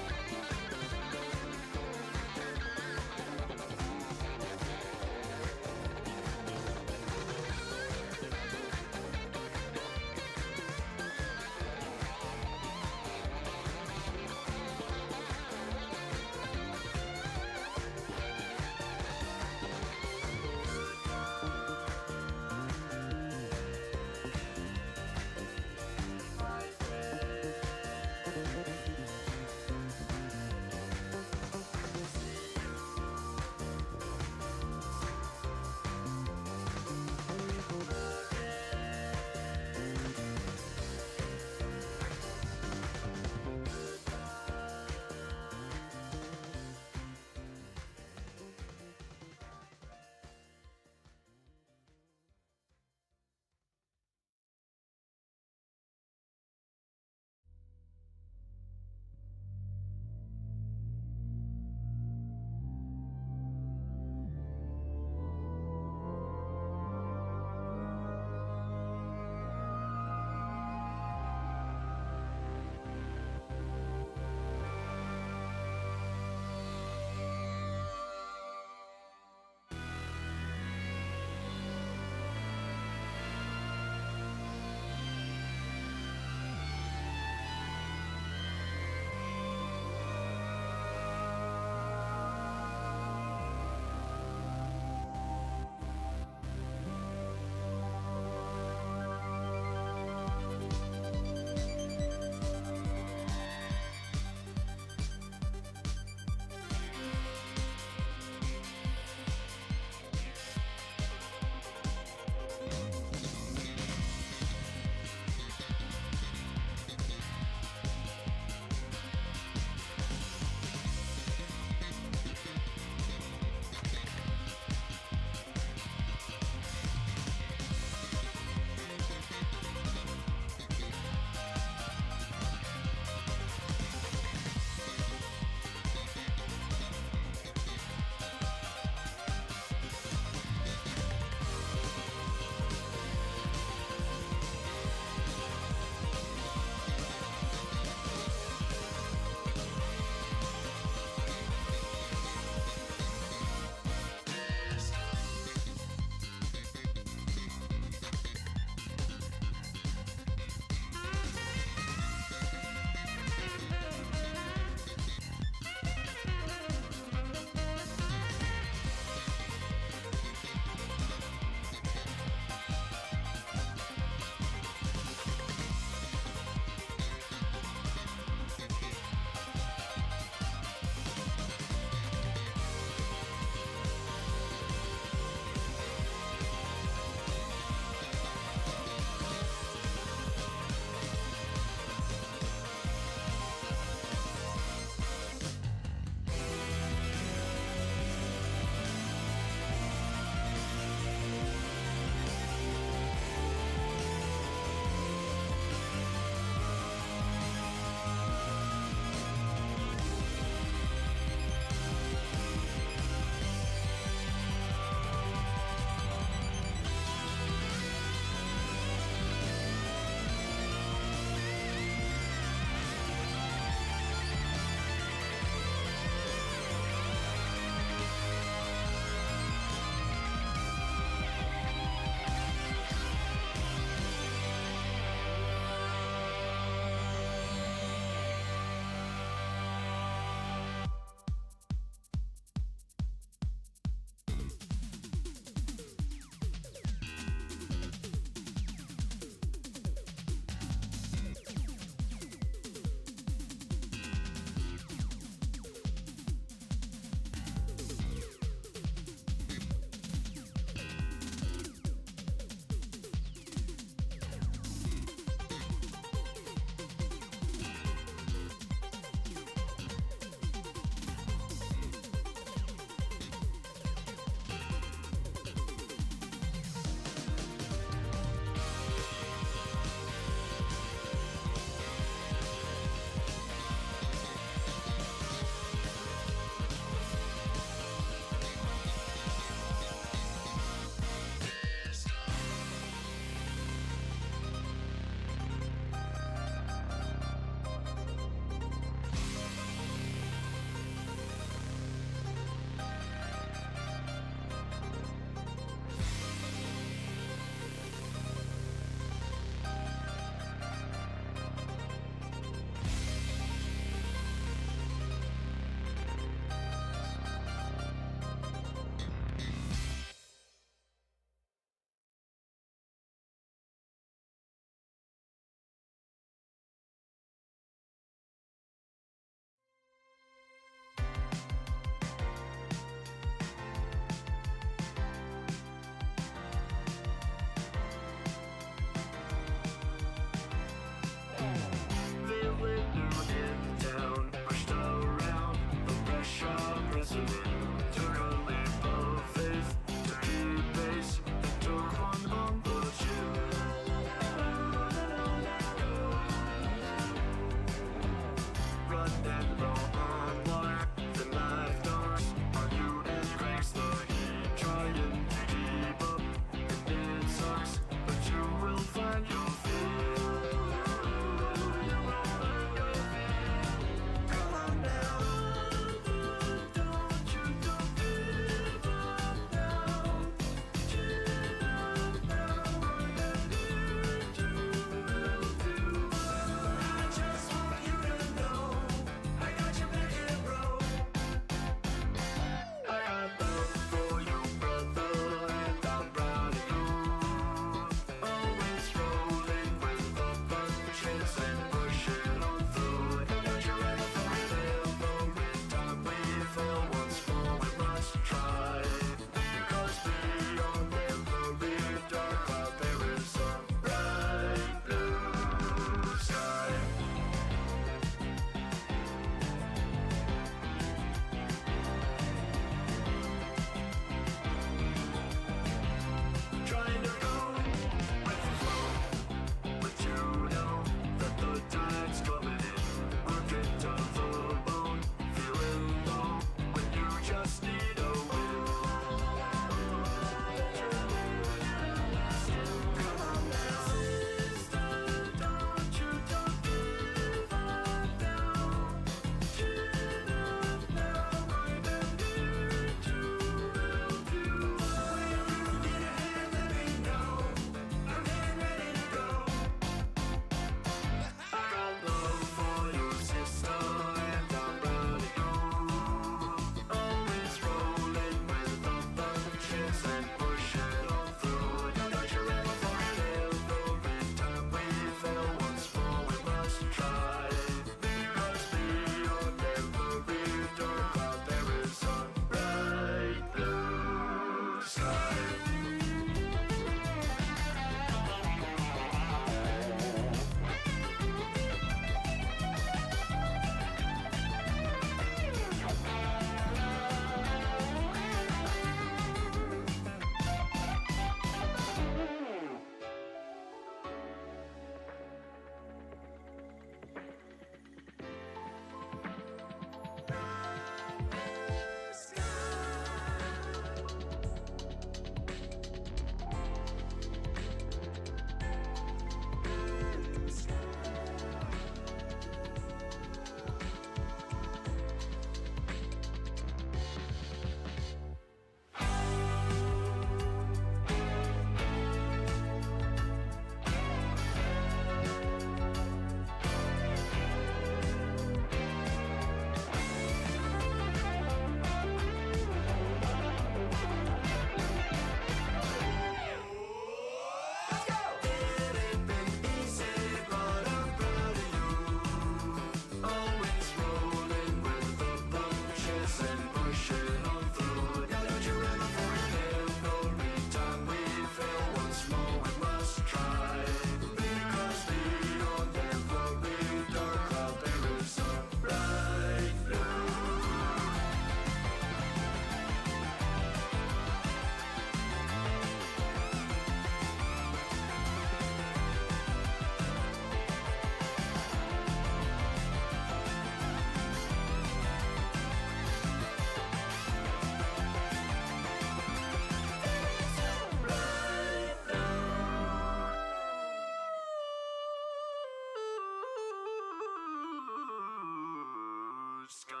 sky.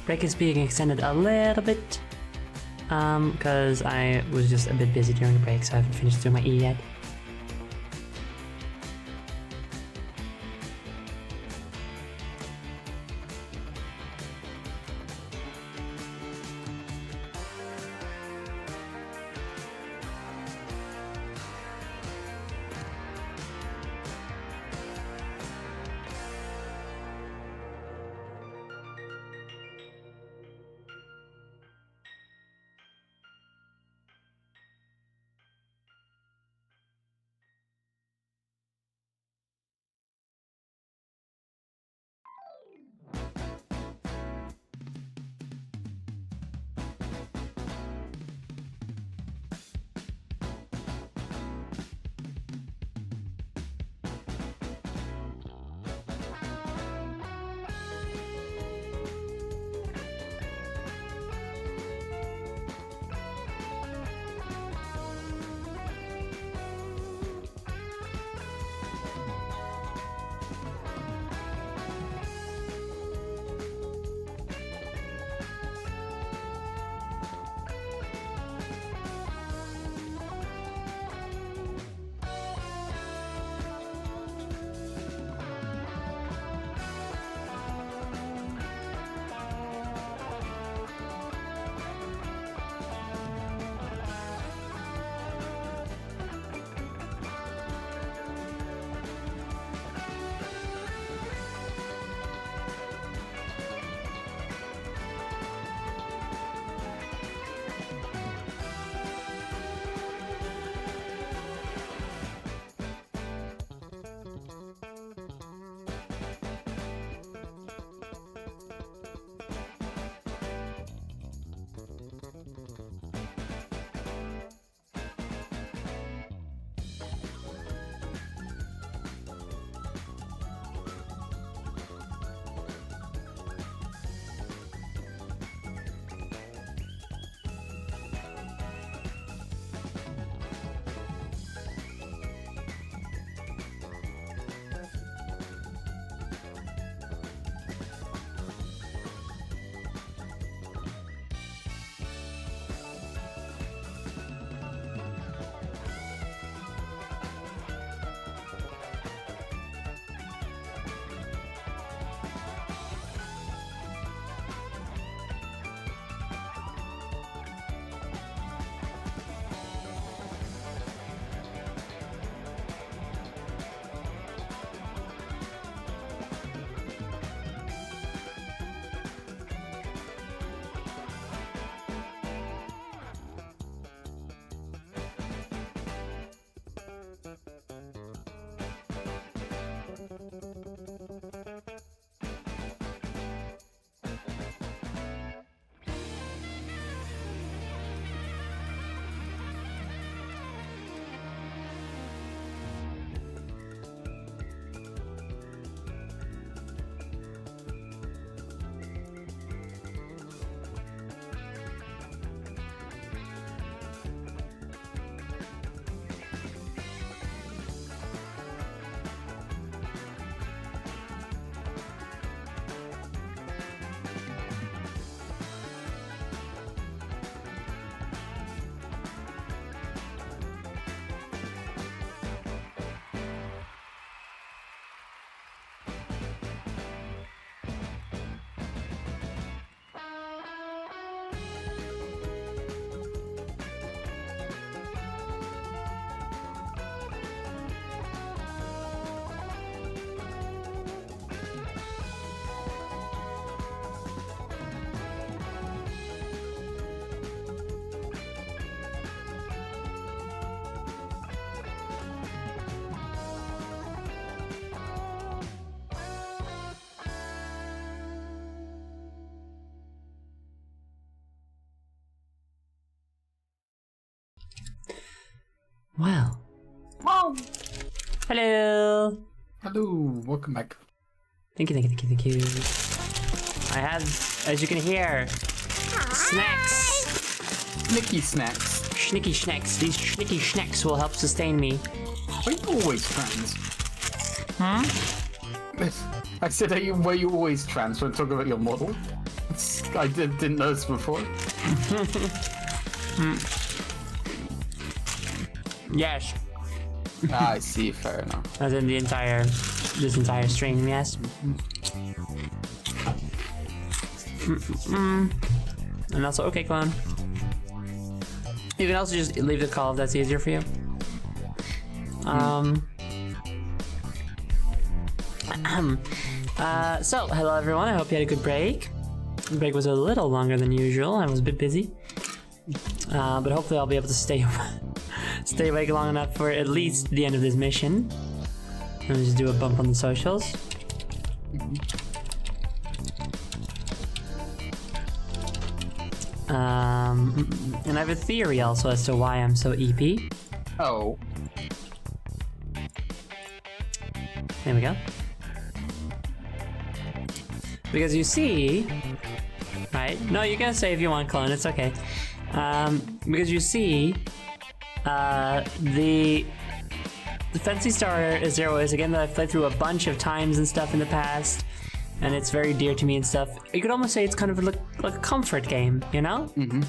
Break is being extended a little bit, because I was just a bit busy during the break, so I haven't finished doing my E yet. Well. Oh. Hello. Hello, welcome back. Thank you. I have, as you can hear, snacks. Nicky snacks. Schnicky snacks. These schnicky snacks will help sustain me. Are you always trans? Huh? I said, were you always trans when talking about your model? I didn't know this before. Yes. I see, fair enough. As in this entire stream, yes. And also, okay, clone. You can also just leave the call if that's easier for you. So, hello everyone, I hope you had a good break. The break was a little longer than usual, I was a bit busy. But hopefully I'll be able to stay awake long enough for at least the end of this mission. Let me just do a bump on the socials. And I have a theory also as to why I'm so EP. Oh. There we go. Because you see, right? No, you can say if you want, clone. It's okay. Because you see, the Phantasy Star Zero is a game that I've played through a bunch of times and stuff in the past, and it's very dear to me and stuff. You could almost say it's kind of like a comfort game, you know? Mm-hmm.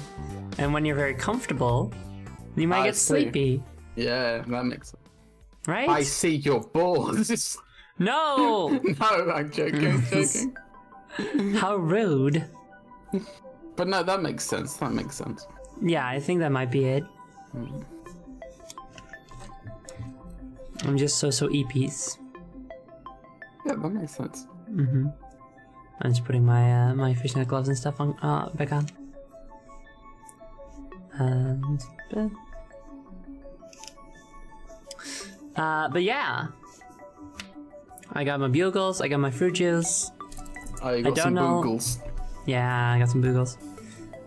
And when you're very comfortable, you might get sleepy. Yeah, that makes sense. Right? I see your balls. No! No, I'm joking. How rude. But no, that makes sense. Yeah, I think that might be it. I'm just so EPs. Yeah, that makes sense. I'm just putting my my fishnet gloves and stuff on back on. But yeah, I got my bugles. I got my fruit juice. I got some boogles. Yeah, I got some bugles.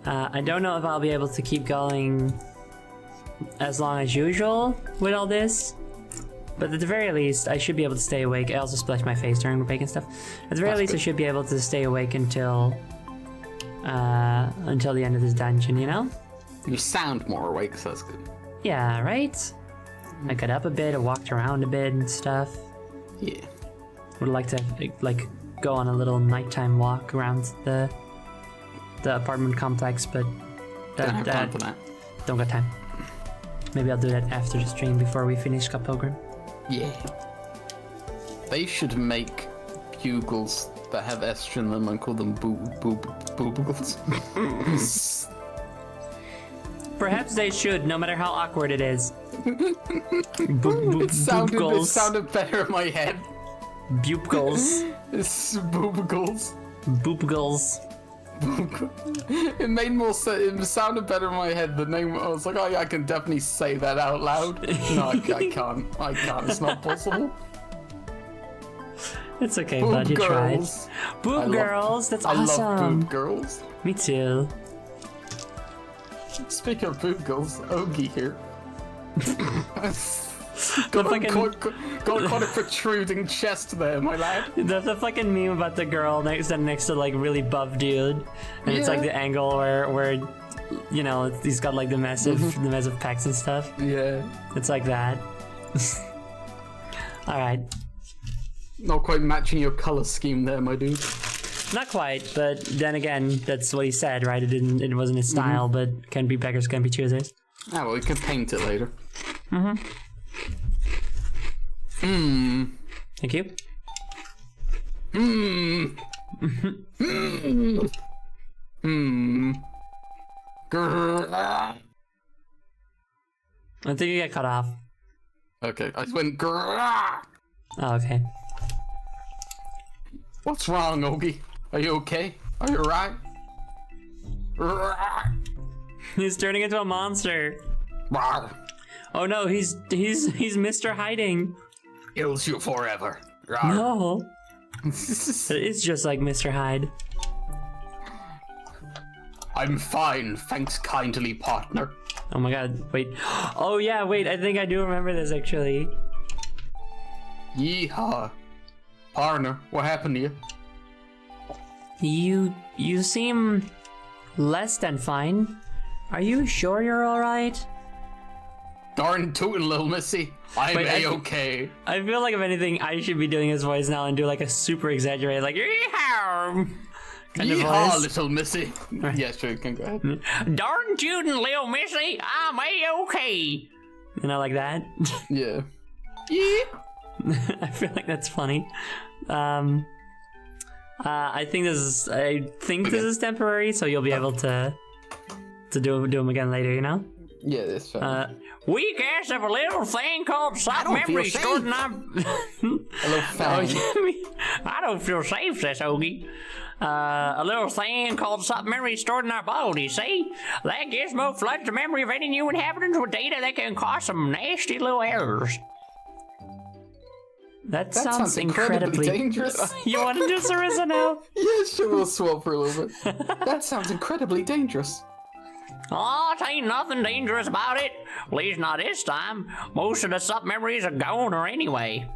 I don't know if I'll be able to keep going as long as usual with all this, but at the very least, I should be able to stay awake. I also splashed my face during the break and stuff. At the very least, I should be able to stay awake until the end of this dungeon, you know? You sound more awake, so that's good. Yeah, right? I got up a bit, I walked around a bit and stuff. Yeah. Would like to go on a little nighttime walk around the apartment complex, but Don't have time for that. don't got time. Maybe I'll do that after the stream before we finish Scott Pilgrim. Yeah. They should make bugles that have S in them and call them boogles. Perhaps they should, no matter how awkward it is. It sounded better in my head. Bugles. It's boogles. Boopgles. It made more sense. It sounded better in my head. The name. I was like, oh yeah, I can definitely say that out loud. No, I can't. I can't. It's not possible. It's okay, bud. You tried. girls. Boob girls. That's awesome. I love boob girls. Me too. Speaking of boob girls, Ogie here. The fucking got a protruding chest there, my lad. the fucking meme about the girl next to like really buff dude, and it's like the angle where you know he's got like the massive pecs and stuff. Yeah. It's like that. All right. Not quite matching your color scheme there, my dude. Not quite, but then again, that's what he said, right? It wasn't his style, but can be beggars, can be choosers. Ah, well, we can paint it later. Thank you. Grrr. I think you get cut off. Okay, I went grrr. Oh, okay. What's wrong, Ogie? Are you okay? Are you alright? He's turning into a monster. Oh no, he's Mr. Hiding. Kills you forever. No. It's just like Mr. Hyde. I I'm fine, thanks kindly, partner. Oh my god, wait. Oh yeah, wait, I think I do remember this actually. Yeehaw. Partner, what happened to you? You seem less than fine. Are you sure you're alright? Darn tootin', little missy. I'm Wait, A-okay. I feel like if anything, I should be doing his voice now and do like a super exaggerated, like, yeehaw! Kind of Yeehaw, voice. little missy. Yeah, sure, you can go ahead. Darn tootin', little missy, I'm A-okay! You know, like that? Yeah. Yeah. I feel like that's funny. I think this is temporary, so you'll be able to do them again later, you know? Yeah, that's fair. Weak ass of a little thing called soft don't feel memory safe. stored in our... A little fang. I don't feel safe, says Ogie. A little thing called soft memory stored in our body, see? That gizmo floods the memory of any new inhabitants with data that can cause some nasty little errors. That sounds incredibly dangerous. You want to do Sarissa now? Yeah, sure, we'll swap for a little bit. That sounds incredibly dangerous. Oh, it ain't nothing dangerous about it. At least not this time. Most of the sub-memories are goner anyway.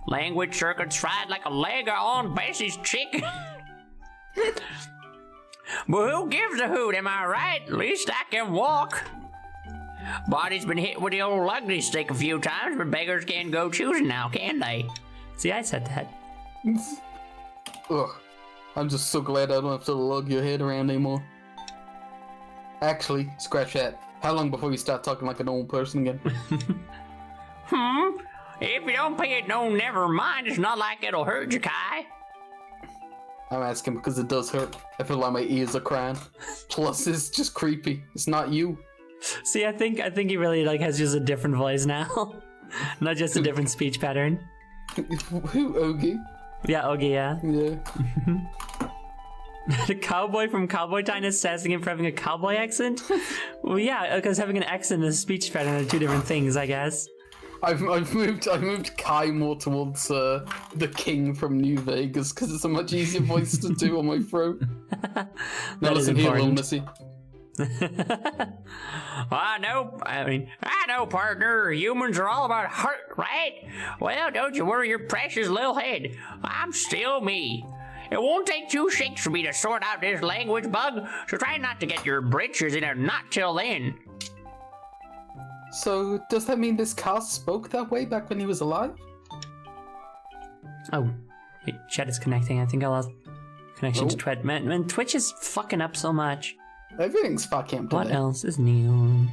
Language circuits fried like a leg on Bessie's chick. But who gives a hoot, am I right? At least I can walk. Body's been hit with the old ugly stick a few times, but beggars can't go choosing now, can they? See, I said that. Ugh. I'm just so glad I don't have to lug your head around anymore. Actually, scratch that. How long before you start talking like a normal person again? If you don't pay it no never mind, it's not like it'll hurt you, Kai. I'm asking because it does hurt. I feel like my ears are crying. Plus, it's just creepy. It's not you. See, I think he really like has just a different voice now. Not just a different speech pattern. Who, Ogie? Yeah, Ogie, yeah. Yeah. The cowboy from Cowboy Time is sassing him for having a cowboy accent? Well, yeah, because having an accent and a speech pattern are two different things, I guess. I've moved Kai more towards the king from New Vegas because it's a much easier voice to do on my throat. Now That is listen here, little important. missy. I know, partner. Humans are all about heart, right? Well, don't you worry your precious little head. I'm still me. It won't take 2 shakes for me to sort out this language bug, so try not to get your britches in a knot till then. So, does that mean this cast spoke that way back when he was alive? Oh, wait, chat is connecting. I think I lost connection to Twitch. Man, Twitch is fucking up so much. Everything's fucking today. What else is new?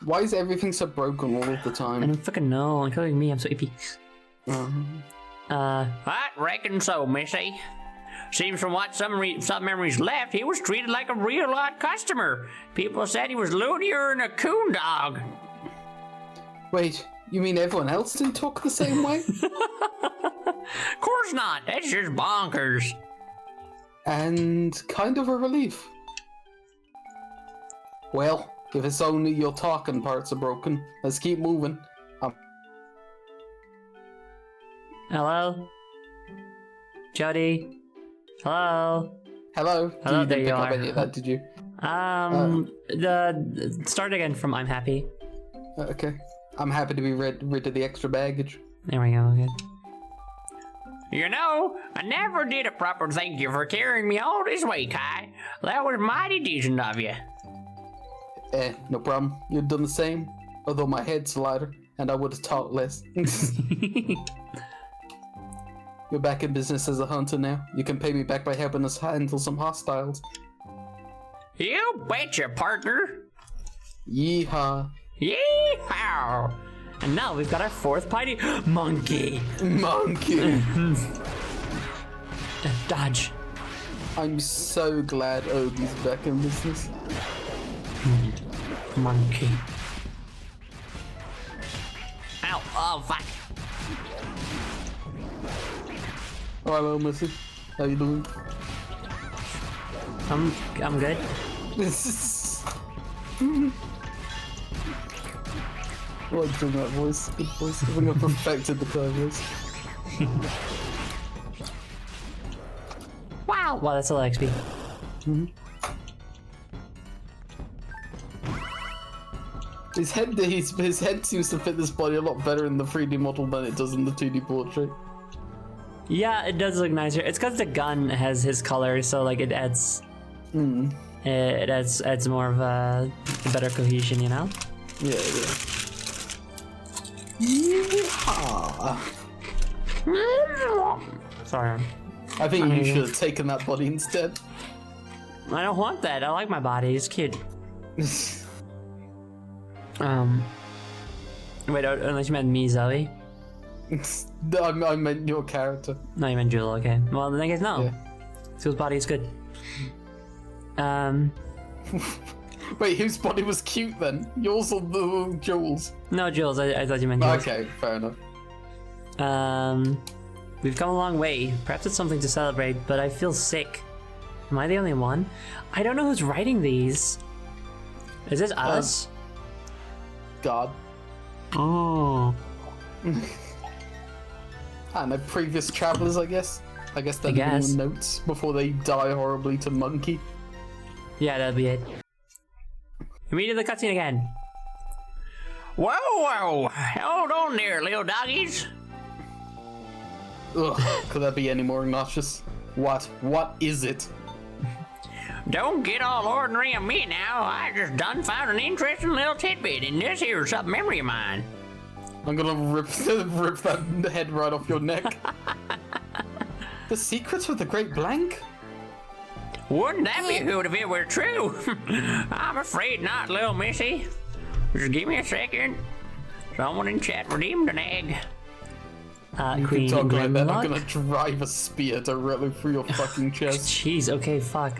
Why is everything so broken all of the I time? don't fucking know, including me. I'm so iffy. I reckon so, Missy. Seems from what some memories left, he was treated like a real odd customer. People said he was loonier than a coon dog. Wait, you mean everyone else didn't talk the same way? Of course not. That's just bonkers. And kind of a relief. Well, if it's only your talking parts are broken, let's keep moving. Hello? Jody? Hello? Hello? Hello, You there didn't you pick up are. any of that, did you? Start again from I'm happy. Okay. I'm happy to be rid of the extra baggage. There we go, okay. You know, I never did a proper thank you for carrying me all this way, Kai. That was mighty decent of you. No problem. You've done the same. Although my head's lighter, and I would have talked less. You're back in business as a hunter now. You can pay me back by helping us handle some hostiles. You betcha, partner. Yeehaw. Yeehaw! And now we've got our 4th party monkey. Monkey. Dodge. I'm so glad Ogie's back in business. Monkey. Ow! Oh fuck! Oh, hello, Missy. How you doing? I'm good. This is... I like doing that voice. Good voice. I think I perfected the Kai voice. Wow! Wow, that's a lot of XP. His head seems to fit this body a lot better in the 3D model than it does in the 2D portrait. Yeah, it does look nicer. It's because the gun has his color, so like it adds. It adds more of a better cohesion, you know. Yeah. Yeehaw. Sorry. I think you should have taken that body instead. I don't want that. I like my body. It's cute. Wait, unless you meant me, Zoe. I meant your character. No, you meant Jewel. Okay. Well, then I guess no. Yeah. Whose body is good. Wait, whose body was cute then? Yours or the Jules? No, Jules. I thought you meant Jules. Okay, fair enough. We've come a long way. Perhaps it's something to celebrate, but I feel sick. Am I the only one? I don't know who's writing these. Is this us? God. Oh. And the previous travelers, I guess. I guess they're leaving notes before they die horribly to Monkey. Yeah, that'll be it. Immediately the cutscene again. Whoa! Hold on there, little doggies. Ugh, could that be any more obnoxious? What? What is it? Don't get all ordinary on me now. I just done found an interesting little tidbit in this here sub-memory of mine. I'm gonna rip that head right off your neck. The secrets of the Great Blank? Wouldn't that be good if it were true? I'm afraid not, little missy. Just give me a second. Someone in chat redeemed an egg. You Queen can talk like that, I'm Grimlock. gonna drive a spear directly through your fucking chest. Jeez, okay, fuck.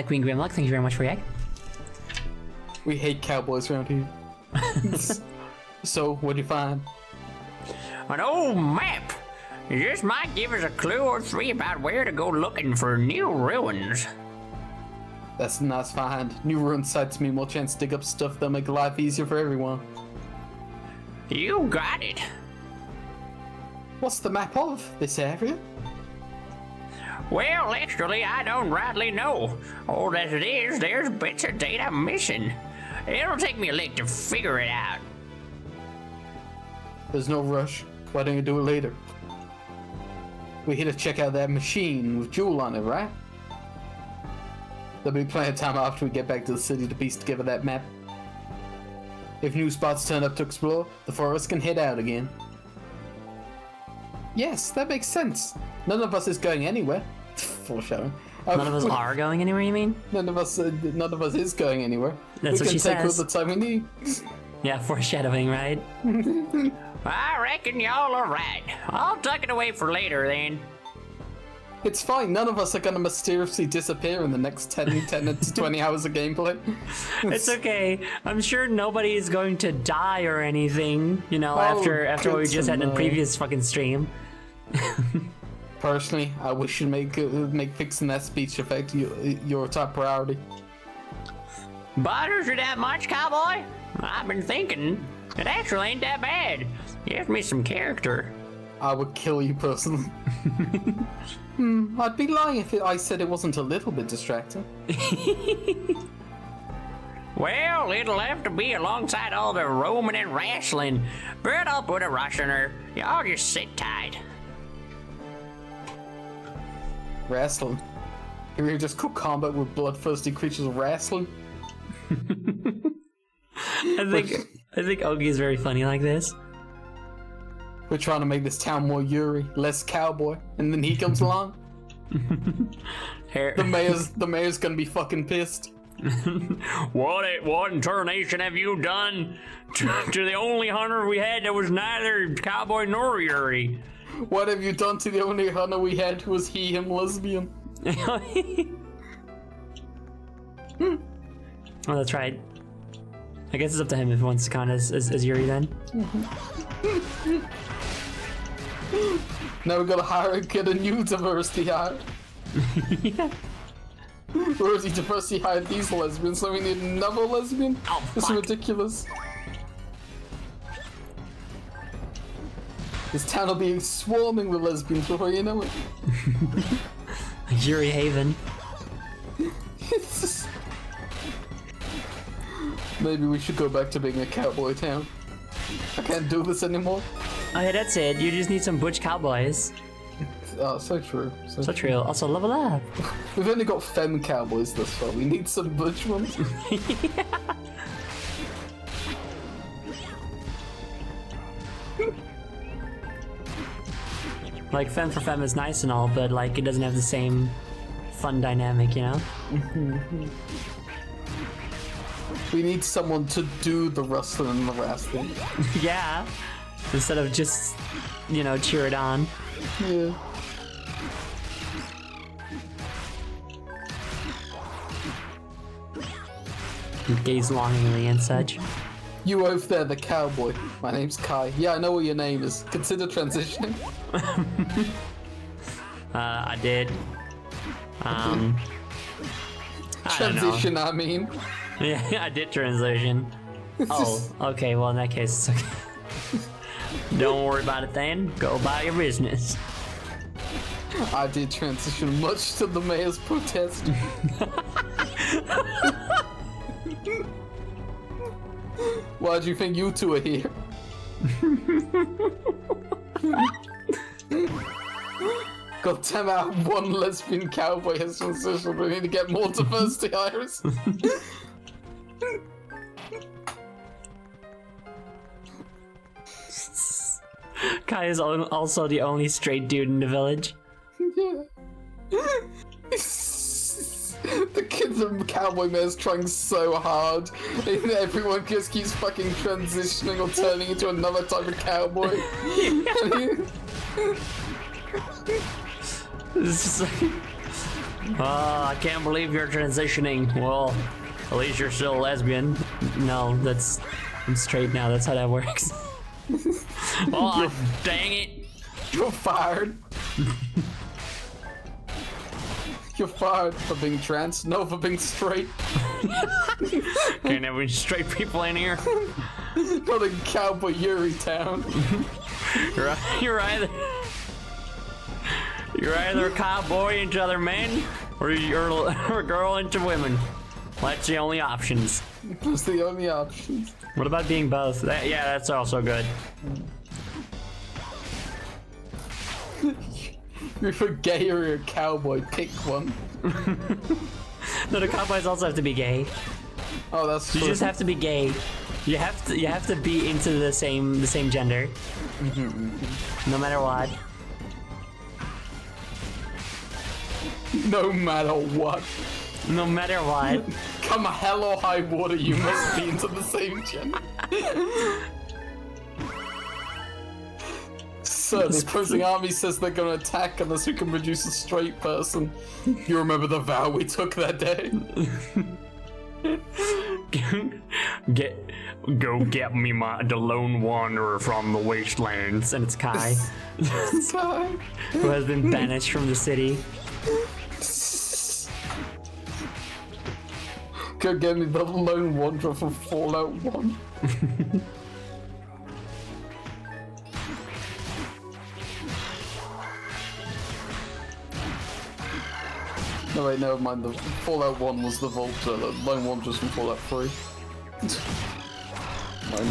Queen Grimlock, thank you very much for your egg. We hate cowboys around here. So, what'd you find? An old map. This might give us a clue or three about where to go looking for new ruins. That's a nice find. New ruin sites mean more chance to dig up stuff that'll make life easier for everyone. You got it. What's the map of this area? Well, actually, I don't rightly know. Old as it is, there's bits of data missing. It'll take me a lick to figure it out. There's no rush. Why don't you do it later? We're here to check out that machine with Jewel on it, right? There'll be plenty of time after we get back to the city to piece together that map. If new spots turn up to explore, the four of us can head out again. Yes, that makes sense. None of us is going anywhere. Foreshadowing. None of us are going anywhere, you mean? None of us is going anywhere. That's we what can she take all says. the time we need. Yeah, foreshadowing, right? I reckon y'all are right. I'll tuck it away for later then. It's fine. None of us are gonna mysteriously disappear in the next 10 to 20 hours of gameplay. It's okay. I'm sure nobody is going to die or anything, you know, Oh, after what we good just to had in know. previous fucking stream. Personally, I wish you'd make fixing that speech effect your top priority. Bothers you that much, cowboy? I've been thinking. It actually ain't that bad. Gives me some character. I would kill you personally. I'd be lying if I said it wasn't a little bit distracting. Well, it'll have to be alongside all the roaming and wrestling, but I'll put a rush on her. Y'all just sit tight. Wrestling. Here we just cook combat with bloodthirsty creatures wrestling. I think Ogie is very funny like this. We're trying to make this town more Yuri, less cowboy, and then he comes along. The mayor's gonna be fucking pissed. What in tarnation have you done to the only hunter we had that was neither cowboy nor Yuri? What have you done to the only hunter we had who was him lesbian? Oh, that's right. I guess it's up to him if he wants to count as Yuri then. Now we gotta get a new diversity hire. Yeah. Or is he diversity hired these lesbians, so we need another lesbian? Oh, This is fuck. ridiculous. This town will be swarming with lesbians before you know it. Yuri Haven. It's just... Maybe we should go back to being a cowboy town. I can't do this anymore. Oh yeah, that's it. You just need some butch cowboys. Oh, so true. So true. Also, level up. We've only got femme cowboys this far. We need some butch ones. Like, femme for femme is nice and all, but like, it doesn't have the same fun dynamic, you know? We need someone to do the rustling and the rasping. Yeah. Instead of just, you know, cheer it on. Yeah. Gaze longingly and such. You over there, the cowboy. My name's Kai. Yeah, I know what your name is. Consider transitioning. I did. I don't know. Transition, I mean. Yeah, I did transition. Oh, okay, well in that case, it's okay. Don't worry about it then. Go about your business. I did transition, much to the mayor's protest. Why do you think you two are here? God damn it, one lesbian cowboy has transitioned. We need to get more diversity, Iris. Kai is also the only straight dude in the village. Yeah. The kids and cowboy mayor's trying so hard, and everyone just keeps fucking transitioning or turning into another type of cowboy. It's just like, oh, I can't believe you're transitioning. Well, at least you're still a lesbian. No, I'm straight now. That's how that works. Oh, dang it. You're fired. You're fired for being trans. No, for being straight. Can't have any straight people in here. Not in Cowboy Yuri Town. You're either a cowboy into other men, or you're a girl into women. That's the only options. That's the only options. What about being both? Yeah, that's also good. If you're gay or you're a cowboy, pick one. No, the cowboys also have to be gay. Oh, that's You true. just have to be gay. You have to be into the same gender. No matter what. No matter what. No matter what. Come hell or high water, you must be into the same gender. Sir, the opposing army says they're gonna attack unless we can produce a straight person. You remember the vow we took that day? Go get me the lone wanderer from the wastelands. And it's Kai, Kai. who has been banished from the city. Go get me the lone wanderer from Fallout 1. No wait, never mind. The Fallout 1 was the Vulture. The lone wanderer's from Fallout 3.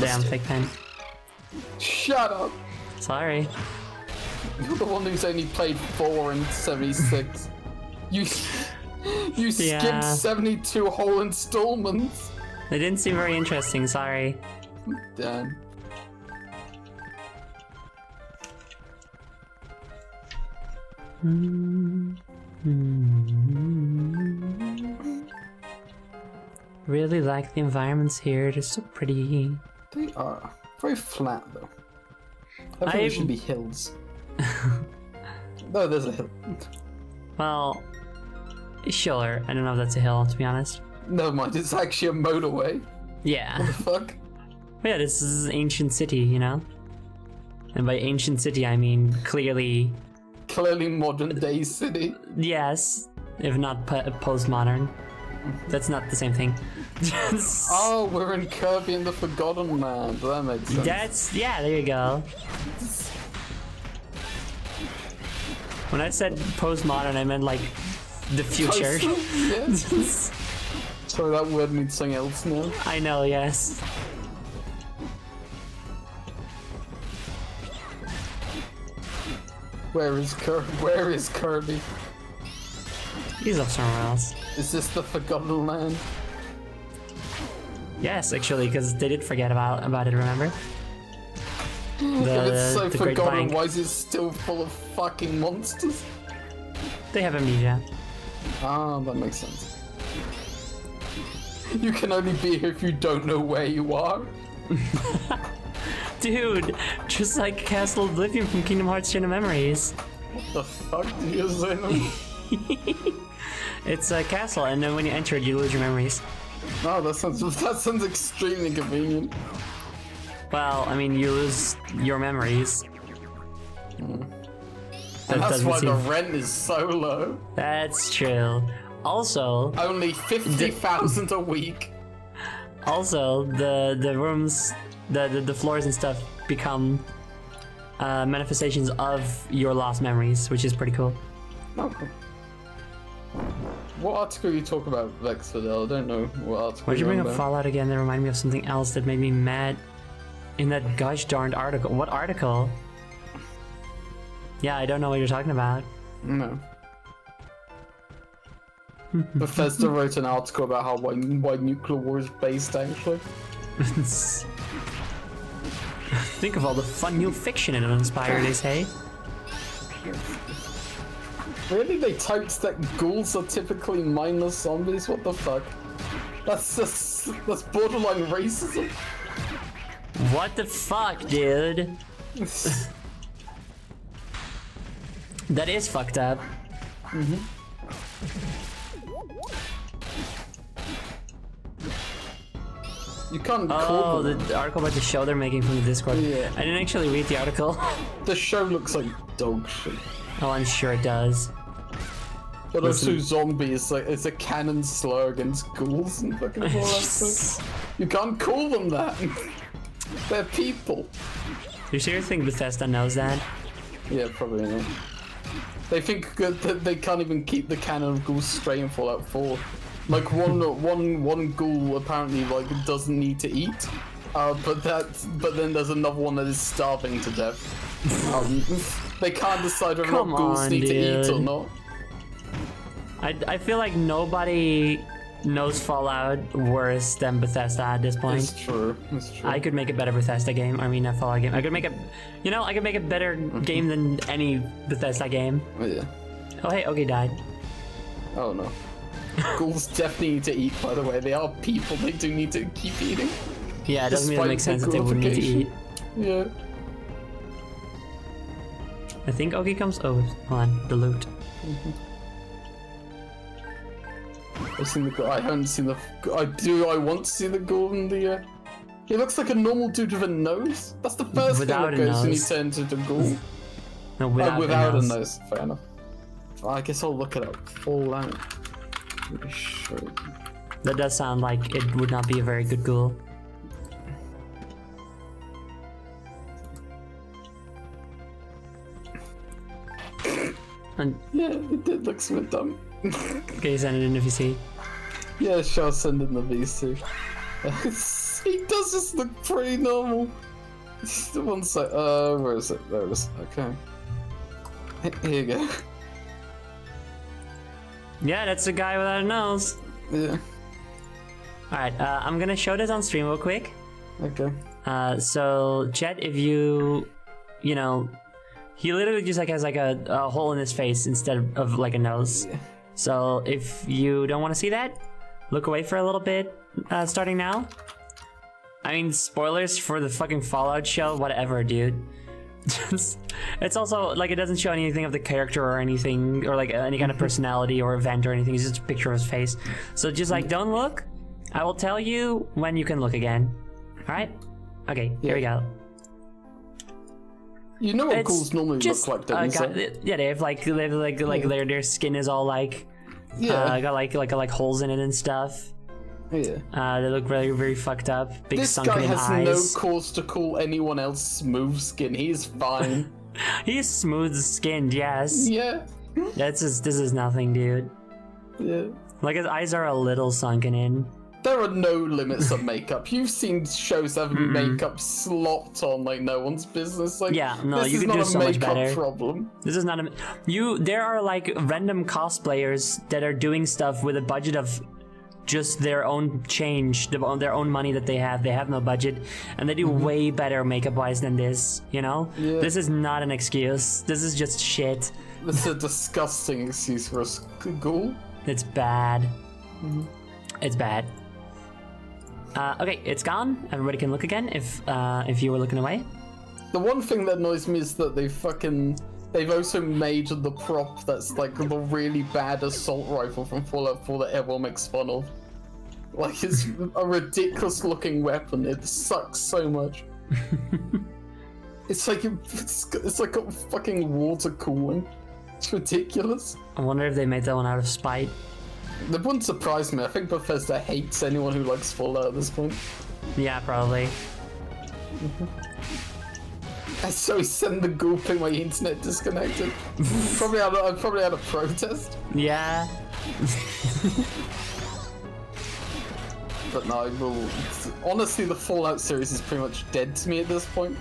Damn, fake pen. Shut up! Sorry. You're the one who's only played 4 and 76. You skipped Yeah. 72 whole installments. They didn't seem very interesting, sorry. Damn. Really like the environments here, they're so pretty. They are very flat though. I think there should be hills. No, there's a hill. Well, sure, I don't know if that's a hill, to be honest. Never mind, it's actually a motorway. Yeah. Fuck. But yeah, this is an ancient city, you know? And by ancient city, I mean clearly, Clearly modern day city. yes, if not postmodern. That's not the same thing. Oh, we're in Kirby and the Forgotten Land. That makes sense. Yeah, there you go. When I said postmodern, I meant like the future. Yeah. Sorry, that word means something else now. I know, yes. Where is Kirby? He's up somewhere else. Is this the Forgotten Land? Yes, actually, because they did forget about it, remember? If it's so the Great forgotten, Blank. why is it still full of fucking monsters? They have amnesia. Ah, that makes sense. You can only be here if you don't know where you are. Dude, just like Castle Oblivion from Kingdom Hearts Chain of Memories. What the fuck did you say? It's a castle, and then when you enter it, you lose your memories. No, that sounds extremely convenient. Well, I mean, you lose your memories. And That that's doesn't why the seem- rent is so low. That's true. Also, Only 50,000 a week. the rooms, the floors and stuff become manifestations of your lost memories, which is pretty cool. Okay. What article are you talking about, Vex Fidel? I don't know what article. Why'd you you're bring on up about. Fallout again? That reminded me of something else that made me mad. In that gosh darned article. What article? Yeah, I don't know what you're talking about. No. Bethesda wrote an article about how why nuclear war is based, actually. Think of all the fun new fiction it inspired, they say. Really? They typed that ghouls are typically mindless zombies? What the fuck? That's borderline racism. What the fuck, dude? That is fucked up. You can't Oh, call them. the article about the show they're making from the Discord. Yeah. I didn't actually read the article. The show looks like dog shit. Oh, I'm sure it does. But Listen. also zombies, like it's a canon slur against ghouls and fucking all that stuff. You can't call them that. They're people. You seriously think Bethesda knows that? Yeah, probably not. They think that they can't even keep the canon of ghouls straight in Fallout 4. Like one ghoul apparently like doesn't need to eat, but then there's another one that is starving to death. They can't decide whether or Come not ghouls on, need to eat or dude. not. I feel like nobody knows Fallout worse than Bethesda at this point. It's true. It's true. I could make a better Bethesda game. I mean, a Fallout game. I could make a better game than any Bethesda game. Yeah. Oh hey, Ogie died. Oh no. Ghouls definitely need to eat, by the way. They are people, they do need to keep eating. Yeah, it doesn't really Despite make the sense that they wouldn't need to eat. Yeah. I think Ogie comes. Oh, hold on, the loot. I've seen the I haven't seen the... I want to see the ghoul in the... He looks like a normal dude with a nose. That's the first Without a thing that goes when he nose. turns into a ghoul. No, without, Without a a nose. nose. Fair enough. I guess I'll look it up. Fallout. Sure. That does sound like it would not be a very good ghoul. And Yeah, it did look so dumb. okay, send it in if you see. Yeah, sure, I'll send in the VC. He does just look pretty normal. One sec. Where is it? There it is. Okay. Here you go. Yeah, that's the guy without a nose. Yeah. Alright, I'm gonna show this on stream real quick. Okay. So, chat, if you know, he literally just like has like a hole in his face instead of like a nose. Yeah. So if you don't want to see that, look away for a little bit, starting now. I mean, spoilers for the fucking Fallout show, whatever, dude. It's also like it doesn't show anything of the character or anything, or like any kind of personality or event or anything. It's just a picture of his face. So just like don't look. I will tell you when you can look again. All right? Okay, here we go. You know what It's ghouls normally just look like, don't you? Sir? yeah, they have like their skin is all like Yeah. got like holes in it and stuff. Yeah. They look very very fucked up. Big This sunken guy in has eyes. no cause to call anyone else smooth skin. He is fine. He's smooth skinned, yes. Yeah. This is nothing, dude. Yeah. Like his eyes are a little sunken in. There are no limits on makeup. You've seen shows have makeup slopped on like no one's business. Like, Yeah, no, this you is can not do a so much makeup better. problem. This is not a there are like random cosplayers that are doing stuff with a budget of just their own change, their own money that they have. They have no budget, and they do way better makeup wise than this. You know, Yeah. this is not an excuse. This is just shit. This is a disgusting excuse for a ghoul. It's bad. It's bad. Okay, it's gone. Everybody can look again if you were looking away. The one thing that annoys me is that they've also made the prop that's like the really bad assault rifle from Fallout 4 that everyone makes fun of. Like, it's a ridiculous looking weapon. It sucks so much. It's like got fucking water cooling. It's ridiculous. I wonder if they made that one out of spite. That wouldn't surprise me. I think Bethesda hates anyone who likes Fallout at this point. Yeah, probably. So he sent the ghoul ping, my internet disconnected. probably had a protest. Yeah. But no, I will. Honestly, the Fallout series is pretty much dead to me at this point.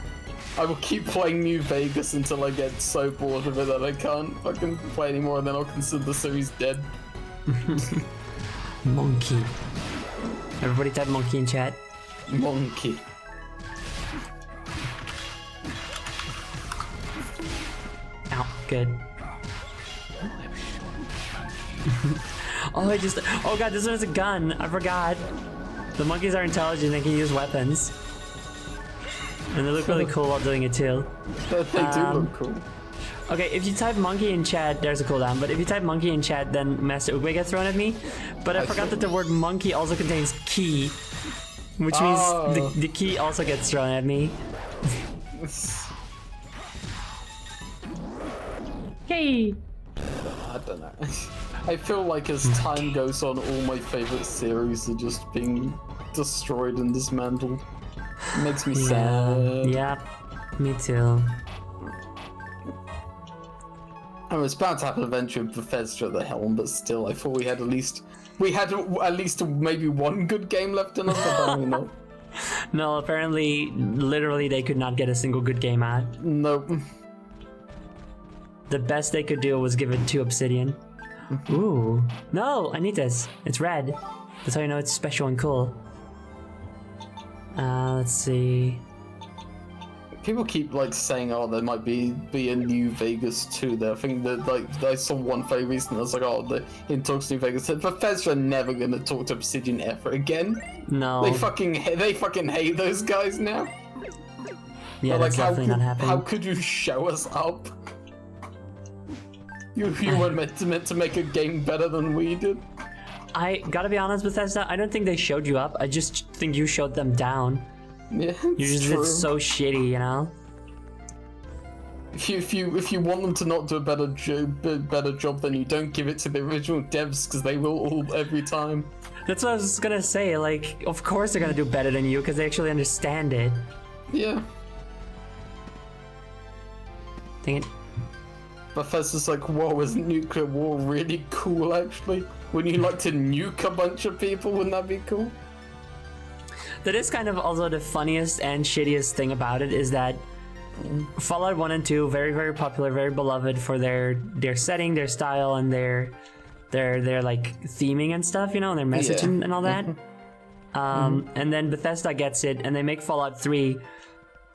I will keep playing New Vegas until I get so bored of it that I can't fucking play anymore, and then I'll consider the series dead. Monkey. Everybody type monkey in chat. Monkey. Ow, good. Oh god, this one is a gun. I forgot. The monkeys are intelligent, they can use weapons. And they look really cool while doing it too. They do look cool. Okay, if you type monkey in chat, there's a cooldown, but if you type monkey in chat, then Master Ugwe gets thrown at me. But I forgot that the word monkey also contains key, which means the key also gets thrown at me. Hey! I don't know. I feel like as time goes on, all my favorite series are just being destroyed and dismantled. It makes me sad. Yeah, me too. I was about to happen eventually with Bethesda at the helm, but still, I thought we had at least maybe one good game left in us, but apparently not. No, apparently, literally, they could not get a single good game out. Nope. The best they could do was give it to Obsidian. Ooh. No, I need this. It's red. That's how you know it's special and cool. Let's see. People keep like saying, "Oh, there might be a New Vegas 2 there." I think that like I saw one very recently. I was like, "Oh, in talks to New Vegas." Bethesda are never gonna talk to Obsidian ever again. No. They fucking hate those guys now. Yeah, Like, that's definitely not happening. How could you show us up? You weren't meant to make a game better than we did. I gotta be honest, Bethesda, I don't think they showed you up. I just think you showed them down. Yeah, You it's just true. did so shitty, you know? If you want them to not do a better job, then you don't give it to the original devs because they will all every time. That's what I was gonna say. Like, of course they're gonna do better than you because they actually understand it. Yeah. Dang it. Bethesda's like, whoa, isn't nuclear war really cool actually? Wouldn't you like to nuke a bunch of people? Wouldn't that be cool? That is kind of also the funniest and shittiest thing about it is that Fallout 1 and 2, very, very popular, very beloved for their setting, their style, and their like theming and stuff, you know, and their message Yeah. and all that. And then Bethesda gets it and they make Fallout 3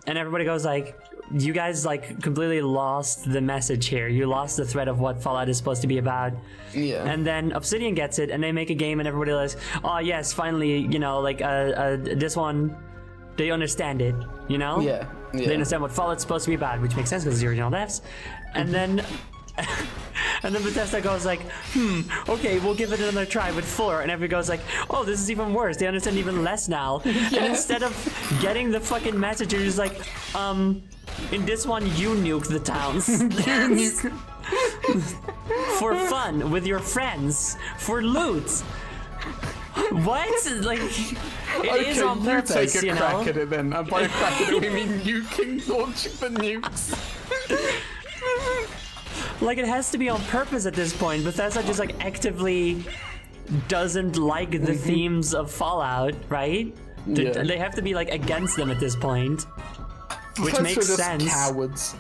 and everybody goes like, you guys like completely lost the message here. You lost the thread of what Fallout is supposed to be about. Yeah. And then Obsidian gets it and they make a game and everybody like, oh yes, finally, you know, like this one, they understand it, you know? Yeah. They understand what Fallout's supposed to be about, which makes sense because it's the original devs. And then and then Bethesda goes like, okay, we'll give it another try with 4. And everybody goes like, oh, this is even worse. They understand even less now. And instead of getting the fucking message, you're just like, in this one, you nuke the towns. For fun, with your friends, for loot. What? Like, it is on purpose, take a you know? crack at it then. And by a crack at it, we mean nuking, launching the nukes. Like, it has to be on purpose at this point. Bethesda just, like, actively doesn't like the themes of Fallout, right? Yeah. They have to be like against them at this point, which Bethesda makes are just sense. Cowards.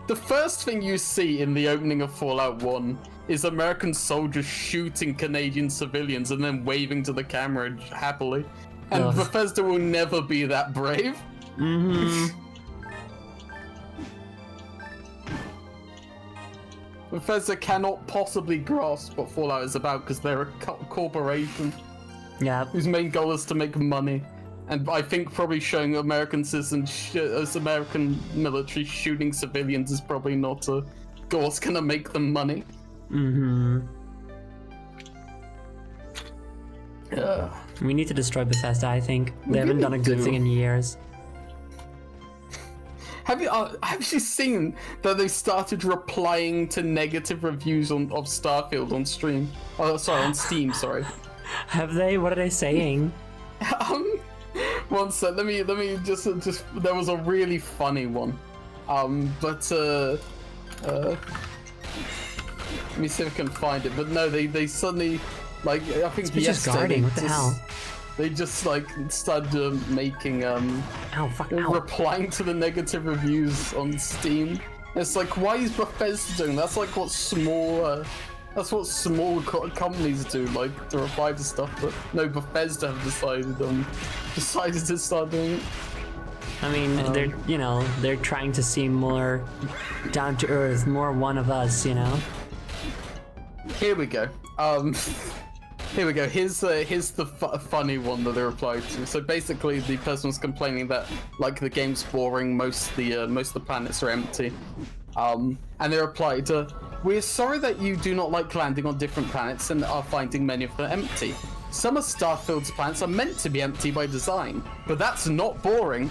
The first thing you see in the opening of Fallout 1 is American soldiers shooting Canadian civilians and then waving to the camera happily. And Ugh. Bethesda will never be that brave. Bethesda cannot possibly grasp what Fallout is about because they're a corporation Yeah. whose main goal is to make money. And I think probably showing American citizens as American military shooting civilians is probably not a goal that's gonna make them money. Yeah. We need to destroy Bethesda, I think. They haven't really done a good do. thing in years. Have you seen that they started replying to negative reviews of Starfield on stream? Oh, sorry, on Steam. Sorry. Have they? What are they saying? One sec. Let me just. There was a really funny one. Let me see if I can find it. But no, they suddenly, like, I think It's just yesterday guarding. What the just- hell? They just like started making Ow, fuck, ow. replying to the negative reviews on Steam. It's like, why is Bethesda doing that? That's like what small companies do, like to reply to stuff. But no, Bethesda have decided to start doing it. I mean, they're trying to seem more down to earth, more one of us, you know? Here we go. Here we go. Here's the funny one that they replied to. So basically, the person was complaining that like the game's boring. Most of the planets are empty. And they replied, "We're sorry that you do not like landing on different planets and are finding many of them empty. Some of Starfield's planets are meant to be empty by design, but that's not boring.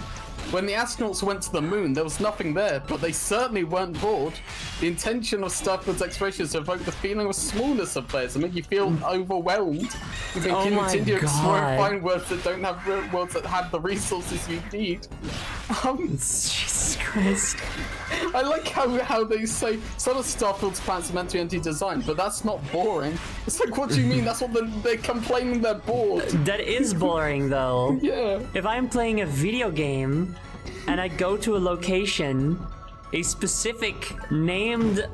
When the astronauts went to the moon, there was nothing there, but they certainly weren't bored. The intention of Starfield's exploration is to evoke the feeling of smallness of players and make you feel overwhelmed. You can Oh my continue exploring and God. find worlds that don't have worlds that have the resources you need." Jesus Christ. I like how they say some of Starfield's planets are meant to be empty design, but that's not boring. It's like, what do you mean? That's what they're complaining they're bored. That is boring, though. Yeah. If I'm playing a video game and I go to a location, a specific named,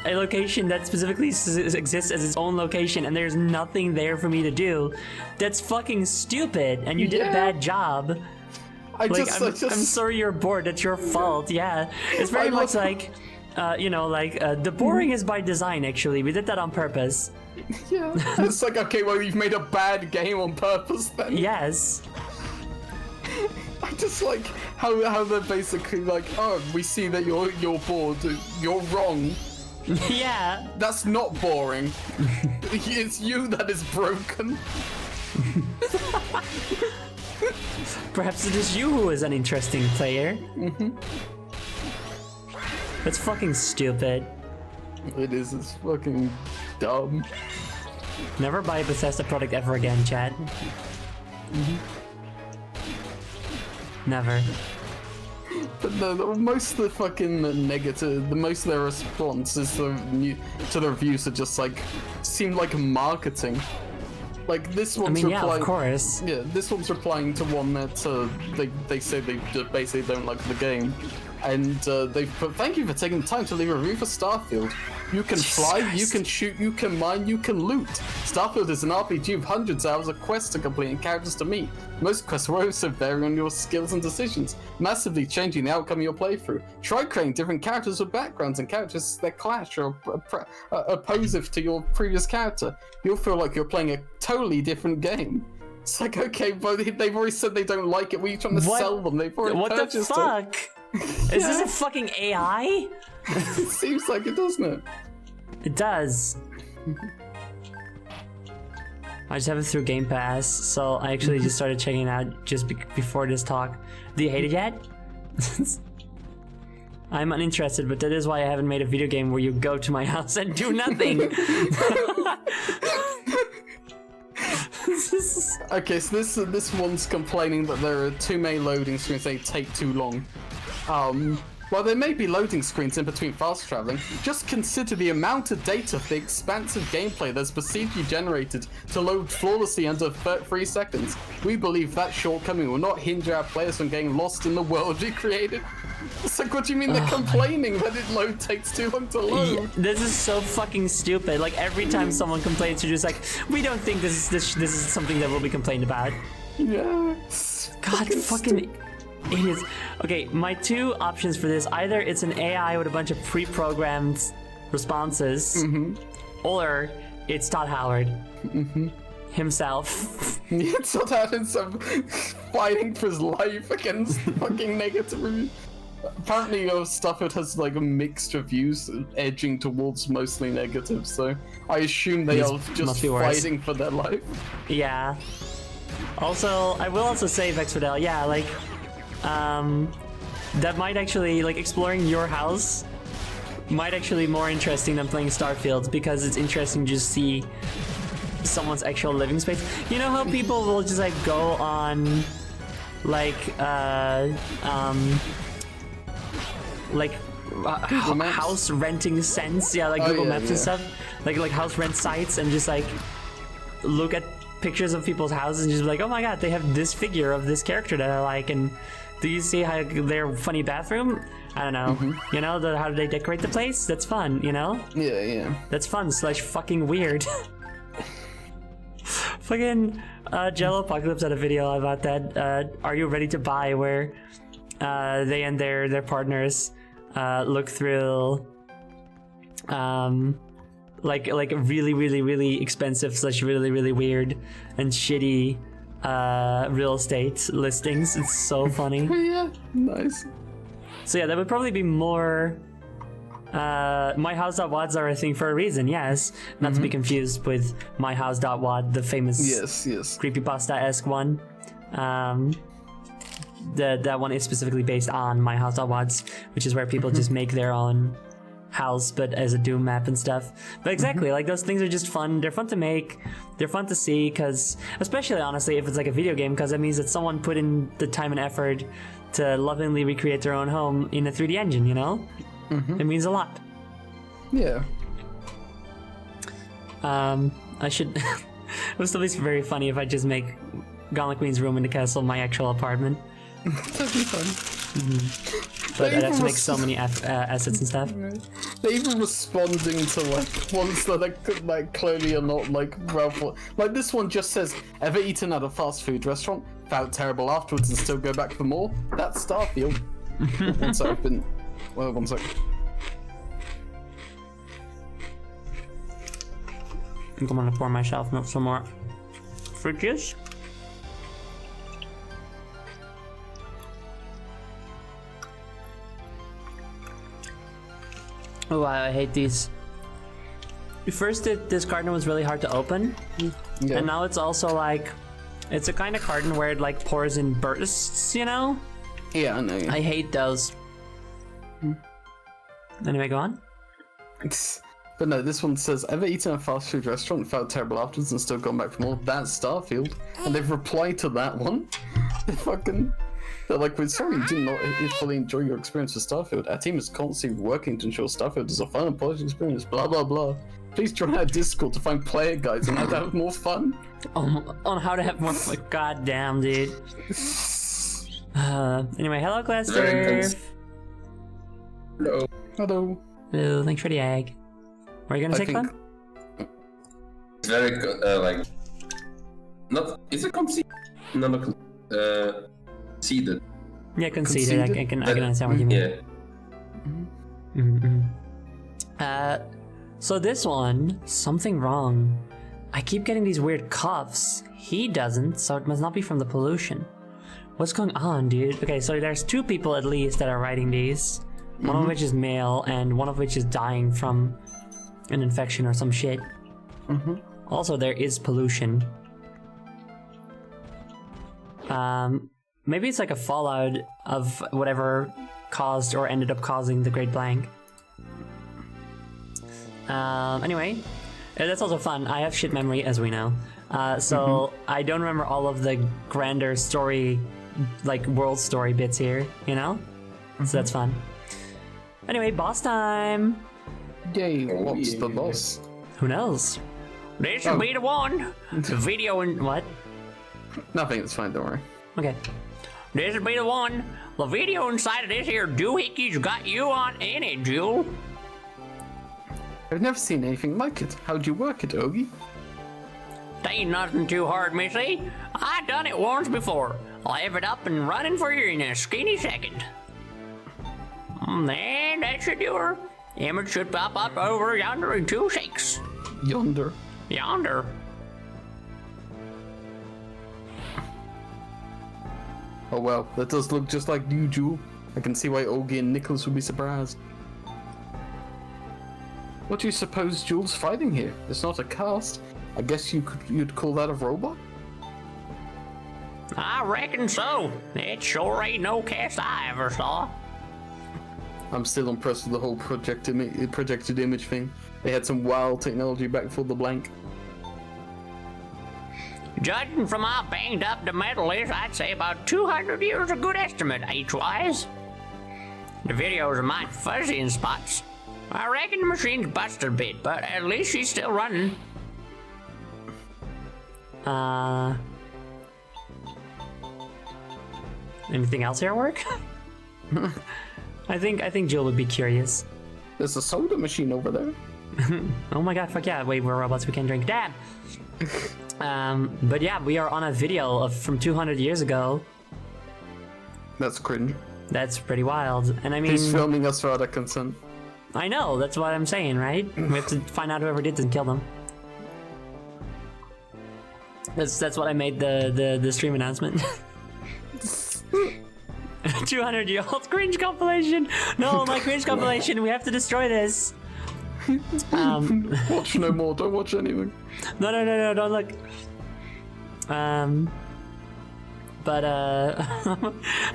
a location that specifically exists as its own location, and there's nothing there for me to do, that's fucking stupid, and you did a Yeah. bad job. I'm I'm sorry you're bored, that's your fault, yeah. It's very I much love- like, the boring is by design, actually. We did that on purpose. Yeah. It's like, okay, well, you've made a bad game on purpose then. Yes. I just like how they're basically like, oh, we see that you're bored. You're wrong. Yeah. That's not boring. It's you that is broken. Perhaps it is you who is an interesting player. That's fucking stupid. It is. It's fucking dumb. Never buy a Bethesda product ever again, Chad. Never. But most of the fucking negative, most of their responses to the reviews are just like, seem like marketing. Like this I one's mean, yeah, replying. of course. Yeah, this one's replying to one that they say they just basically don't like the game, and they've put, "Thank you for taking the time to leave a review for Starfield. You can fly, you can shoot, you can mine, you can loot. Starfield is an RPG with hundreds of hours of quests to complete and characters to meet. Most quests will also vary on your skills and decisions, massively changing the outcome of your playthrough. Try creating different characters with backgrounds and characters that clash or opposive to your previous character. You'll feel like you're playing a totally different game." It's like, okay, but they've already said they don't like it. We're trying to What? sell them. They've already What the purchased it. fuck? Is this a fucking AI? It seems like it, doesn't it? It does. I just have it through Game Pass, so I actually just started checking it out just before this talk. Do you hate it yet? I'm uninterested, but that is why I haven't made a video game where you go to my house and do nothing. Okay, so this one's complaining that there are too many loading screens. They take too long. While there may be loading screens in between fast traveling, just consider the amount of data for the expansive gameplay that's procedurally generated to load flawlessly under 3 seconds. We believe that shortcoming will not hinder our players from getting lost in the world we created. It's like, what do you mean they're complaining that it takes too long to load? Yeah, this is so fucking stupid. Like every time someone complains, you're just like, we don't think this is something that will be complained about. Yeah. God, fucking idiots. Okay, my 2 options for this: either it's an AI with a bunch of pre-programmed responses, or it's Todd Howard himself. It's not having some fighting for his life against fucking negative reviews. Apparently, Starfield has like a mixed reviews, edging towards mostly negative. So I assume they are just must be worse. fighting for their life. Yeah. Also, I will also say, Vex Fidel, yeah, like, that might actually, like, exploring your house might actually be more interesting than playing Starfield, because it's interesting to just see someone's actual living space. You know how people will just, like, go on, like, Maps? house renting sense, yeah, like Google Maps and stuff, like house rent sites, and just like look at pictures of people's houses and just be like, oh my god, they have this figure of this character that I like, and do you see how their funny bathroom? I don't know. You know, how do they decorate the place? That's fun, you know? Yeah. That's fun / fucking weird. Fucking Jello Apocalypse had a video about that. Are you ready to buy? Where they and their partners look through like really expensive / really weird and shitty real estate listings. It's so funny. Yeah, nice. So yeah, that would probably be more myhouse.wads are a thing for a reason, yes. Not to be confused with myhouse.wad, the famous Yes. creepypasta-esque one. That one is specifically based on myhouse.wads, which is where people just make their own house, but as a Doom map and stuff. But exactly, like those things are just fun. They're fun to make. They're fun to see, because, especially honestly, if it's like a video game, because that means that someone put in the time and effort to lovingly recreate their own home in a 3D engine, you know? It means a lot. Yeah. I should... it would still be very funny if I just make Gauntlet Queen's room in the castle my actual apartment. That'd be fun. But I'd have to make so many assets and stuff. They're even responding to like ones that like clearly are not like well. Like this one just says, "Ever eaten at a fast food restaurant? Felt terrible afterwards and still go back for more?" That's Starfield. One sec, I've been. Well, 1 sec. I think I'm gonna pour myself some more fruit juice. Oh, I hate these. First, this carton was really hard to open, Yeah. and now it's also like, it's a kind of carton where it like pours in bursts, you know? Yeah, I know. I hate those. Anyway, go on. But no, this one says, "Ever eaten at a fast food restaurant? Felt terrible afterwards and still gone back for more?" That's Starfield, and they've replied to that one. They're like, "We're sorry you did not fully enjoy your experience with Starfield. Our team is constantly working to ensure Starfield is a fun and polished experience, blah blah blah. Please join our Discord to find player guides and how to have more fun." On how to have more fun. God damn, dude. Anyway, hello, Glassturf. Hello. Hello. Hello, thanks for the egg. Were you gonna take fun? It's very like not. Is it conceded? No, not conceded. Yeah, conceded. I can understand what you mean. Yeah. So this one, something wrong. I keep getting these weird coughs. He doesn't, so it must not be from the pollution. What's going on, dude? Okay, so there's 2 people at least that are writing these. One of which is male, and one of which is dying from an infection or some shit. Also, there is pollution. Maybe it's like a fallout of whatever caused or ended up causing the Great Blank. Anyway, that's also fun. I have shit memory, as we know. So I don't remember all of the grander story, like world story bits here, you know? So that's fun. Anyway, boss time. Yay, Oh, what's the yeah. boss? Who knows? This should be the one. The video and What? Nothing, it's fine, don't worry. Okay. this would be the one. The video inside of this here doohickeys got you on in it, Jewel. I've never seen anything like it. How'd you work it, Ogie? Ain't nothing too hard, Missy. I done it once before. Leave it up and running for you in a skinny second. And that should do her. Image should pop up over yonder in 2 shakes. Yonder. Yonder. Oh well, that does look just like you, Jewel. I can see why Ogie and Nicholas would be surprised. What do you suppose Jewel's fighting here? It's not a cast. I guess you'd call that a robot? I reckon so. It sure ain't no cast I ever saw. I'm still impressed with the whole projected image thing. They had some wild technology back for the blank. Judging from how banged up the metal is, I'd say about 200 years a good estimate, age-wise. The videos are mighty fuzzy in spots. I reckon the machine's busted a bit, but at least she's still running. Anything else here at work? I think Jill would be curious. There's a soda machine over there. Oh my god, fuck yeah. Wait, we're robots, we can drink. Damn! But yeah, we are on a video from 200 years ago. That's cringe. That's pretty wild. And I mean, He's filming us without our consent. I know, that's what I'm saying, right? We have to find out whoever did this and kill them. That's what I made the stream announcement. 200-year-old cringe compilation! No, my cringe compilation, we have to destroy this! Watch no more, don't watch anything. No, don't look.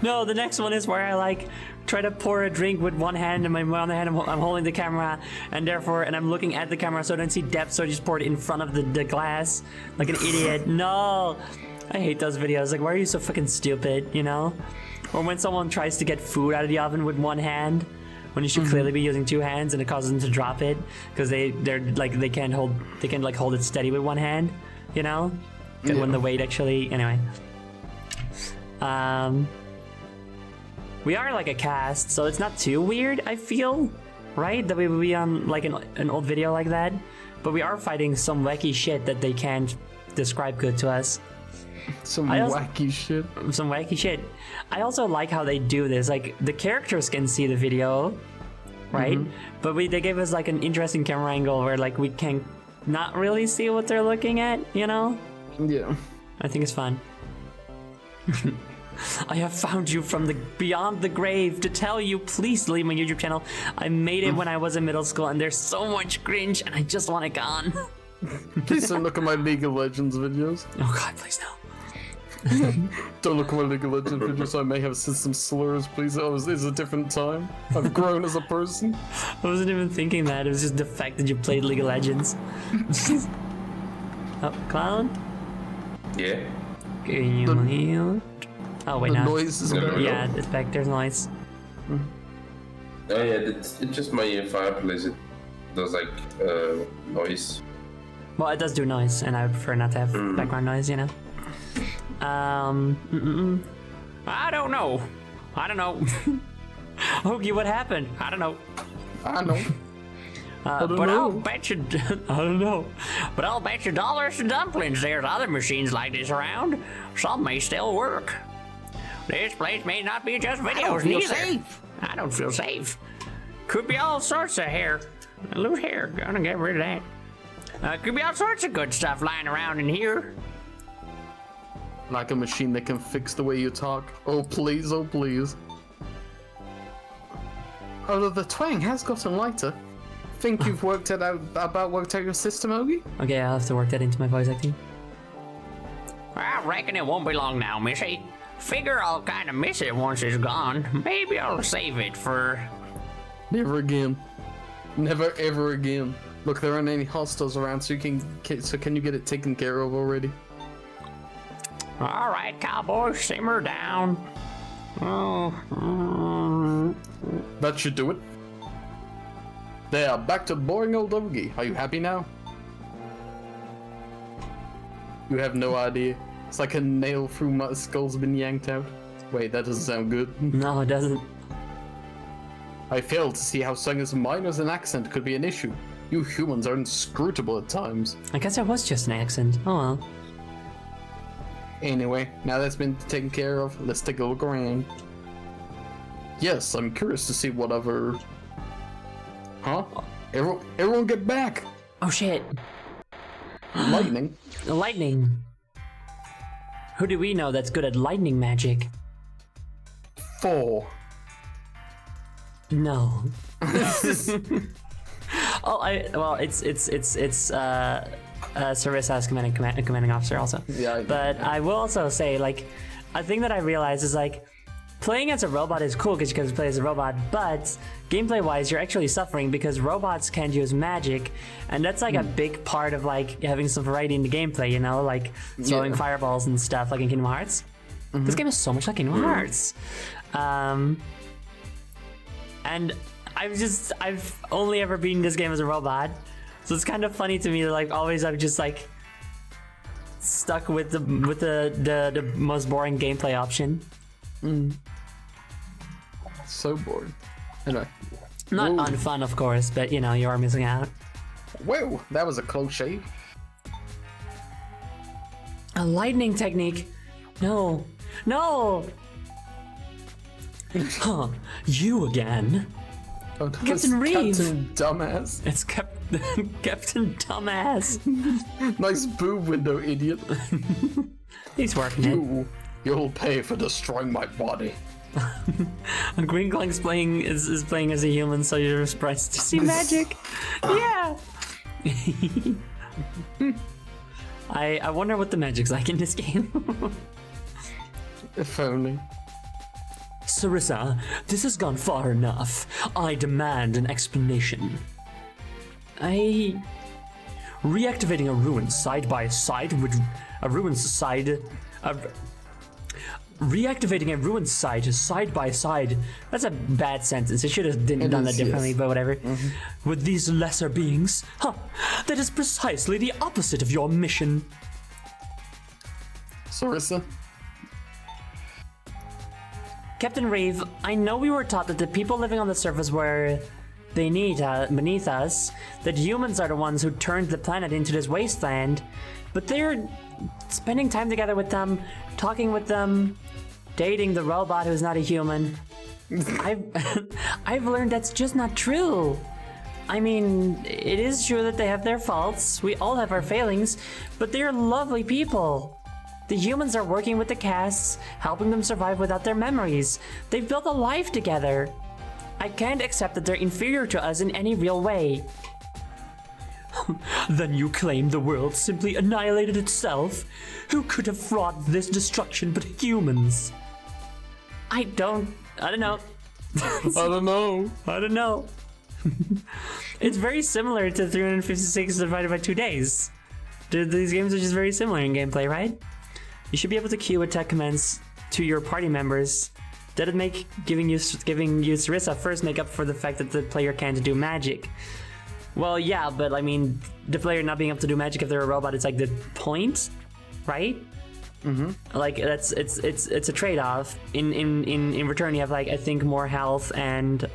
No, the next one is where I like try to pour a drink with one hand and my other hand I'm holding the camera and I'm looking at the camera so I don't see depth, so I just pour it in front of the glass like an idiot. No! I hate those videos. Like, why are you so fucking stupid, you know? Or when someone tries to get food out of the oven with one hand when you should clearly be using 2 hands and it causes them to drop it because they can't hold it steady with one hand, you know? Yeah. When the weight actually anyway. We are like a cast, so it's not too weird, I feel, right? That we would be on like an old video like that. But we are fighting some wacky shit that they can't describe good to us. Some I also- wacky shit. Some wacky shit. I also like how they do this. Like, the characters can see the video, right? But they gave us like an interesting camera angle where like we can not really see what they're looking at, you know? Yeah. I think it's fun. I have found you from beyond the grave to tell you, please leave my YouTube channel. I made it when I was in middle school and there's so much cringe and I just want it gone. Please don't look at my League of Legends videos. Oh god, please no. Don't look at my League of Legends videos. I may have said some slurs, please. It's a different time. I've grown as a person. I wasn't even thinking that. It was just the fact that you played League of Legends. Oh, clown? Yeah. Can you heal? Oh, wait, The no. noise is No, better. no. Yeah, it's back. There's noise. Oh yeah, it's just my fireplace. It does like noise. Well, it does do noise, and I prefer not to have background noise, you know? I don't know. Ogie, what happened? I don't know. I know. But know. I'll bet you, I don't know. But I'll bet you dollars to dumplings there's other machines like this around. Some may still work. This place may not be just videos feel neither. safe. I don't feel safe. Could be all sorts of hair. Loot hair. Gonna get rid of that. Could be all sorts of good stuff lying around in here. Like a machine that can fix the way you talk. Oh please, oh please. Although the twang has gotten lighter. Think you've worked out your system, Ogie? Okay, I'll have to work that into my voice acting. I reckon it won't be long now, Missy. Figure I'll kind of miss it once it's gone. Maybe I'll save it for... Never again. Never ever again. Look, there aren't any hostiles around, so can you get it taken care of already? All right, cowboy, simmer down. Oh, That should do it. There, back to boring old Ogie. Are you happy now? You have no idea. It's like a nail through my skull's been yanked out. Wait, that doesn't sound good. No, it doesn't. I fail to see how something as minor as an accent could be an issue. You humans are inscrutable at times. I guess it was just an accent. Oh well. Anyway, now that's been taken care of, let's take a look around. Yes, I'm curious to see what other... Huh? Everyone get back! Oh shit. Lightning? Lightning. Who do we know that's good at lightning magic? 4. No. It's Sarissa's commanding officer also. Yeah. But I will also say, like, a thing that I realized is, like, playing as a robot is cool because you can play as a robot, but gameplay-wise, you're actually suffering because robots can't use magic, and that's like a big part of like having some variety in the gameplay, you know, like throwing fireballs and stuff, like in Kingdom Hearts. This game is so much like Kingdom Hearts, and I've only ever beaten this game as a robot, so it's kind of funny to me that like always I'm just like stuck with the most boring gameplay option. So bored. Anyway. Not Whoa. unfun, of course, but you know, you are missing out. Whoa, that was a close shave. A lightning technique? No. No! Huh, you again? Oh, that was Captain Reeve. Captain Dumbass. It's Captain Dumbass. Nice boob window, idiot. He's working it. You'll pay for destroying my body. Green Glung's playing is playing as a human, so you're surprised to see magic. Yeah. I wonder what the magic's like in this game. If only. Sarissa, this has gone far enough. I demand an explanation. Reactivating a ruin side by side with a ruin side. Reactivating a ruined side by side. That's a bad sentence. It should have done that differently, but whatever. With these lesser beings, that is precisely the opposite of your mission. Sarissa? Captain Reeve, I know we were taught that the people living on the surface were beneath us, that humans are the ones who turned the planet into this wasteland, but they're spending time together with them, talking with them, dating the robot who's not a human. I've learned that's just not true. I mean, it is true that they have their faults. We all have our failings, but they're lovely people. The humans are working with the casts, helping them survive without their memories. They've built a life together. I can't accept that they're inferior to us in any real way. Then you claim the world simply annihilated itself? Who could have wrought this destruction but humans? I don't know. I don't know. I don't know. It's very similar to 356 divided by 2 days. These games are just very similar in gameplay, right? You should be able to queue attack commands to your party members. That'd make giving you Sarissa first make up for the fact that the player can't do magic. Well, yeah, but I mean, the player not being able to do magic if they're a robot, it's like the point, right? Like it's a trade-off. In return, you have like I think more health and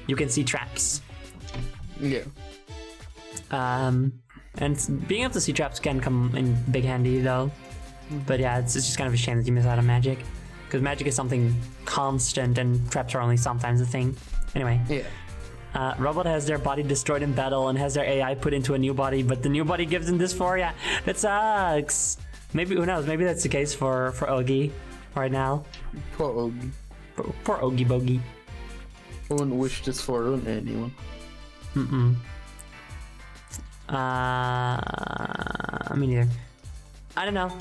you can see traps. Yeah. And being able to see traps can come in big handy though. But yeah, it's just kind of a shame that you miss out on magic, because magic is something constant and traps are only sometimes a thing. Anyway. Yeah. Robot has their body destroyed in battle and has their AI put into a new body, but the new body gives them dysphoria. That sucks. Maybe, who knows, maybe that's the case for Ogie right now. Poor Ogie. Poor Ogie Bogie. I wouldn't wish this for anyone. Me neither. I don't know.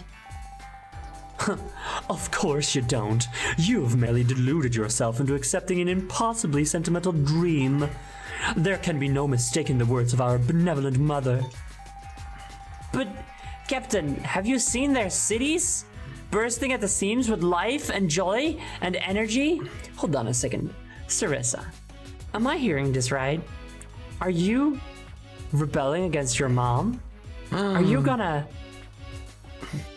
Of course you don't. You've merely deluded yourself into accepting an impossibly sentimental dream. There can be no mistaking the words of our benevolent mother. But, Captain, have you seen their cities? Bursting at the seams with life and joy and energy? Hold on a second. Sarissa, am I hearing this right? Are you rebelling against your mom? Are you gonna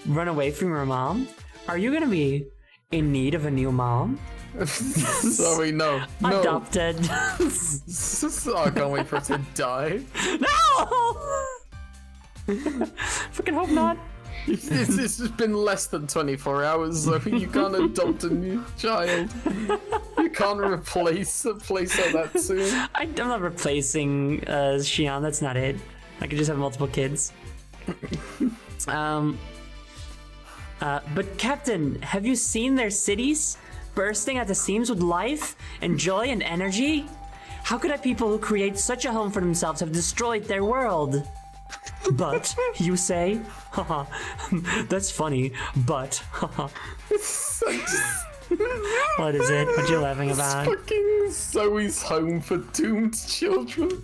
run away from your mom? Are you gonna be in need of a new mom? Sorry, no. Adopted. I can't wait for it to die. No! Fucking hope not. It's just been less than 24 hours, so you can't adopt a new child. You can't replace a place like that soon. I'm not replacing Xion, that's not it. I could just have multiple kids. But Captain, have you seen their cities bursting at the seams with life and joy and energy? How could a people who create such a home for themselves have destroyed their world? But, you say? Haha, that's funny, but, haha. What is it? What you laughing about? Fucking Zoe's home for doomed children.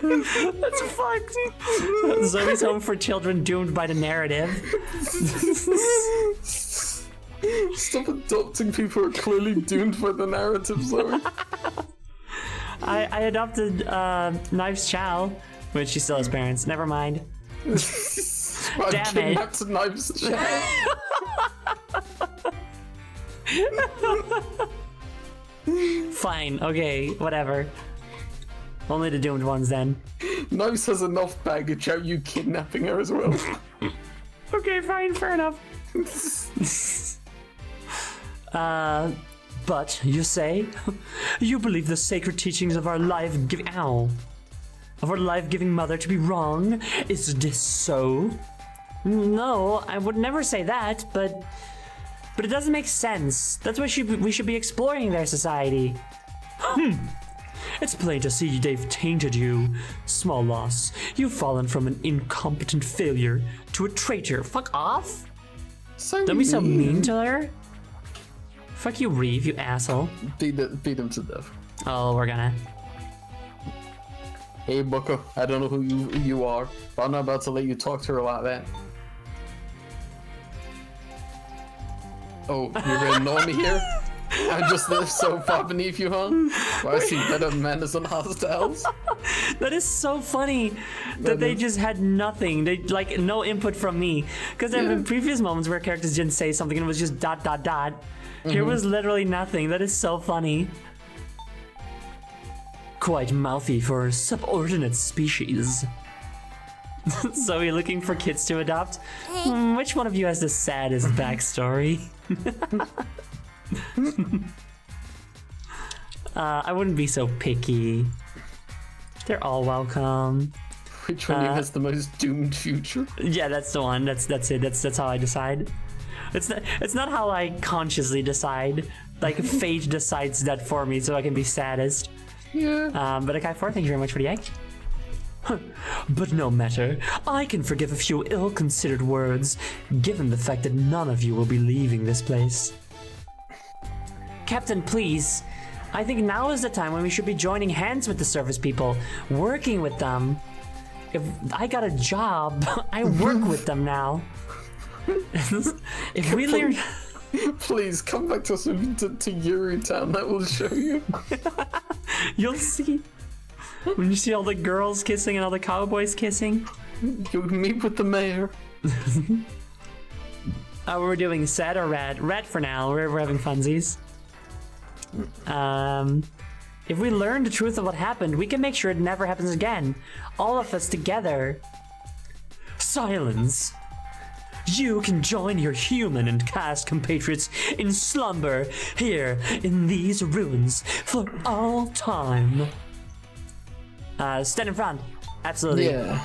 That's fucked. Zoe's home for children doomed by the narrative. Stop adopting people who are clearly doomed by the narrative, Zoe. I adopted Knives Chow, but she still has parents. Never mind. I Damn it. kidnapped Knives Chow. Fine, okay, whatever. Only the doomed ones then. Knives has enough baggage. How you kidnapping her as well? Okay, fine, fair enough. But you say you believe the sacred teachings of our life-giving mother to be wrong? Is this so? No, I would never say that, but it doesn't make sense. That's why we should be exploring their society. It's plain to see they've tainted you. Small loss. You've fallen from an incompetent failure to a traitor. Fuck off. So Don't be so mean to her. Fuck you, Reeve, you asshole. Beat him to death. Oh, we're gonna. Hey, Bucko. I don't know who you are, but I'm not about to let you talk to her like that. Oh, you're gonna ignore me here? I just live so far beneath you, huh? Well, I see better manners than hostiles. That is so funny that they just had nothing. They like no input from me. Because there have been previous moments where characters didn't say something and it was just ... Here was literally nothing. That is so funny. Quite mouthy for a subordinate species. Zoe looking for kids to adopt? Which one of you has the saddest backstory? I wouldn't be so picky. They're all welcome. Which one of you has the most doomed future? Yeah, that's the one. That's it. That's how I decide. It's not how I consciously decide. Like fate decides that for me, so I can be saddest. Yeah. But Akai 4, thank you very much for the egg. But no matter, I can forgive a few ill-considered words, given the fact that none of you will be leaving this place. Captain, please. I think now is the time when we should be joining hands with the service people, working with them. If I got a job, I work with them now. If we learn... Please come back to Yuri Town. That will show you. You'll see. When you see all the girls kissing and all the cowboys kissing. You'll meet with the mayor. We're doing sad or rat? Rat for now. We're having funsies. If we learn the truth of what happened, we can make sure it never happens again. All of us together. Silence. You can join your human and caste compatriots in slumber here in these ruins for all time. Stand in front. Absolutely. Yeah.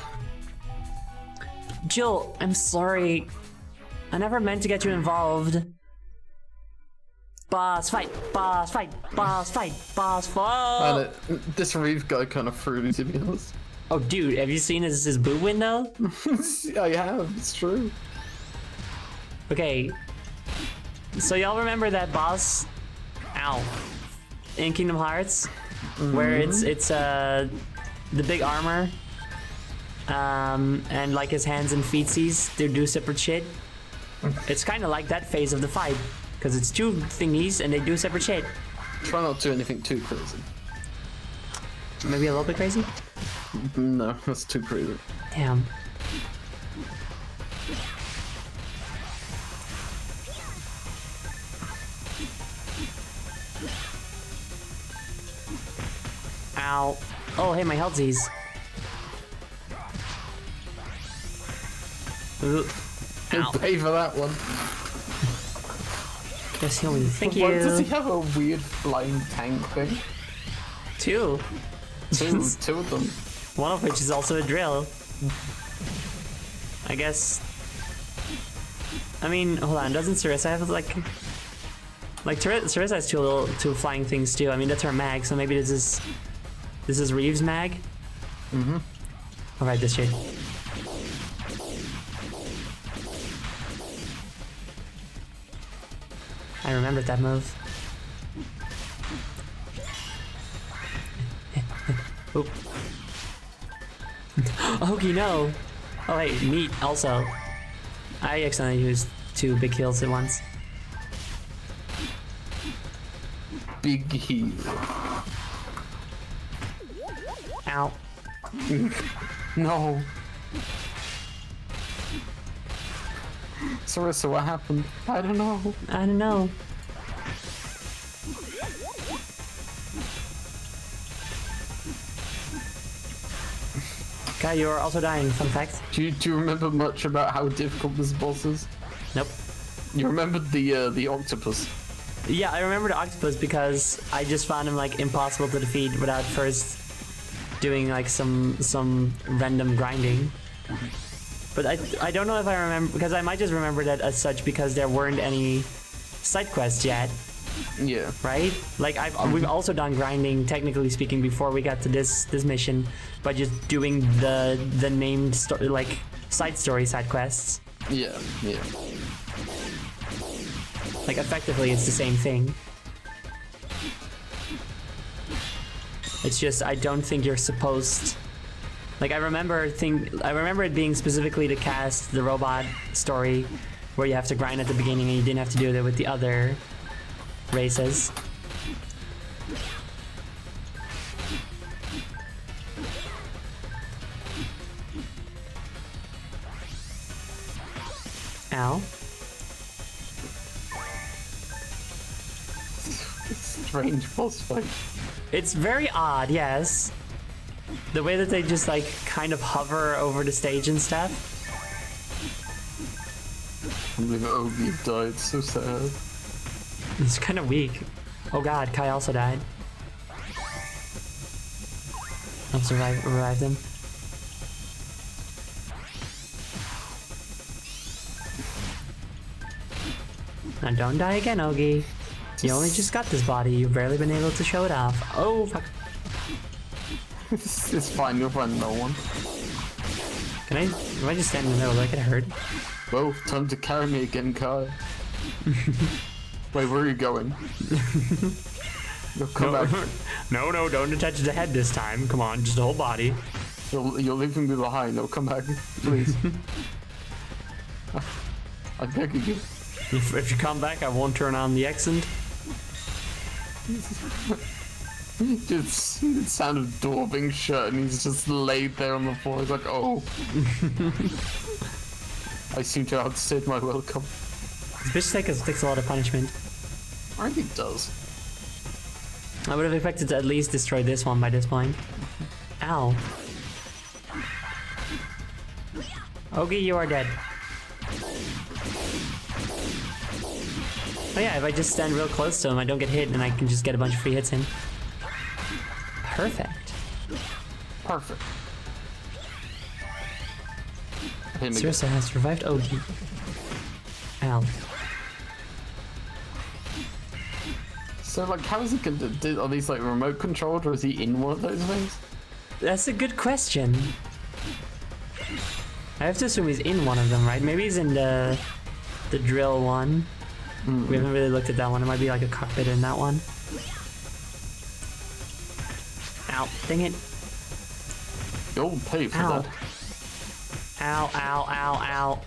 Jill, I'm sorry. I never meant to get you involved. Boss fight, boss fight, boss fight, boss fight. This Reeve guy kind of fruity, to be honest. Oh, dude, have you seen his boob window? I have, it's true. Okay. So y'all remember that boss? Ow. In Kingdom Hearts? Where it's the big armor. And like his hands and feetsies, they do separate shit. It's kind of like that phase of the fight. Because it's two thingies and they do separate shit. Try not to do anything too crazy. Maybe a little bit crazy? No, that's too crazy. Damn. Ow. Oh, hey, my healthies. Ooh. Ow. Pay for that one. Just heal me. Thank Why does he you. have a weird flying tank thing? Two. Two of them. One of which is also a drill. I guess. I mean, hold on. Doesn't Sarissa have like Sarissa has two flying things too. I mean, that's her mag. So maybe this is Reeves' mag. Mm-hmm. All right, this shit. I remembered that move. Oop. Okie, no. Oh, wait, meat also. I accidentally used 2 big heals at once. Big heal. Ow. No. Sarissa, what happened? I don't know. I don't know. Okay, you're also dying, fun fact. Do you remember much about how difficult this boss is? Nope. You remembered the octopus. Yeah, I remember the octopus because I just found him like impossible to defeat without first doing like some random grinding. But I don't know if I remember, because I might just remember that as such because there weren't any side quests yet, Yeah. right? Like we've also done grinding, technically speaking, before we got to this mission, by just doing the named like side quests. Yeah. Yeah. Like effectively, it's the same thing. It's just I don't think you're supposed. Like I remember it being specifically to cast the robot story, where you have to grind at the beginning and you didn't have to do that with the other races. Ow. Strange boss fight. It's very odd, yes. The way that they just like kind of hover over the stage and stuff. I believe Ogi died. So sad. It's kind of weak. Oh god, Kai also died. Let's revive them. Now don't die again, Ogi. You only just got this body. You've barely been able to show it off. Oh fuck. It's fine. You'll find no one. Can I? If I just stand in the middle, do I get hurt? Well, time to carry me again, Kai. Wait, where are you going? You'll come back. No, don't attach the head this time. Come on, just the whole body. You're leaving me behind. No, come back, please. I beg you. If you come back, I won't turn on the accent. It sounded door being shut, and he's just laid there on the floor. He's like, oh. I seem to have outstayed my welcome. This bitch takes a lot of punishment. I think it does. I would have expected to at least destroy this one by this point. Ow. Ogi, you are dead. Oh yeah, if I just stand real close to him, I don't get hit, and I can just get a bunch of free hits in. Perfect. Perfect. Hit me again. Sarissa has revived Ogi. Ow. So, like, how is he gonna do? Are these like remote controlled, or is he in one of those things? That's a good question. I have to assume he's in one of them, right? Maybe he's in the drill one. We haven't really looked at that one. It might be like a cockpit in that one. Ow, dang it. You'll pay for Ow. that. Ow, ow, ow, ow.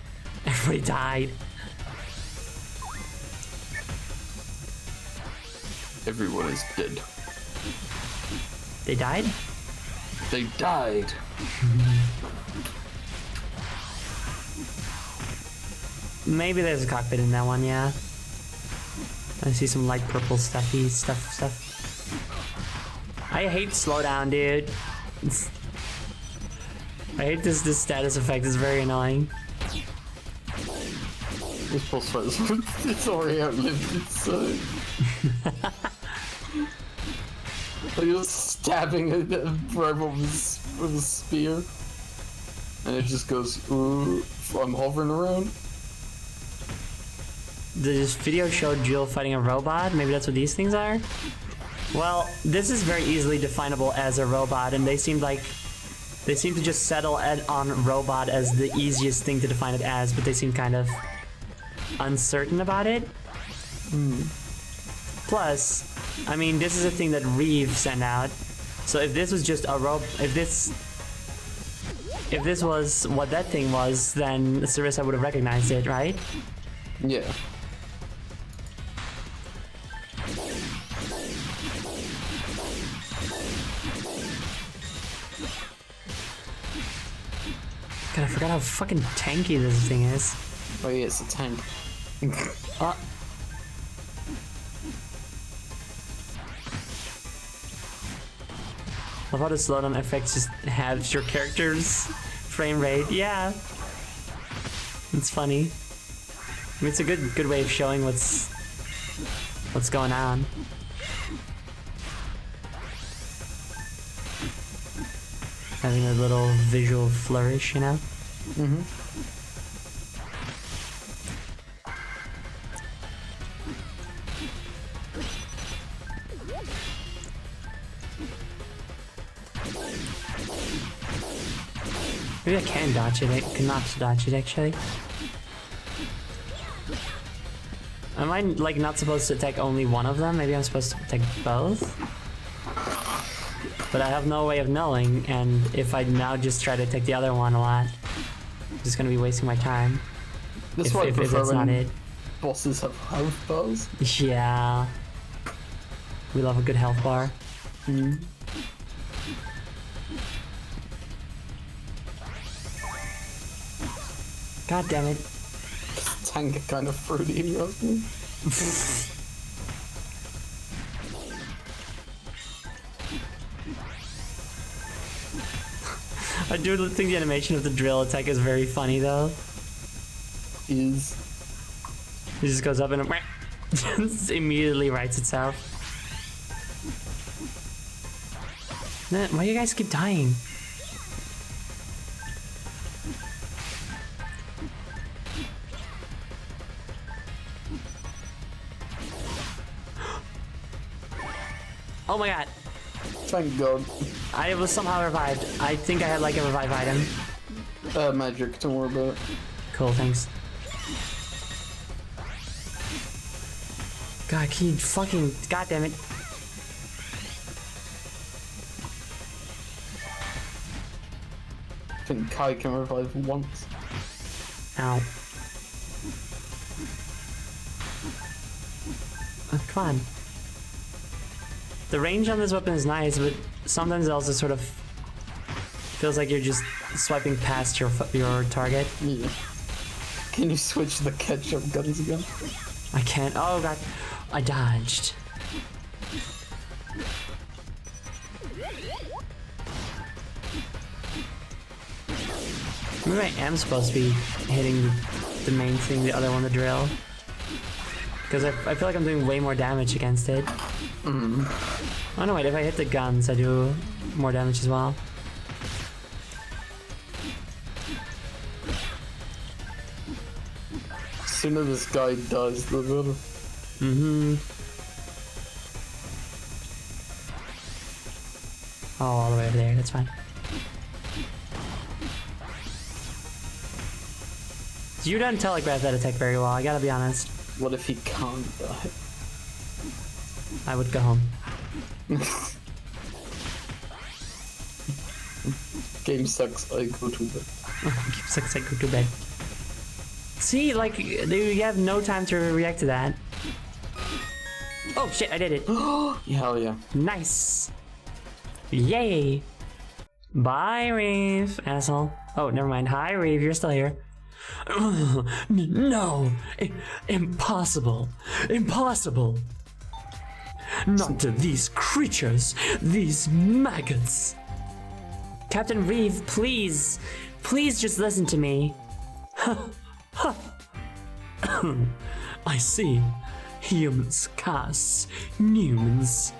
Everybody died. Everyone is dead. They died? They died. Maybe there's a cockpit in that one, yeah. I see some light purple stuff. I hate slowdown, dude. I hate this status effect, it's very annoying. This boss fight is it's already outlived its You're stabbing a robot with a spear. And it just goes, ooh, I'm hovering around. This video showed Jill fighting a robot. Maybe that's what these things are? Well, this is very easily definable as a robot, and they seem to just settle on robot as the easiest thing to define it as, but they seem kind of uncertain about it. Plus, I mean, this is a thing that Reeve sent out. So if this was just a if this was what that thing was, then Sarissa would have recognized it, right? Yeah. God, I forgot how fucking tanky this thing is. Oh yeah, it's a tank. Love how the slowdown effects just halves your character's frame rate. Yeah, it's funny. I mean, it's a good way of showing what's going on. Having a little visual flourish, you know? Mm-hmm. Maybe I can dodge it. I cannot dodge it, actually. Am I, like, not supposed to attack only one of them? Maybe I'm supposed to attack both? But I have no way of knowing, and if I now just try to attack the other one a lot, I'm just gonna be wasting my time. That's if, why I if prefer it's not when it. bosses have health bars. Yeah. We love a good health bar. God damn it. Tank are kind of fruity, you know? I do think the animation of the drill attack is very funny, though. It just goes up and it immediately rights itself. Man, why do you guys keep dying? Oh my god. Thank God. I was somehow revived. I think I had like a revive item. Magic, don't worry about it. Cool, thanks. God, can you fucking... God damn it. I think Kai can revive once. Ow. Oh, come on. The range on this weapon is nice, but sometimes it also sort of feels like you're just swiping past your target. Yeah. Can you switch the ketchup guns again? I can't. Oh god. I dodged. Maybe I am supposed to be hitting the main thing, the other one, the drill. Because I feel like I'm doing way more damage against it. Oh no, wait, if I hit the guns, I do more damage as well. The sooner this guy dies, the better. Oh, all the way over there, that's fine. You don't telegraph that attack very well, I gotta be honest. What if he can't die? I would go home. Game sucks, I go to bed. Sucks, I go to bed. See, like, you have no time to react to that. Oh shit, I did it. Yeah, hell yeah. Nice. Yay. Bye, Reeve, asshole. Oh, never mind. Hi, Reeve, you're still here. No, impossible, impossible. Not to these creatures, these maggots. Captain Reeve, please, please just listen to me. I see. Humans, casts, Newmans.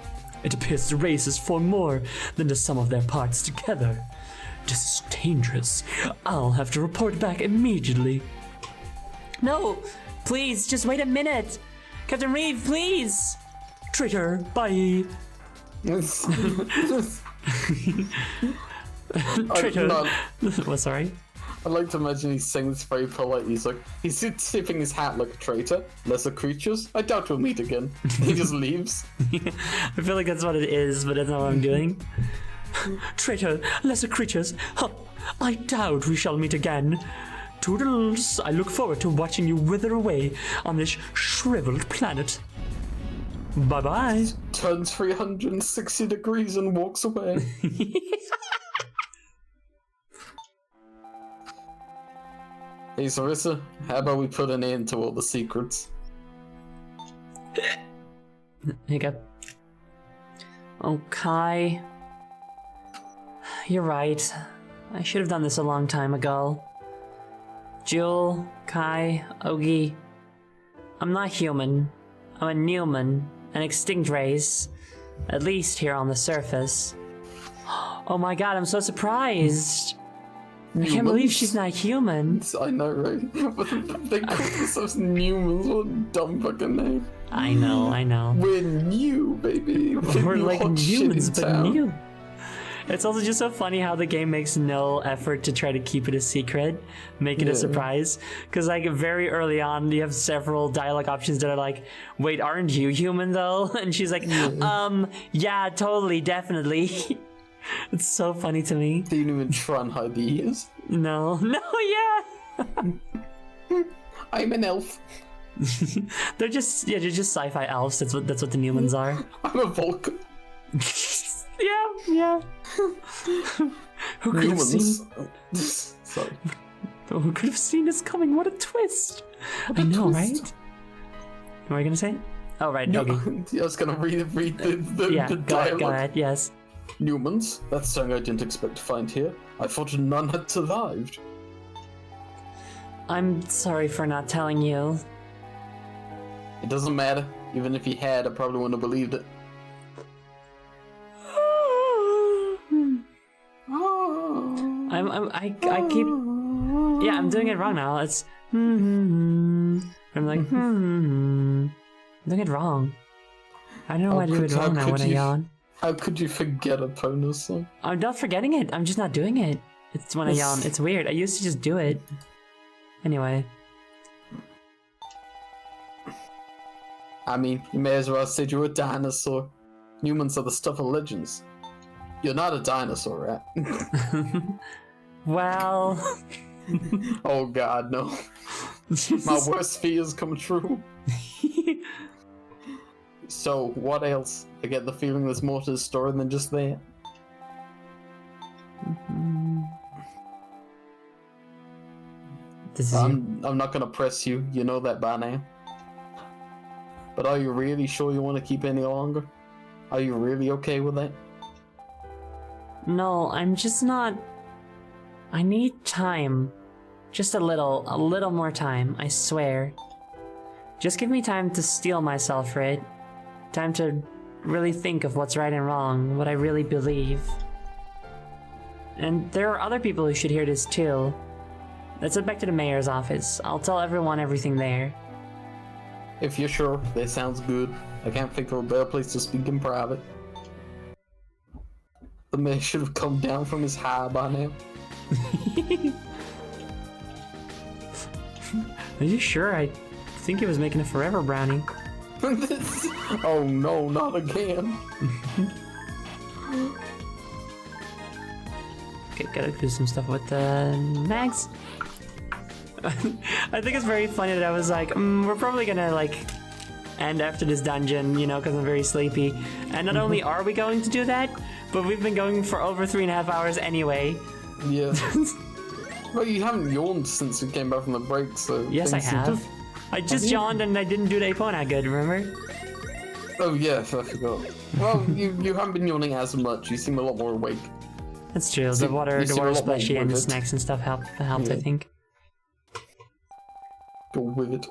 It appears the races form more than the sum of their parts together. This is dangerous. I'll have to report back immediately. No, please, just wait a minute. Captain Reeve, please. Traitor, bye. Traitor. What, sorry? I like to imagine he's saying this very politely. He's like, he's tipping his hat like a traitor. Lesser creatures? I doubt we'll meet again. He just leaves. I feel like that's what it is, but that's not what I'm doing. Traitor, lesser creatures. Huh, I doubt we shall meet again. Toodles, I look forward to watching you wither away on this shriveled planet. Bye-bye. Turns 360 degrees and walks away. Hey, Sarissa, how about we put an end to all the secrets? Hiccup. Oh, Kai. You're right. I should have done this a long time ago. Jewel, Kai, Ogi. I'm not human. I'm a Newman, an extinct race. At least here on the surface. Oh my god, I'm so surprised. I can't believe she's not human. I know, right? But they call themselves Newmans. What a dumb fucking name. I know. We're new, baby. We're like hot shit in humans, but town. new. It's also just so funny how the game makes no effort to try to keep it a secret, make it a surprise. Because like very early on, you have several dialogue options that are like, "Wait, aren't you human though?" And she's like, "Yeah, totally, definitely." It's so funny to me. They didn't even try and hide the ears. No, yeah. I'm an elf. they're just sci-fi elves. That's what the Newmans are. I'm a Vulcan. Yeah. Who could have seen? Newmans. Sorry. Who could have seen this coming? What a twist! I know, right? What are you gonna say? Oh, right. Okay. I was gonna read the Yeah. the Go dialogue. ahead. Yes. Newmans? That's something I didn't expect to find here. I thought none had survived. I'm sorry for not telling you. It doesn't matter. Even if he had, I probably wouldn't have believed it. I keep. Yeah, I'm doing it wrong now. It's. I'm like. I'm doing it wrong. I don't know why I do it wrong now when I yawn. How could you forget a Pono song? I'm not forgetting it. I'm just not doing it. It's when I yawn. It's weird. I used to just do it. Anyway. I mean, you may as well say you're a dinosaur. Humans are the stuff of legends. You're not a dinosaur, right? Well. Oh god, no. My worst fears come true. So, what else? I get the feeling there's more to the story than just that. This is I'm not gonna press you, you know that by now. But are you really sure you want to keep any longer? Are you really okay with that? No, I'm just not. I need time. Just a little more time, I swear. Just give me time to steel myself, right? Time to really think of what's right and wrong, what I really believe. And there are other people who should hear this too. Let's head back to the mayor's office. I'll tell everyone everything there. If you're sure, that sounds good. I can't think of a better place to speak in private. The mayor should have come down from his high by now. Are you sure? I think he was making a forever brownie. Oh no, not again. Okay, gotta do some stuff with the Max. I think it's very funny that I was like, we're probably gonna like end after this dungeon, you know, because I'm very sleepy. And not only are we going to do that, but we've been going for over 3.5 hours anyway. Yeah. Well, you haven't yawned since we came back from the break, so... Yes, I things seem to- have. I just yawned and I didn't do the Epona good, remember? Oh, yeah, I forgot. Well, you haven't been yawning as much. You seem a lot more awake. That's true. See- The water you seem a lot more splashy and the vivid. snacks and stuff helped, I Yeah. think. You're withered.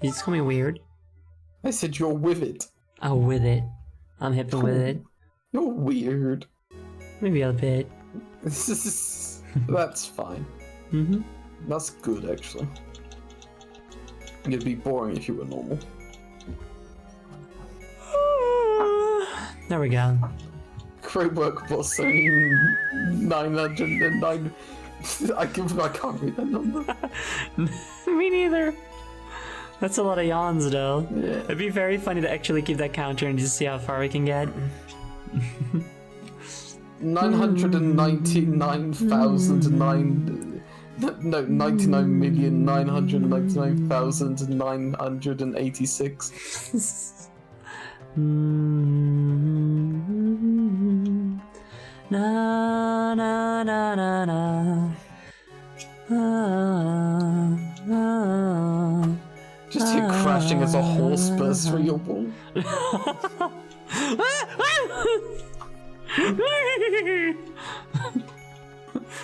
You just call me weird. I said you're withered. Oh, with it. I'm hip and with it. You're weird. Maybe a bit. That's fine. Mm-hmm. That's good, actually. It'd be boring if you were normal. There we go. Great work, boss. Only 909. I can't read that number. Me neither. That's a lot of yawns, though. Yeah. It'd be very funny to actually keep that counter and just see how far we can get. 999,009. No, 99,999,986. Na na na na na. Just hear crashing as a horse bursts through your wall.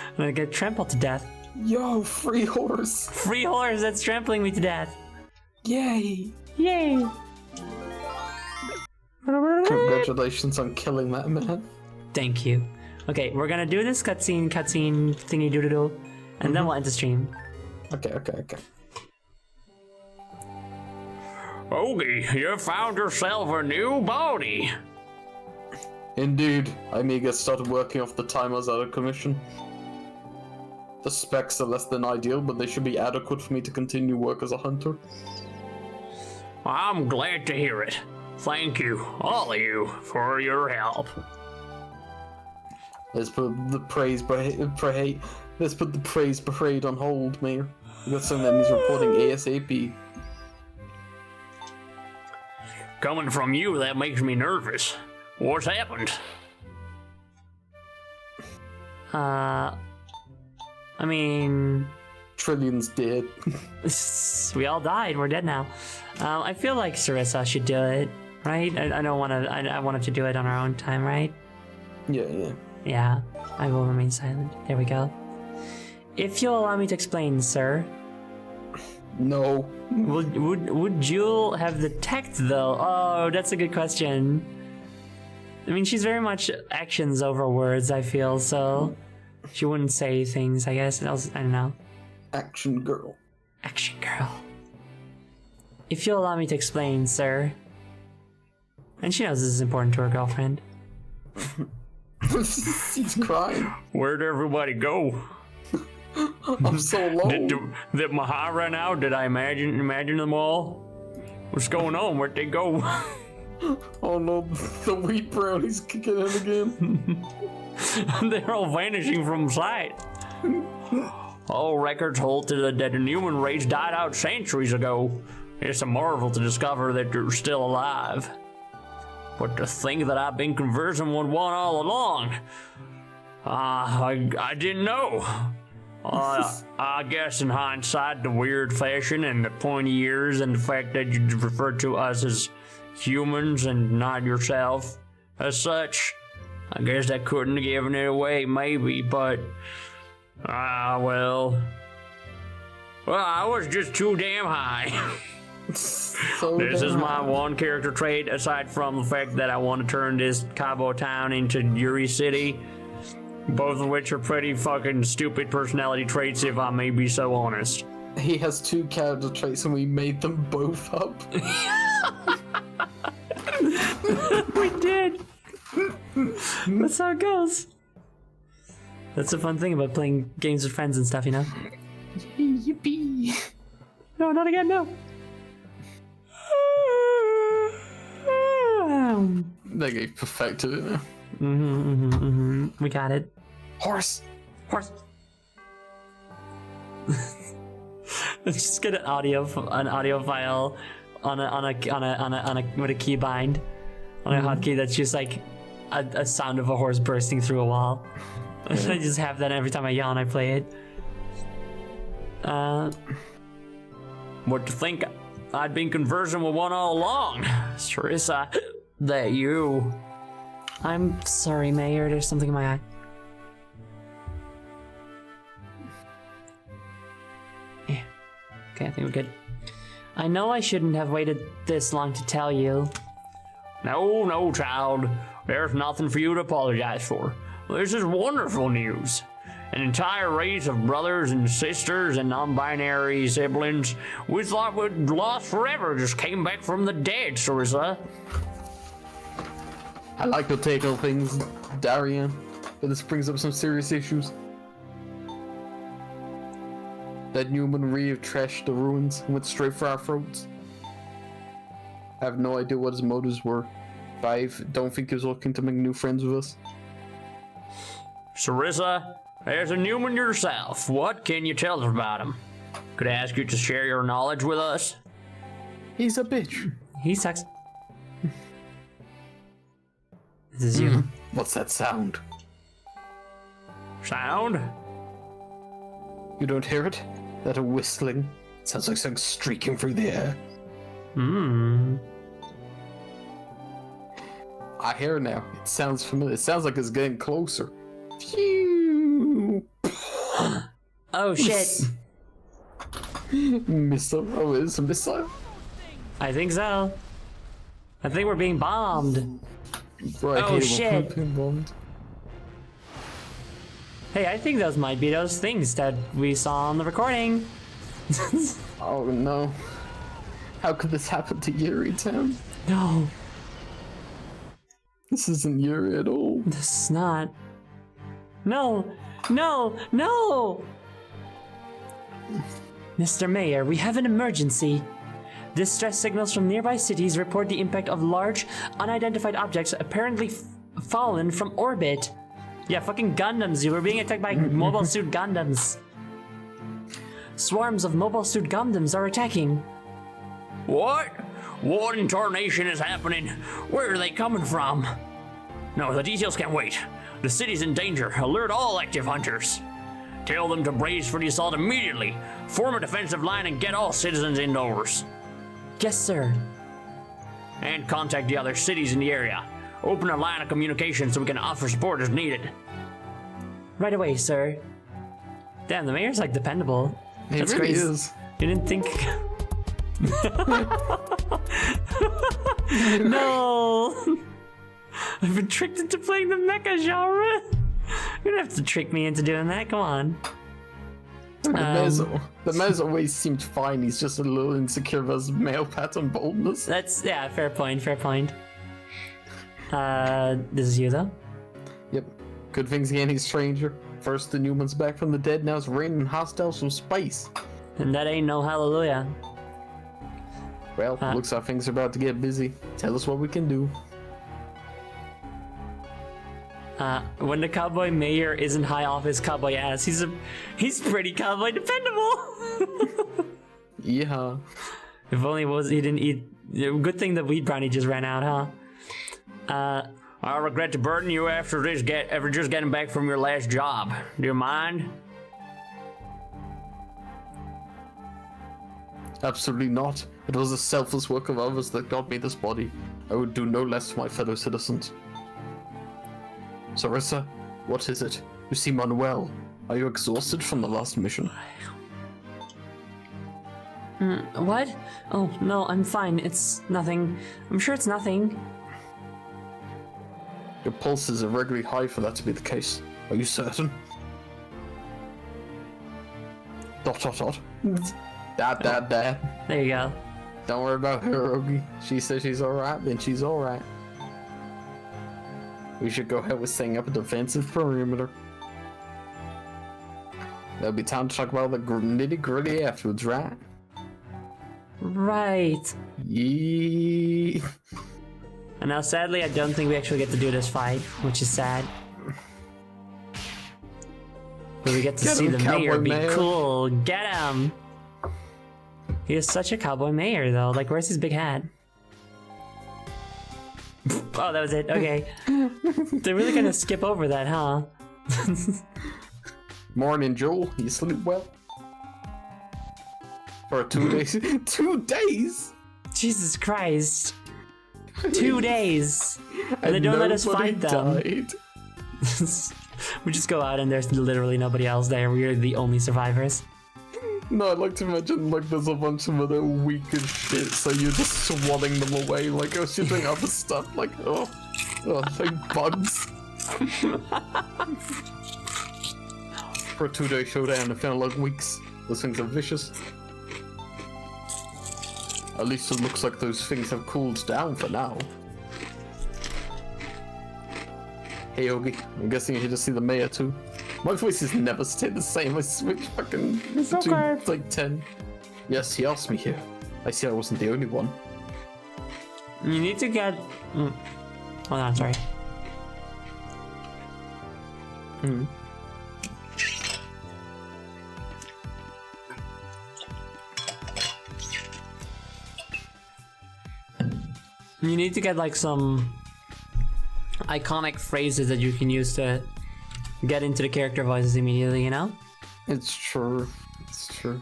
I'm gonna get trampled to death. Yo, free horse. Free horse that's trampling me to death. Yay. Yay! Congratulations on killing that man. Thank you. Okay, we're gonna do this cutscene thingy doodle, and then we'll end the stream. Okay. Ogie, you found yourself a new body. Indeed, Amiga started working off the time I was out of commission. The specs are less than ideal, but they should be adequate for me to continue work as a hunter. I'm glad to hear it. Thank you, all of you, for your help. Let's put the praise parade on hold, Mayor. We got someone that needs reporting ASAP. Coming from you, that makes me nervous. What's happened? I mean, Trillions dead. we all died. We're dead now. I feel like Sarissa should do it, right? I don't want to. I wanted to do it on our own time, right? Yeah. Yeah. I will remain silent. There we go. If you'll allow me to explain, sir, No. would Jewel have the tact though? Oh, that's a good question. I mean, she's very much actions over words. I feel so. She wouldn't say things. I guess. I don't know. Action girl. Action girl. If you'll allow me to explain, sir. And she knows this is important to her girlfriend. He's crying. Where'd everybody go? I'm so low. Did Maha run out? Did I imagine them all? What's going on? Where'd they go? Oh no, the wheat brownie's kicking in again. They're all vanishing from sight. All records hold to that the human race died out centuries ago. It's a marvel to discover that you're still alive. But to think that I've been conversing with one all along, I didn't know. I guess in hindsight, the weird fashion and the pointy ears and the fact that you refer to us as humans and not yourself as such, I guess that couldn't have given it away, maybe, but... well, I was just too damn high. So This is damn my high. one character trait, aside from the fact that I want to turn this Cabo town into Yuri City, both of which are pretty fucking stupid personality traits, if I may be so honest. He has two character traits and we made them both up. We did. That's how it goes. That's the fun thing about playing games with friends and stuff, you know? Yippee. No, not again, no. There you go, perfected it now. We got it. Horse. Horse. Let's just get an audio file on a with a keybind on a hotkey that's just like a sound of a horse bursting through a wall. I just have that every time I yawn, I play it. What to think? I'd been conversing with one all along. Sarissa, that you. I'm sorry, Mayor. There's something in my eye. Yeah. Okay, I think we're good. I know I shouldn't have waited this long to tell you. No, child. There's nothing for you to apologize for. This is wonderful news. An entire race of brothers and sisters and non-binary siblings we thought we'd lost forever just came back from the dead, Sarissa. I like to take on things, Darian, but this brings up some serious issues. That Newman Reeve trashed the ruins and went straight for our throats. I have no idea what his motives were, but I don't think he was looking to make new friends with us. Sarissa, as a Newman yourself, what can you tell us about him? Could I ask you to share your knowledge with us? He's a bitch. He sucks. This is you. What's that sound? Sound? You don't hear it? That a whistling? Sounds like something streaking through the air. I hear it now. It sounds familiar. It sounds like it's getting closer. Phew. Oh shit. Missile. Oh, it is a missile? I think so. I think we're being bombed. Right, Oh, here, shit. we're being bombed. Hey, I think those might be those things that we saw on the recording. Oh no. How could this happen to Yuri Town? No, This isn't Yuri at all. this is not. No, no, no! Mr. Mayor, we have an emergency. Distress signals from nearby cities report the impact of large, unidentified objects apparently fallen from orbit. Yeah, fucking Gundams, you were being attacked by Mobile Suit Gundams. Swarms of Mobile Suit Gundams are attacking. What? What in tarnation is happening? Where are they coming from? No, the details can't wait. The city's in danger. Alert all active hunters. Tell them to brace for the assault immediately. Form a defensive line and get all citizens indoors. Yes, sir. And contact the other cities in the area. Open a line of communication so we can offer support as needed. Right away, sir. Damn, the mayor's like dependable. It That's really crazy. is. You didn't think. No! I've been tricked into playing the mecha genre. You don't have to trick me into doing that. Come on. The mayor's always seemed fine. He's just a little insecure about his male pattern boldness. That's yeah. Fair point. Fair point. This is you though. Yep. Good things again, he's stranger. First the Newman's back from the dead, now it's raining hostiles from space. And that ain't no hallelujah. Well, looks like things are about to get busy. Tell us what we can do. When the cowboy mayor isn't high off his cowboy ass, he's pretty cowboy dependable. Yeah. If only he didn't eat. Good thing the wheat brownie just ran out, huh? I regret to burden you after just getting back from your last job. Do you mind? Absolutely not. It was the selfless work of others that got me this body. I would do no less for my fellow citizens. Sarissa, what is it? You seem unwell. Are you exhausted from the last mission? What? Oh, no, I'm fine. It's nothing. I'm sure it's nothing. Your pulse is irregularly high for that to be the case. Are you certain? ... Dad. There you go. Don't worry about her, Ogie. She says she's alright, then she's alright. We should go ahead with setting up a defensive perimeter. There'll be time to talk about the nitty gritty afterwards, right? Right. Yeah. And now, sadly, I don't think we actually get to do this fight, which is sad. But we get to Get see him, the cowboy mayor be mayor. cool. Get him! He is such a cowboy mayor, though. Like, where's his big hat? Oh, that was it. Okay. They're really gonna skip over that, huh? Morning, Joel. You sleep well? For 2 days? 2 days? Jesus Christ. 2 days. And they don't let us nobody fight them. died. We just go out and there's literally nobody else there. We're the only survivors. No, I'd like to imagine like there's a bunch of other weak as shit, so you're just swatting them away like oh she's doing other stuff like like bugs. For a 2-day showdown, it felt like weeks. Those things are vicious. At least it looks like those things have cooled down for now. Hey Ogie, I'm guessing you just see the mayor too. My voice has never stayed the same. I switch fucking to like 10. Yes, he asked me here. I see I wasn't the only one. You need to get... Hold on, sorry. You need to get like some iconic phrases that you can use to get into the character voices immediately, you know? It's true. It's true.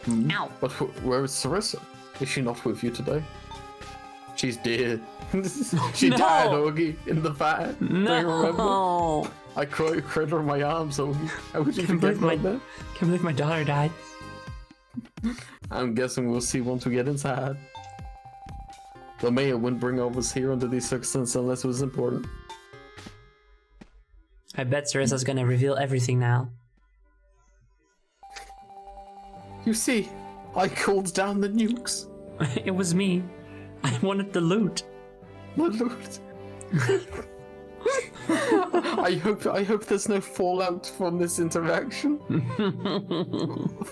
Ow. But where is Sarissa? Is she not with you today? She's dead. She No. died, Ogie, in the fire. Do you remember? No! I cried her in my arms, Ogie. How would you Can't forget believe about that? Can't believe my daughter died. I'm guessing we'll see once we get inside. The mayor wouldn't bring all of us here under these circumstances unless it was important. I bet Sarissa's gonna reveal everything now. You see, I called down the nukes. It was me. I wanted the loot. My lord. I hope there's no fallout from this interaction.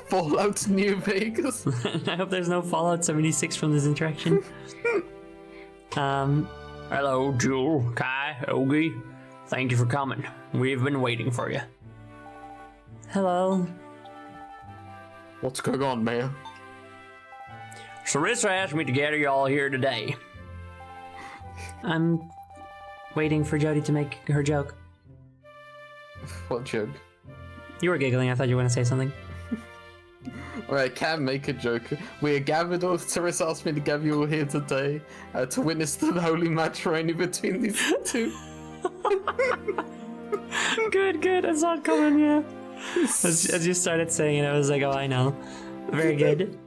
Fallout New Vegas. I hope there's no Fallout 76 from this interaction. Hello, Jewel, Kai, Ogie. Thank you for coming. We've been waiting for you. Hello. What's going on, Mayor? Sarissa asked me to gather you all here today. I'm waiting for Jody to make her joke. What joke? You were giggling, I thought you were gonna say something. Alright, can make a joke. We are gathered, or Teresa asked me to gather you all here today to witness the holy matrimony between these two. Good, I saw it coming, yeah. As you started saying it, I was like, oh, I know. Very good.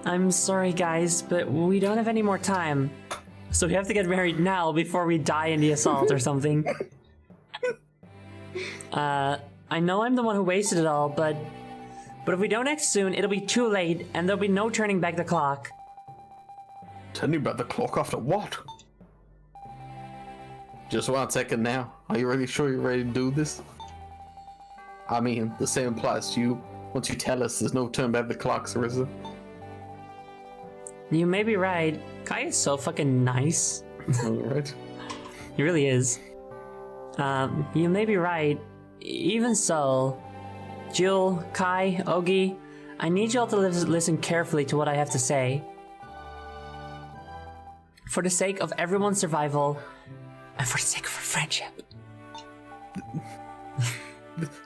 I'm sorry, guys, but we don't have any more time. So we have to get married now before we die in the assault or something. I know I'm the one who wasted it all, but if we don't act soon, it'll be too late, and there'll be no turning back the clock. Turning back the clock after what? Just 1 second now. Are you really sure you're ready to do this? I mean, the same applies to you. Once you tell us there's no turn back the clock, Sarissa. You may be right. Kai is so fucking nice. Alright. He really is. You may be right. Even so, Jill, Kai, Ogie, I need you all to listen carefully to what I have to say. For the sake of everyone's survival, and for the sake of our friendship.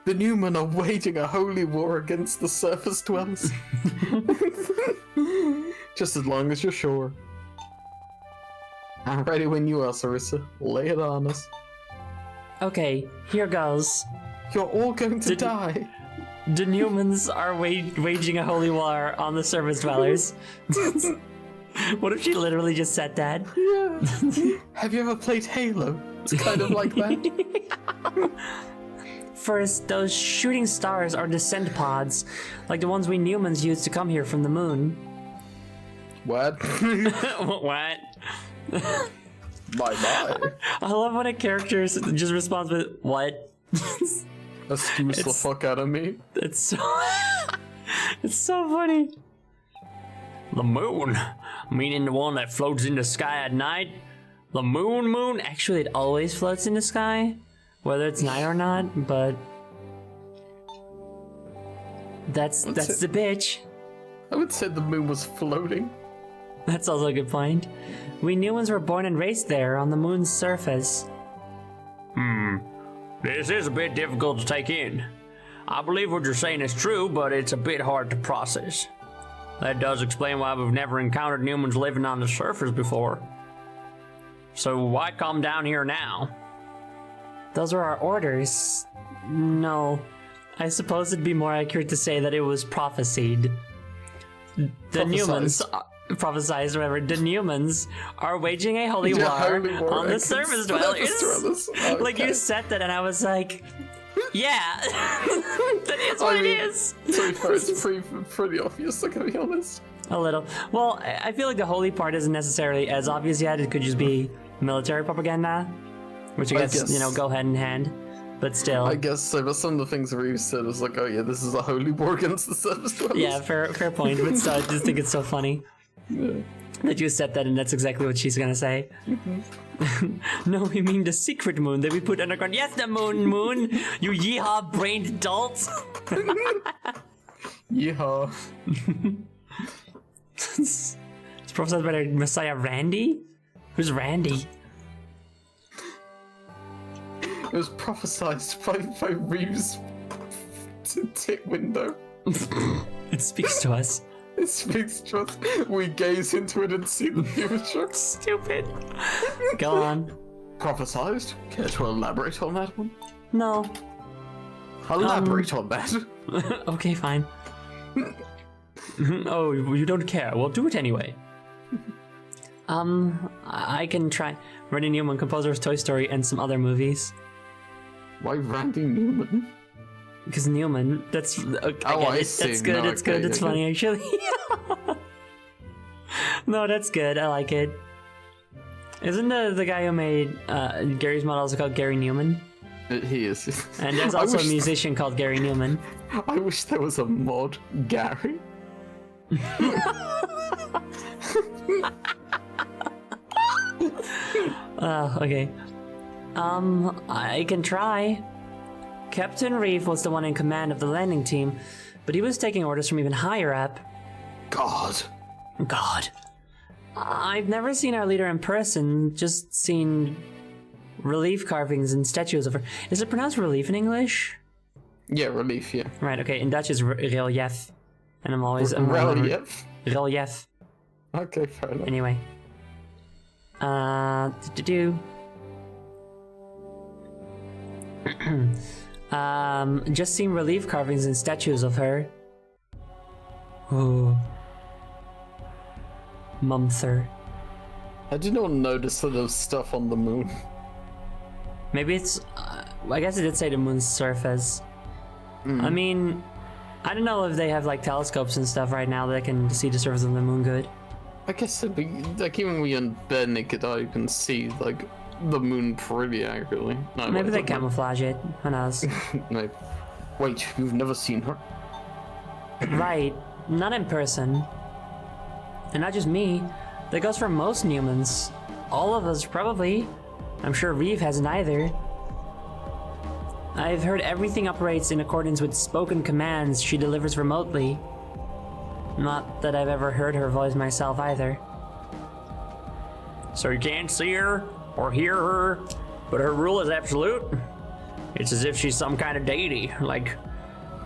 The Newmen are waging a holy war against the surface dwellers. Just as long as you're sure. I'm ready when you are, Sarissa. Lay it on us. Okay, here goes. You're all going to die. The Newmans are waging a holy war on the surface dwellers. What if she literally just said that? Yeah. Have you ever played Halo? It's kind of like that. First, those shooting stars are descent pods, like the ones we Newmans used to come here from the moon. What? What? Bye. I love when a character just responds with, what? Excuse the fuck out of me. It's so... it's so funny. The moon, meaning the one that floats in the sky at night. The moon. Actually, it always floats in the sky, whether it's night or not, but... That's the bitch. I would say the moon was floating. That's also a good point. We Newmans were born and raised there on the moon's surface. This is a bit difficult to take in. I believe what you're saying is true, but it's a bit hard to process. That does explain why we've never encountered Newmans living on the surface before. So why come down here now? Those were our orders. No. I suppose it'd be more accurate to say that it was prophesied. The Newmans... prophesized, whatever. The Newmans are waging a holy war on the surface dwellers. Okay. Like, you said that, and I was like, yeah, that is what it is. To be fair, it's pretty obvious, to be honest. A little. Well, I feel like the holy part isn't necessarily as obvious yet. It could just be military propaganda, which I guess, you know, go hand in hand. But still. I guess so, but some of the things Reeve said was like, oh yeah, this is a holy war against the surface dwellers. Yeah, fair point. But still, I just think it's so funny. Yeah. That you said that, and that's exactly what she's gonna say. No, we mean the secret moon that we put underground. Yes, the moon, you yeehaw-brained adults. Yeehaw. It's prophesied by the Messiah Randy? Who's Randy? It was prophesied by Reeve's tit window. It speaks to us. It speaks to us. We gaze into it and see the future. Stupid. Go on. Prophesied? Care to elaborate on that one? No. Elaborate on that. Okay, fine. Oh, you don't care. Well, do it anyway. I can try. Randy Newman, composer of Toy Story and some other movies. Why Randy Newman? Because Newman, that's... Okay, I see. That's good, No, it's good, okay, it's okay. funny, actually. No, that's good, I like it. Isn't the guy who made Gary's Mod also called Gary Newman? He is. And there's I also a wish- musician called Gary Newman. I wish there was a mod Gary. Okay. I can try. Captain Reeve was the one in command of the landing team, but he was taking orders from even higher up. God. God. I've never seen our leader in person, just seen relief carvings and statues of her. Is it pronounced relief in English? Yeah, relief, yeah. Right, okay, in Dutch it's relief. And I'm always... Relief? Relief. Okay, fair enough. Anyway. Just seen relief carvings and statues of her. Oh. Mumther. I did not notice that there was stuff on the moon. Maybe it's... I guess it did say the moon's surface. I mean, I don't know if they have like telescopes and stuff right now that can see the surface of the moon good. I guess it'd be, like, even we on bare naked eye can see, like, the moon pretty accurately. No, Maybe wait, they don't- camouflage it. Who knows? No. Wait, you've never seen her? Right. Not in person. And not just me. That goes for most Newmans. All of us, probably. I'm sure Reeve hasn't either. I've heard everything operates in accordance with spoken commands she delivers remotely. Not that I've ever heard her voice myself either. So you can't see her or hear her, but her rule is absolute? It's as if she's some kind of deity, like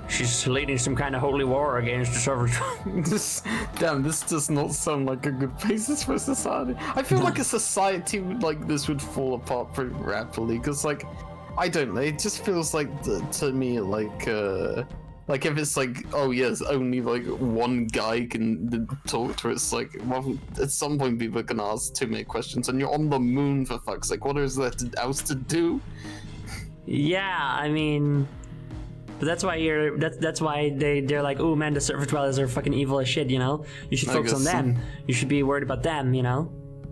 she's leading some kind of holy war against the surface. This does not sound like a good basis for a society. I feel like a society like this would fall apart pretty rapidly, because, like, I don't know, it just feels like, to me, like if it's like, oh yes, only like one guy can talk to her, it's like, well, at some point people can ask too many questions, and you're on the moon, for fuck's sake, what is there else to do? Yeah, I mean... But that's why that's why they're like, oh man, the surface dwellers are fucking evil as shit, you know? You should focus on guess so. them. You should be worried about them, you know?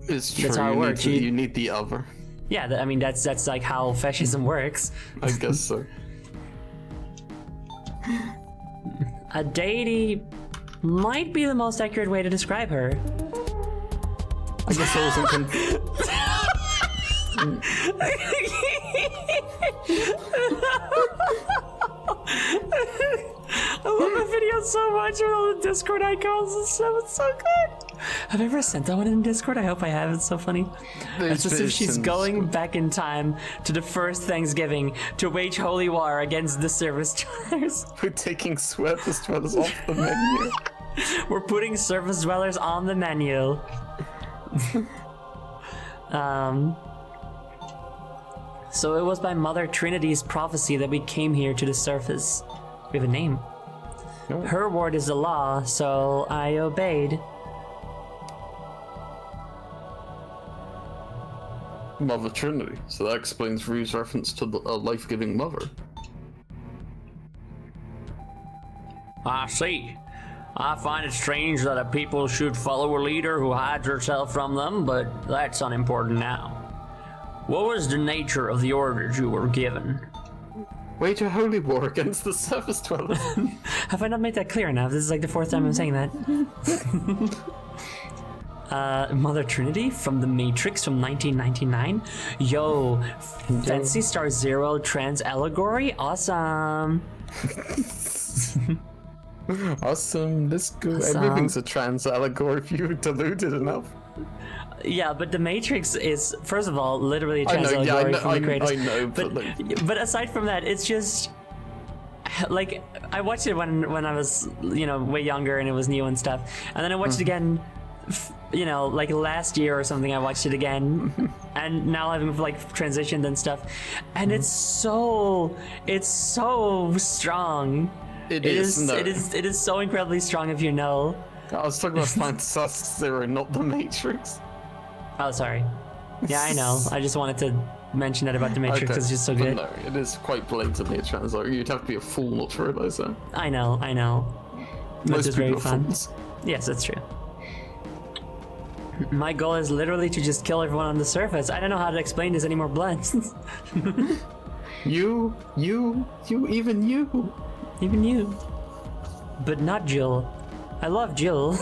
It's true, That's how it works. you need the other. Yeah, I mean, that's like how fascism works. I guess so. A deity might be the most accurate way to describe her. I guess I wasn't I love the video so much with all the Discord icons and stuff. It's so good. Have I ever sent that one in Discord? I hope I have. It's so funny. It's as if she's going back in time to the first Thanksgiving to wage holy war against the service dwellers. We're taking surface dwellers off the menu. We're putting surface dwellers on the menu. So it was by Mother Trinity's prophecy that we came here to the surface. We have a name. Oh. Her word is the law, so I obeyed. Mother Trinity. So that explains Ryu's reference to the life-giving mother. I see. I find it strange that a people should follow a leader who hides herself from them, but that's unimportant now. What was the nature of the orders you were given? Wage a holy war against the surface dwellers. Have I not made that clear enough? This is like the fourth time I'm saying that. Mother Trinity from The Matrix from 1999. Yo, Fantasy Star Zero trans allegory? Awesome. Awesome, let's go. Awesome. Everything's a trans allegory if you diluted enough. Yeah, but The Matrix is, first of all, literally a I trans know, yeah, allegory I know, from the creators. I know, but like, But aside from that, it's just like I watched it when I was, you know, way younger and it was new and stuff, and then I watched it again, you know, like last year or something. I watched it again, and now I've like transitioned and stuff, and it's so strong. it is. No. It is so incredibly strong. If you know. I was talking about Fantasy Zero, not The Matrix. Oh, sorry. Yeah, I know. I just wanted to mention that about The Matrix. Okay, It's just so but good. no, it is quite blatantly a trans allegory. You'd have to be a fool not to realize that. I know. Which Most is very people are fun. fools. Yes, that's true. My goal is literally to just kill everyone on the surface. I don't know how to explain this anymore, Blunt. You, even you. Even you. But not Jill. I love Jill.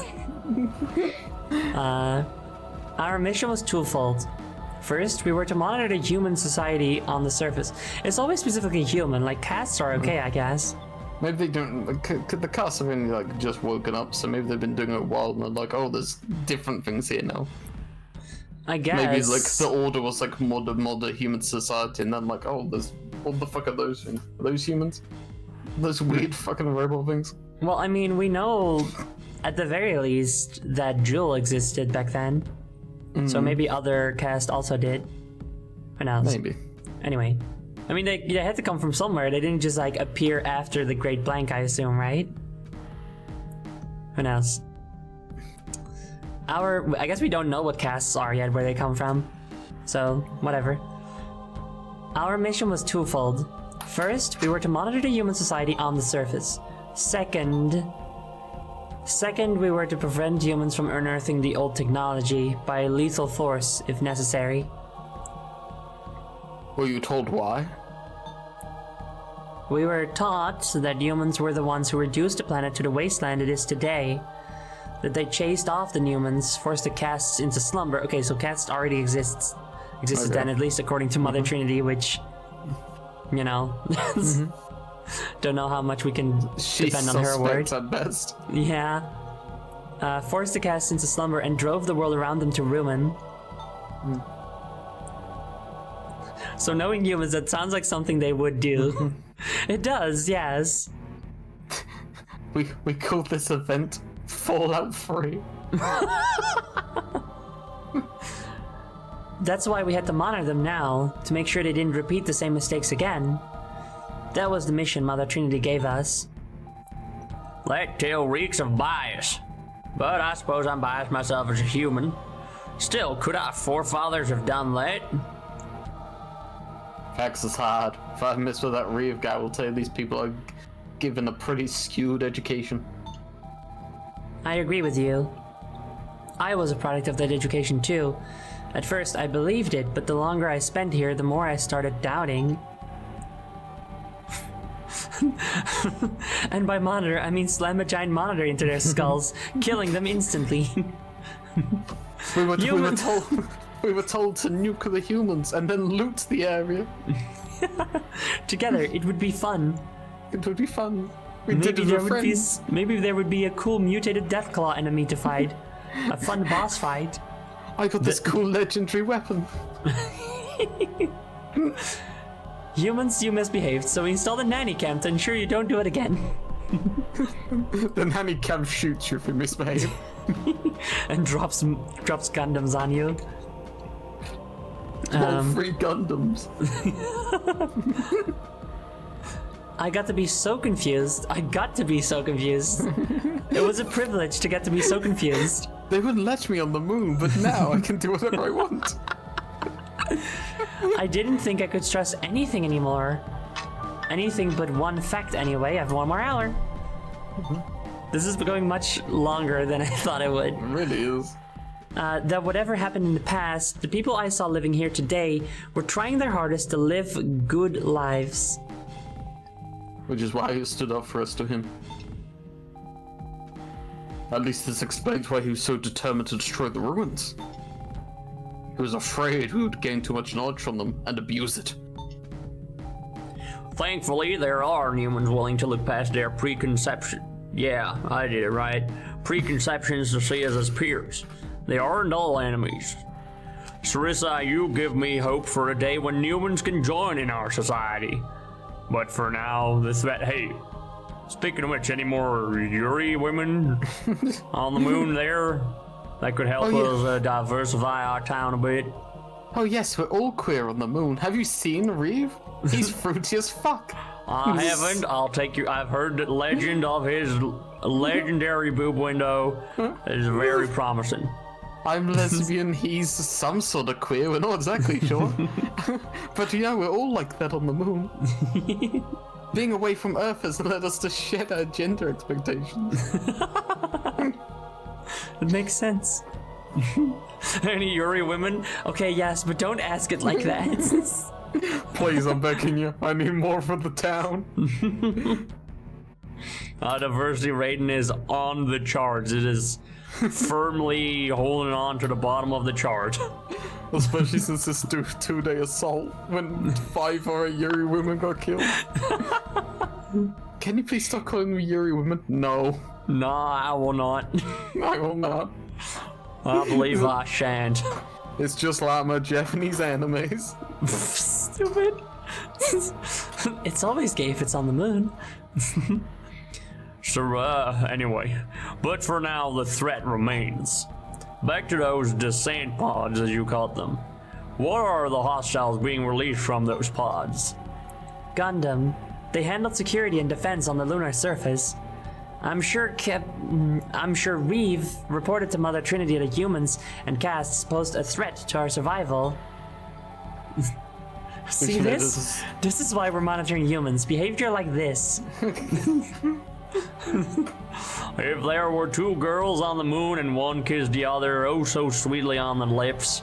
Our mission was twofold. First, we were to monitor the human society on the surface. It's always specifically human, like casts are okay, I guess. Maybe they don't. Could the cast have only like just woken up? So maybe they've been doing it a while and they're like, oh, there's different things here now. I guess. Maybe like the order was like modern human society, and then like, oh, there's what the fuck are those things? Are those humans? Those weird fucking robot things. Well, I mean, we know at the very least that Jewel existed back then. So maybe other cast also did. Who knows? Maybe. Anyway. I mean, they had to come from somewhere. They didn't just, like, appear after the Great Blank, I assume, right? Who knows? I guess we don't know what casts are yet, where they come from. So, whatever. Our mission was twofold. First, we were to monitor the human society on the surface. Second, we were to prevent humans from unearthing the old technology by lethal force, if necessary. Were you told why? We were taught that humans were the ones who reduced the planet to the wasteland it is today. That they chased off the humans, forced the castes into slumber. Okay, so caste already existed then, at least according to Mother Trinity, which, you know, don't know how much we can depend on her word. At best. Yeah. Forced the castes into slumber and drove the world around them to ruin. So knowing humans, that sounds like something they would do. It does, yes. We call this event Fallout 3. That's why we had to monitor them now, to make sure they didn't repeat the same mistakes again. That was the mission Mother Trinity gave us. That tale reeks of bias. But I suppose I'm biased myself as a human. Still, could our forefathers have done that? Facts is hard. If I mess with that Reeve guy, will tell you these people are given a pretty skewed education. I agree with you. I was a product of that education too. At first, I believed it, but the longer I spent here, the more I started doubting. And by monitor, I mean slam a giant monitor into their skulls, killing them instantly. We were told to nuke the humans and then loot the area. Together, it would be fun. It would be fun. We did it with friends. Maybe there would be a cool mutated Deathclaw enemy to fight. a fun boss fight. I got this cool legendary weapon. Humans, you misbehaved, so we installed a nanny cam to ensure you don't do it again. The nanny cam shoots you if you misbehave. And drops Gundams on you. All 3 Gundams. I got to be so confused. It was a privilege to get to be so confused. They wouldn't let me on the moon, but now I can do whatever I want. I didn't think I could stress anything anymore. Anything but one fact anyway. I have 1 more hour. This is going much longer than I thought it would. It really is. That whatever happened in the past, the people I saw living here today were trying their hardest to live good lives. Which is why he stood up for us to him. At least this explains why he was so determined to destroy the ruins. He was afraid we would gain too much knowledge from them and abuse it. Thankfully, there are humans willing to look past their preconception. Yeah, I did it right. Preconceptions to see us as peers. They aren't all enemies. Sarissa, you give me hope for a day when humans can join in our society. But for now, the threat. Hey, speaking of which, any more Yuri women on the moon there that could help us diversify our town a bit? Oh yes, we're all queer on the moon. Have you seen Reeve? He's fruity as fuck. I haven't. I'll take you. I've heard the legend of his legendary boob window is very promising. I'm lesbian, he's some sort of queer, we're not exactly sure. But yeah, we're all like that on the moon. Being away from Earth has led us to shed our gender expectations. It makes sense. Any Yuri women? Okay, yes, but don't ask it like that. Please, I'm begging you. I need more for the town. Our diversity rating is on the charts. It is firmly holding on to the bottom of the chart. Especially since this two-day assault when 5 of our Yuri women got killed. Can you please stop calling me Yuri women? No. Nah, I will not. I will not. I believe I shan't. It's just like my Japanese animes. Stupid. It's always gay if it's on the moon. So, anyway. But for now, the threat remains. Back to those descent pods, as you called them. What are the hostiles being released from those pods? Gundam. They handled security and defense on the lunar surface. I'm sure Reeve reported to Mother Trinity that humans and castes posed a threat to our survival. See this? This is why we're monitoring humans. Behavior like this. If there were 2 girls on the moon and one kissed the other oh so sweetly on the lips,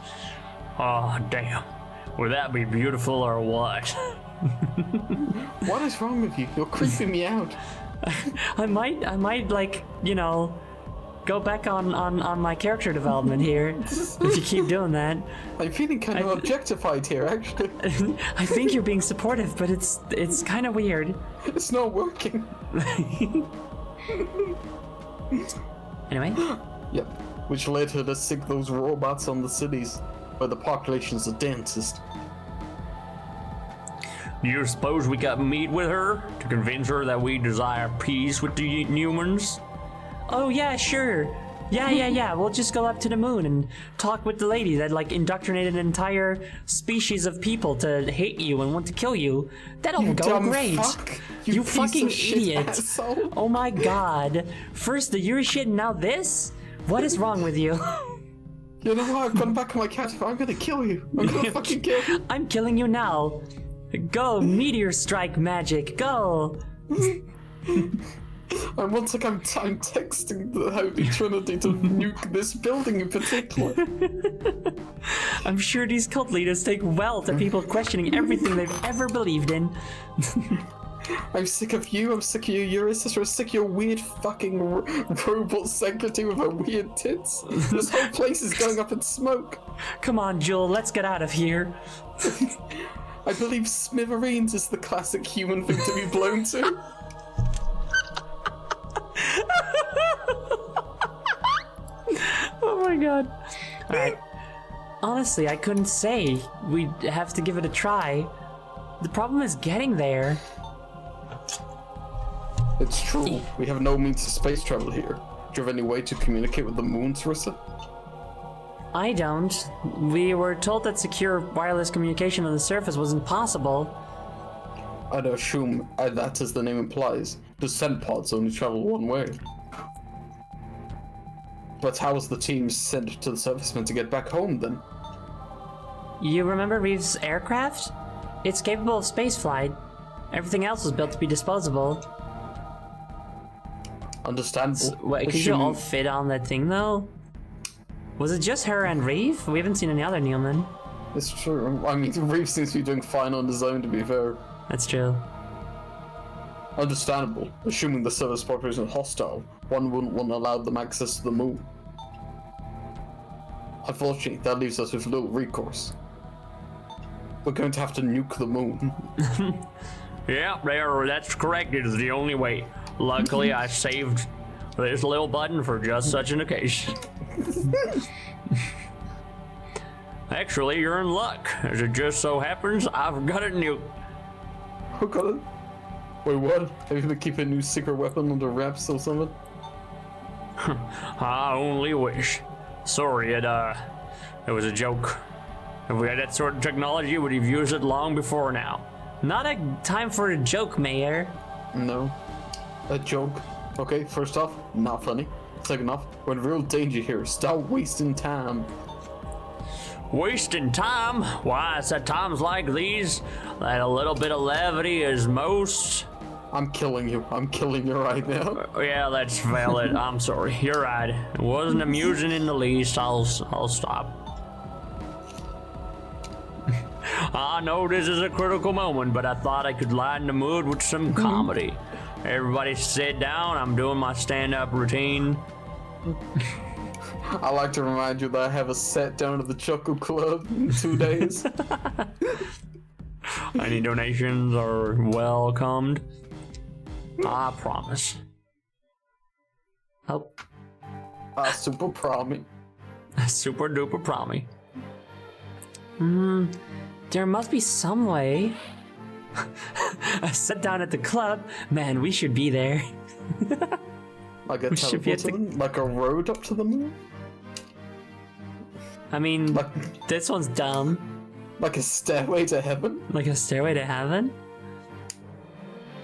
oh damn, would that be beautiful or what? What is wrong with you? You're creeping me out. I might like, you know, go back on my character development here if you keep doing that. I'm feeling kind of objectified here, actually. I think you're being supportive, but it's kind of weird. It's not working. Anyway. Yep. Which led her to stick those robots on the cities, where the population's the densest. Do you suppose we could meet with her to convince her that we desire peace with the humans? Oh yeah, sure. Yeah. We'll just go up to the moon and talk with the lady that like indoctrinated an entire species of people to hate you and want to kill you. That'll go dumb great. Fuck. You piece fucking of shit idiot. asshole. Oh my god. First the Yuri shit and now this? What is wrong with you? You know what? I've gone back on my cat. I'm gonna kill you. I'm gonna fucking kill you. I'm killing you now. Go, meteor strike magic, go! And once again, I'm texting the Holy Trinity to nuke this building in particular. I'm sure these cult leaders take well to people questioning everything they've ever believed in. I'm sick of you, I'm sick of you, your sister, I'm sick of your weird fucking robot secretary with her weird tits. This whole place is going up in smoke. Come on, Jewel, let's get out of here. I believe smithereens is the classic human thing to be blown to. god. Alright. Honestly, I couldn't say. We'd have to give it a try. The problem is getting there. It's true. We have no means of space travel here. Do you have any way to communicate with the moon, Sarissa? I don't. We were told that secure wireless communication on the surface was impossible. I'd assume that, as the name implies, descent pods only travel one way. But how was the team sent to the surface meant to get back home then? You remember Reeves' aircraft? It's capable of spaceflight. Everything else was built to be disposable. Understandable. Wait, could you all fit on that thing though? Was it just her and Reeve? We haven't seen any other Neilman. It's true. I mean, Reeve seems to be doing fine on his own, to be fair. That's true. Understandable. Assuming the service population is hostile, one wouldn't want to allow them access to the moon. Unfortunately, that leaves us with little recourse. We're going to have to nuke the moon. Yeah, that's correct. It is the only way. Luckily, I saved this little button for just such an occasion. Actually, you're in luck. As it just so happens, I've got it nuked. Oh god. Wait, what? Have you been keeping a new secret weapon under wraps or something? I only wish. Sorry, it was a joke. If we had that sort of technology, we'd have used it long before now. Not a time for a joke, Mayor. No. A joke. Okay, first off, not funny. Second off, we're in real danger here. Stop wasting time. Wasting time? Why, it's at times like these that a little bit of levity is most... I'm killing you. I'm killing you right now. Yeah, that's valid. I'm sorry. You're right. It wasn't amusing in the least. I'll stop. I know this is a critical moment, but I thought I could lighten the mood with some comedy. Everybody sit down. I'm doing my stand-up routine. I like to remind you that I have a set down at the Chuckle Club in 2 days. Any donations are welcomed. I promise. Oh, Super promise. Super duper promise. there must be some way. I sat down at the club. Man, we should be there. Like a We should be at teleport to like a road up to the moon? I mean, Like, this one's dumb. like a stairway to heaven? Like a stairway to heaven?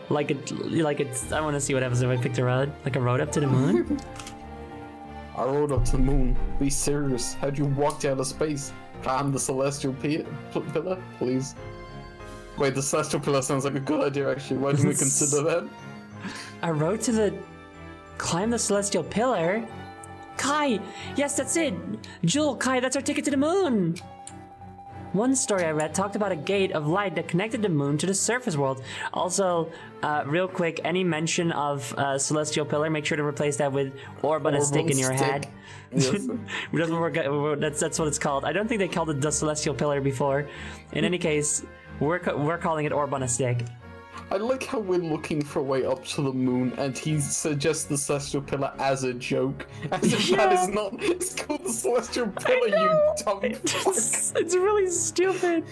Like it's. I want to see what happens if I picked a road. Like a road up to the moon? I rode up to the moon. Be serious. How'd you walk out of space? Climb the celestial pillar, please. Wait, the celestial pillar sounds like a good idea, actually. Why didn't we consider that? A road to the. Climb the celestial pillar? Kai! Yes, that's it! Jewel, Kai, that's our ticket to the moon! One story I read talked about a gate of light that connected the moon to the surface world. Also, real quick, any mention of celestial pillar, make sure to replace that with orb on a stick in your head. Yes. That's what it's called. I don't think they called it the celestial pillar before. In any case, we're calling it orb on a stick. I like how we're looking for a way up to the moon, and he suggests the celestial pillar as a joke. As if that is not. It's called the celestial pillar, you dumb fuck. It's really stupid.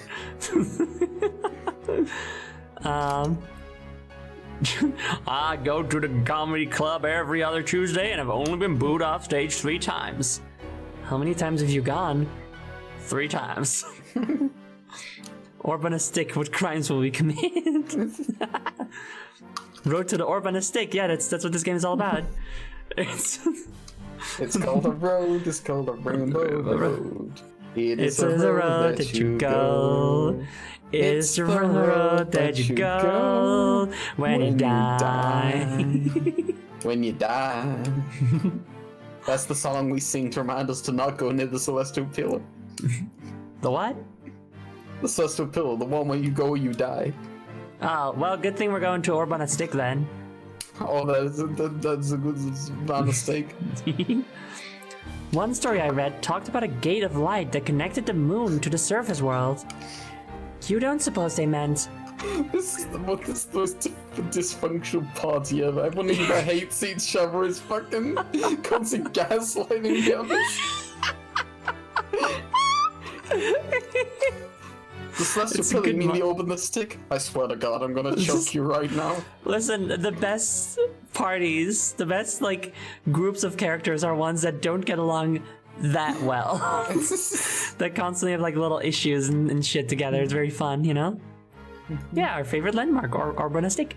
I go to the comedy club every other Tuesday and have only been booed off stage 3 times. How many times have you gone? 3 times. Orb on a stick, what crimes will we commit? Road to the orb on a stick, yeah, that's what this game is all about. It's called a road, it's called a rainbow road. It's the road that you go. It's the road that you go when you die. When you die. That's the song we sing to remind us to not go near the celestial pillar. The what? The celestial pillar, the one where you go, you die. Oh, well, good thing we're going to orb on a stick then. Oh, that's a good bad mistake. One story I read talked about a gate of light that connected the moon to the surface world. You don't suppose they meant... This is the most dysfunctional party ever. Everyone who hates each other is fucking constant gaslighting the others. This last It's a you're good killing me mo- open the stick. I swear to God, I'm gonna choke you right now. Listen, the best parties, the best like groups of characters are ones that don't get along that well. That constantly have like little issues and shit together. It's very fun, you know? Yeah, our favorite landmark, or urbanistic.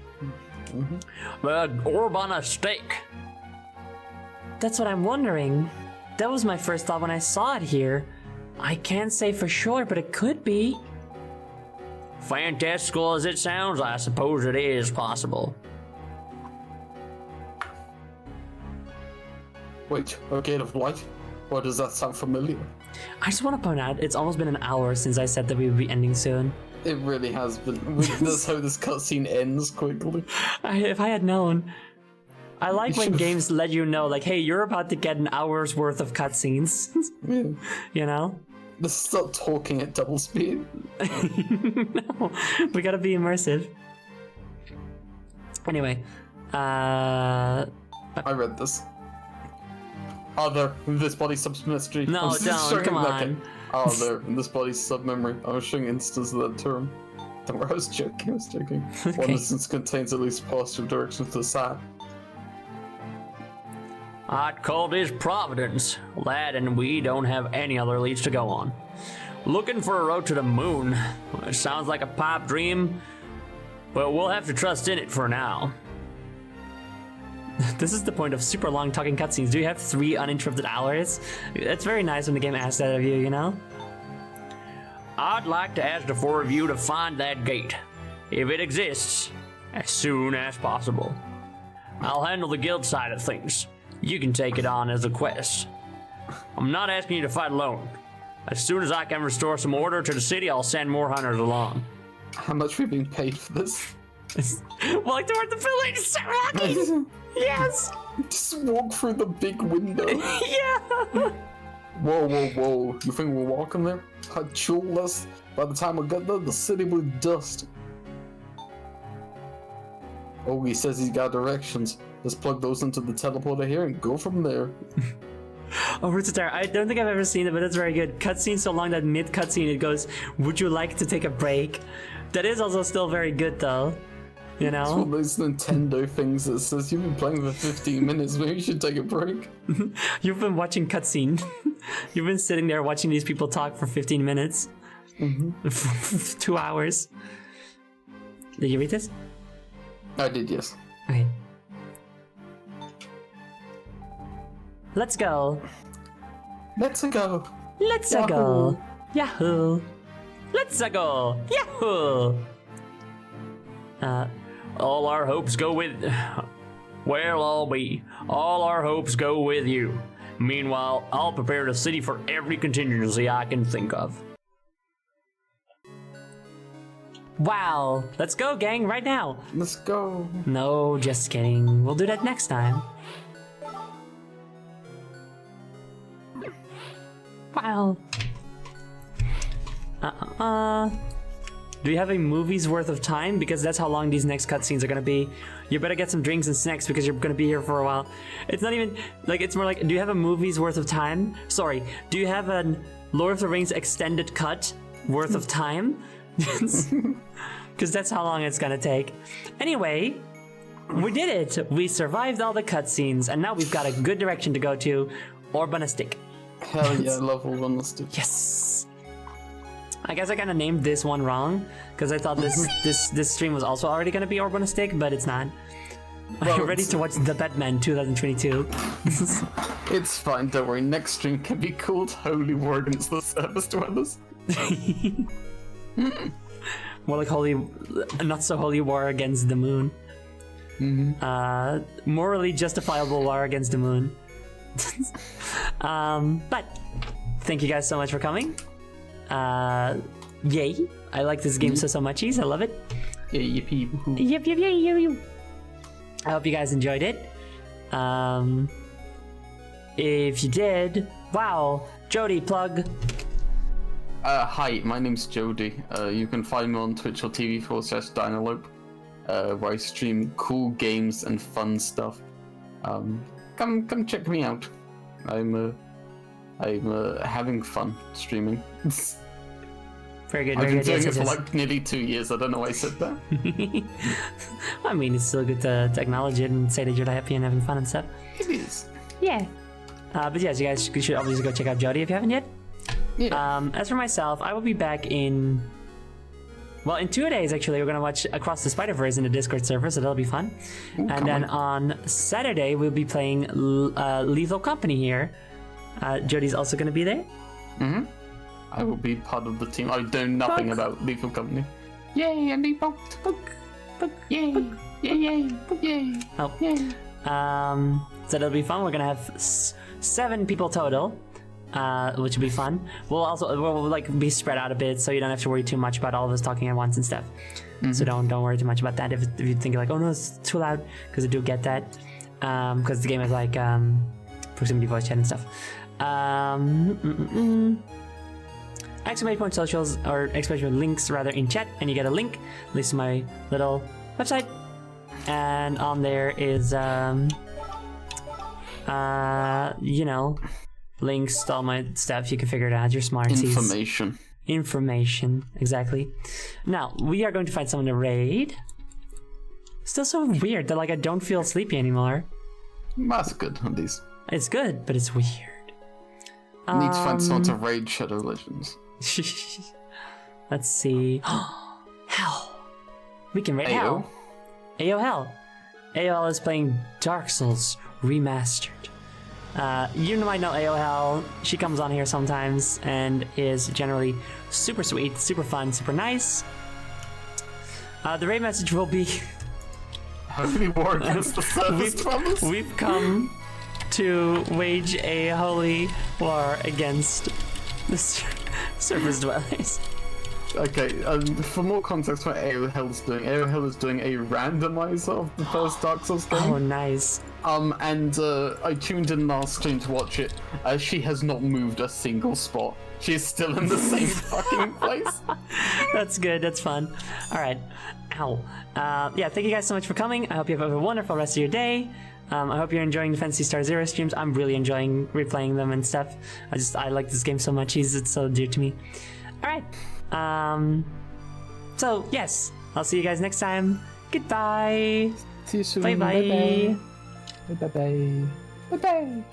Urbana steak. That's what I'm wondering. That was my first thought when I saw it here. I can't say for sure, but it could be. Fantastical as it sounds, I suppose it is possible. Wait, a gate of light? Why does that sound familiar? I just want to point out, it's almost been an hour since I said that we would be ending soon. It really has been. That's how this cutscene ends quickly. If I had known. I like You when should've- games let you know, like, hey, you're about to get an hour's worth of cutscenes. Yeah. You know? Let's stop talking at double speed. No, we gotta be immersive. Anyway, I read this. Other in this body sub-mystery. No, I'm just don't, showing come that on. game. Other in this body sub-memory. I was showing instances of that term. Don't worry, I was joking. One Okay. instance contains at least positive directions to the side. I'd call this Providence, lad, and we don't have any other leads to go on. Looking for a road to the moon. It sounds like a pipe dream, but we'll have to trust in it for now. this is the point of super long talking cutscenes. Do you have 3 uninterrupted hours? It's very nice when the game asks that of you, you know? I'd like to ask the 4 of you to find that gate, if it exists, as soon as possible. I'll handle the guild side of things. You can take it on as a quest. I'm not asking you to fight alone. As soon as I can restore some order to the city, I'll send more hunters along. How much we being paid for this? Walk toward the village, Rocky! Yes! Just walk through the big window. Yeah! Whoa, whoa, whoa. You think we're walking there? How us? By the time we get there, the city will be dust. Oh, he says he's got directions. Let's plug those into the teleporter here and go from there. Oh, Roots of Terror. I don't think I've ever seen it, but it's very good. Cutscene so long that mid-cutscene it goes, would you like to take a break? That is also still very good, though. You It's one of know? those Nintendo things that says you've been playing for 15 minutes, maybe you should take a break. You've been watching cutscene. You've been sitting there watching these people talk for 15 minutes. 2 hours. Did you read this? I did, yes. Okay. Let's go. Let's go. Let's go. Yahoo. Let's go. Yahoo. All our hopes go with... Well, all our hopes go with you. Meanwhile, I'll prepare the city for every contingency I can think of. Wow. Let's go, gang, right now. Let's go. No, just kidding. We'll do that next time. Wow. Do you have a movie's worth of time? Because that's how long these next cutscenes are gonna be. You better get some drinks and snacks because you're gonna be here for a while. It's not even, like, it's more like, do you have a movie's worth of time? Sorry, do you have a Lord of the Rings extended cut worth of time? Because that's how long it's gonna take. Anyway, we did it! We survived all the cutscenes, and now we've got a good direction to go to. Urbanistic. Hell yeah, I love Urbanistic. Yes! I guess I kind of named this one wrong, because I thought this stream was also already gonna be Urbanistic, but it's not. Are you ready to watch The Batman 2022? It's fine, don't worry. Next stream can be called Holy War Against the Service Dwellers. More like not so holy war against the moon. Morally justifiable war against the moon. But thank you guys so much for coming. Yay! I like this game so muchies. I love it. Yeah, yippee, woohoo. Yep. I hope you guys enjoyed it. If you did, wow, Jody, plug. Hi, my name's Jody. You can find me on Twitch or TV/Dynalope, where I stream cool games and fun stuff. Come check me out. I'm I'm having fun streaming. Very good. I've Very been good. doing Yes, it for yes, like nearly 2 years. I don't know why I said that. yes. I mean, it's still good to acknowledge it and say that you're happy and having fun and stuff. It is. Yeah. But yes, you guys should obviously go check out Jody if you haven't yet. Yeah. As for myself, I will be back in 2 days actually. We're gonna watch Across the Spider-Verse in the Discord server, so that'll be fun. And then on Saturday we'll be playing Lethal Company here. Jody's also gonna be there. I will be part of the team. I know nothing about Lethal Company. Yay, and Lethal. Yay, yay, yay. Oh. Yay. So that'll be fun. We're gonna have 7 people total, which will be fun. We'll like be spread out a bit, so you don't have to worry too much about all of us talking at once and stuff. So don't worry too much about that. If you think like, oh no, it's too loud, because I do get that, because the game is like proximity voice chat and stuff. Exclamation point socials, or exclamation point links rather, in chat, and you get a link. Leads to my little website, and on there is links to all my stuff. You can figure it out. You're smart. Information, exactly. Now we are going to find someone to raid. Still so weird that like I don't feel sleepy anymore. That's good, at least. It's good, but it's weird. Need to find someone to raid Shadow Legends. Let's see. Hell. We can raid Hell. AO Hell. AOL is playing Dark Souls Remastered. You might know AO Hell. She comes on here sometimes and is generally super sweet, super fun, super nice. The raid message will be... Holy war against the service promise? We've come to wage a holy war against the surface dwellers. Okay, for more context, what AO Hell is doing a randomizer of the first Dark Souls game. Oh, nice. And I tuned in last stream to watch it. She has not moved a single spot. She's still in the same fucking place. That's good. That's fun. All right. Ow. Yeah, thank you guys so much for coming. I hope you have a wonderful rest of your day. I hope you're enjoying the Phantasy Star Zero streams. I'm really enjoying replaying them and stuff. I like this game so much. It's so dear to me. All right. So yes, I'll see you guys next time. Goodbye. See you soon. Bye bye. Bye bye. Bye bye.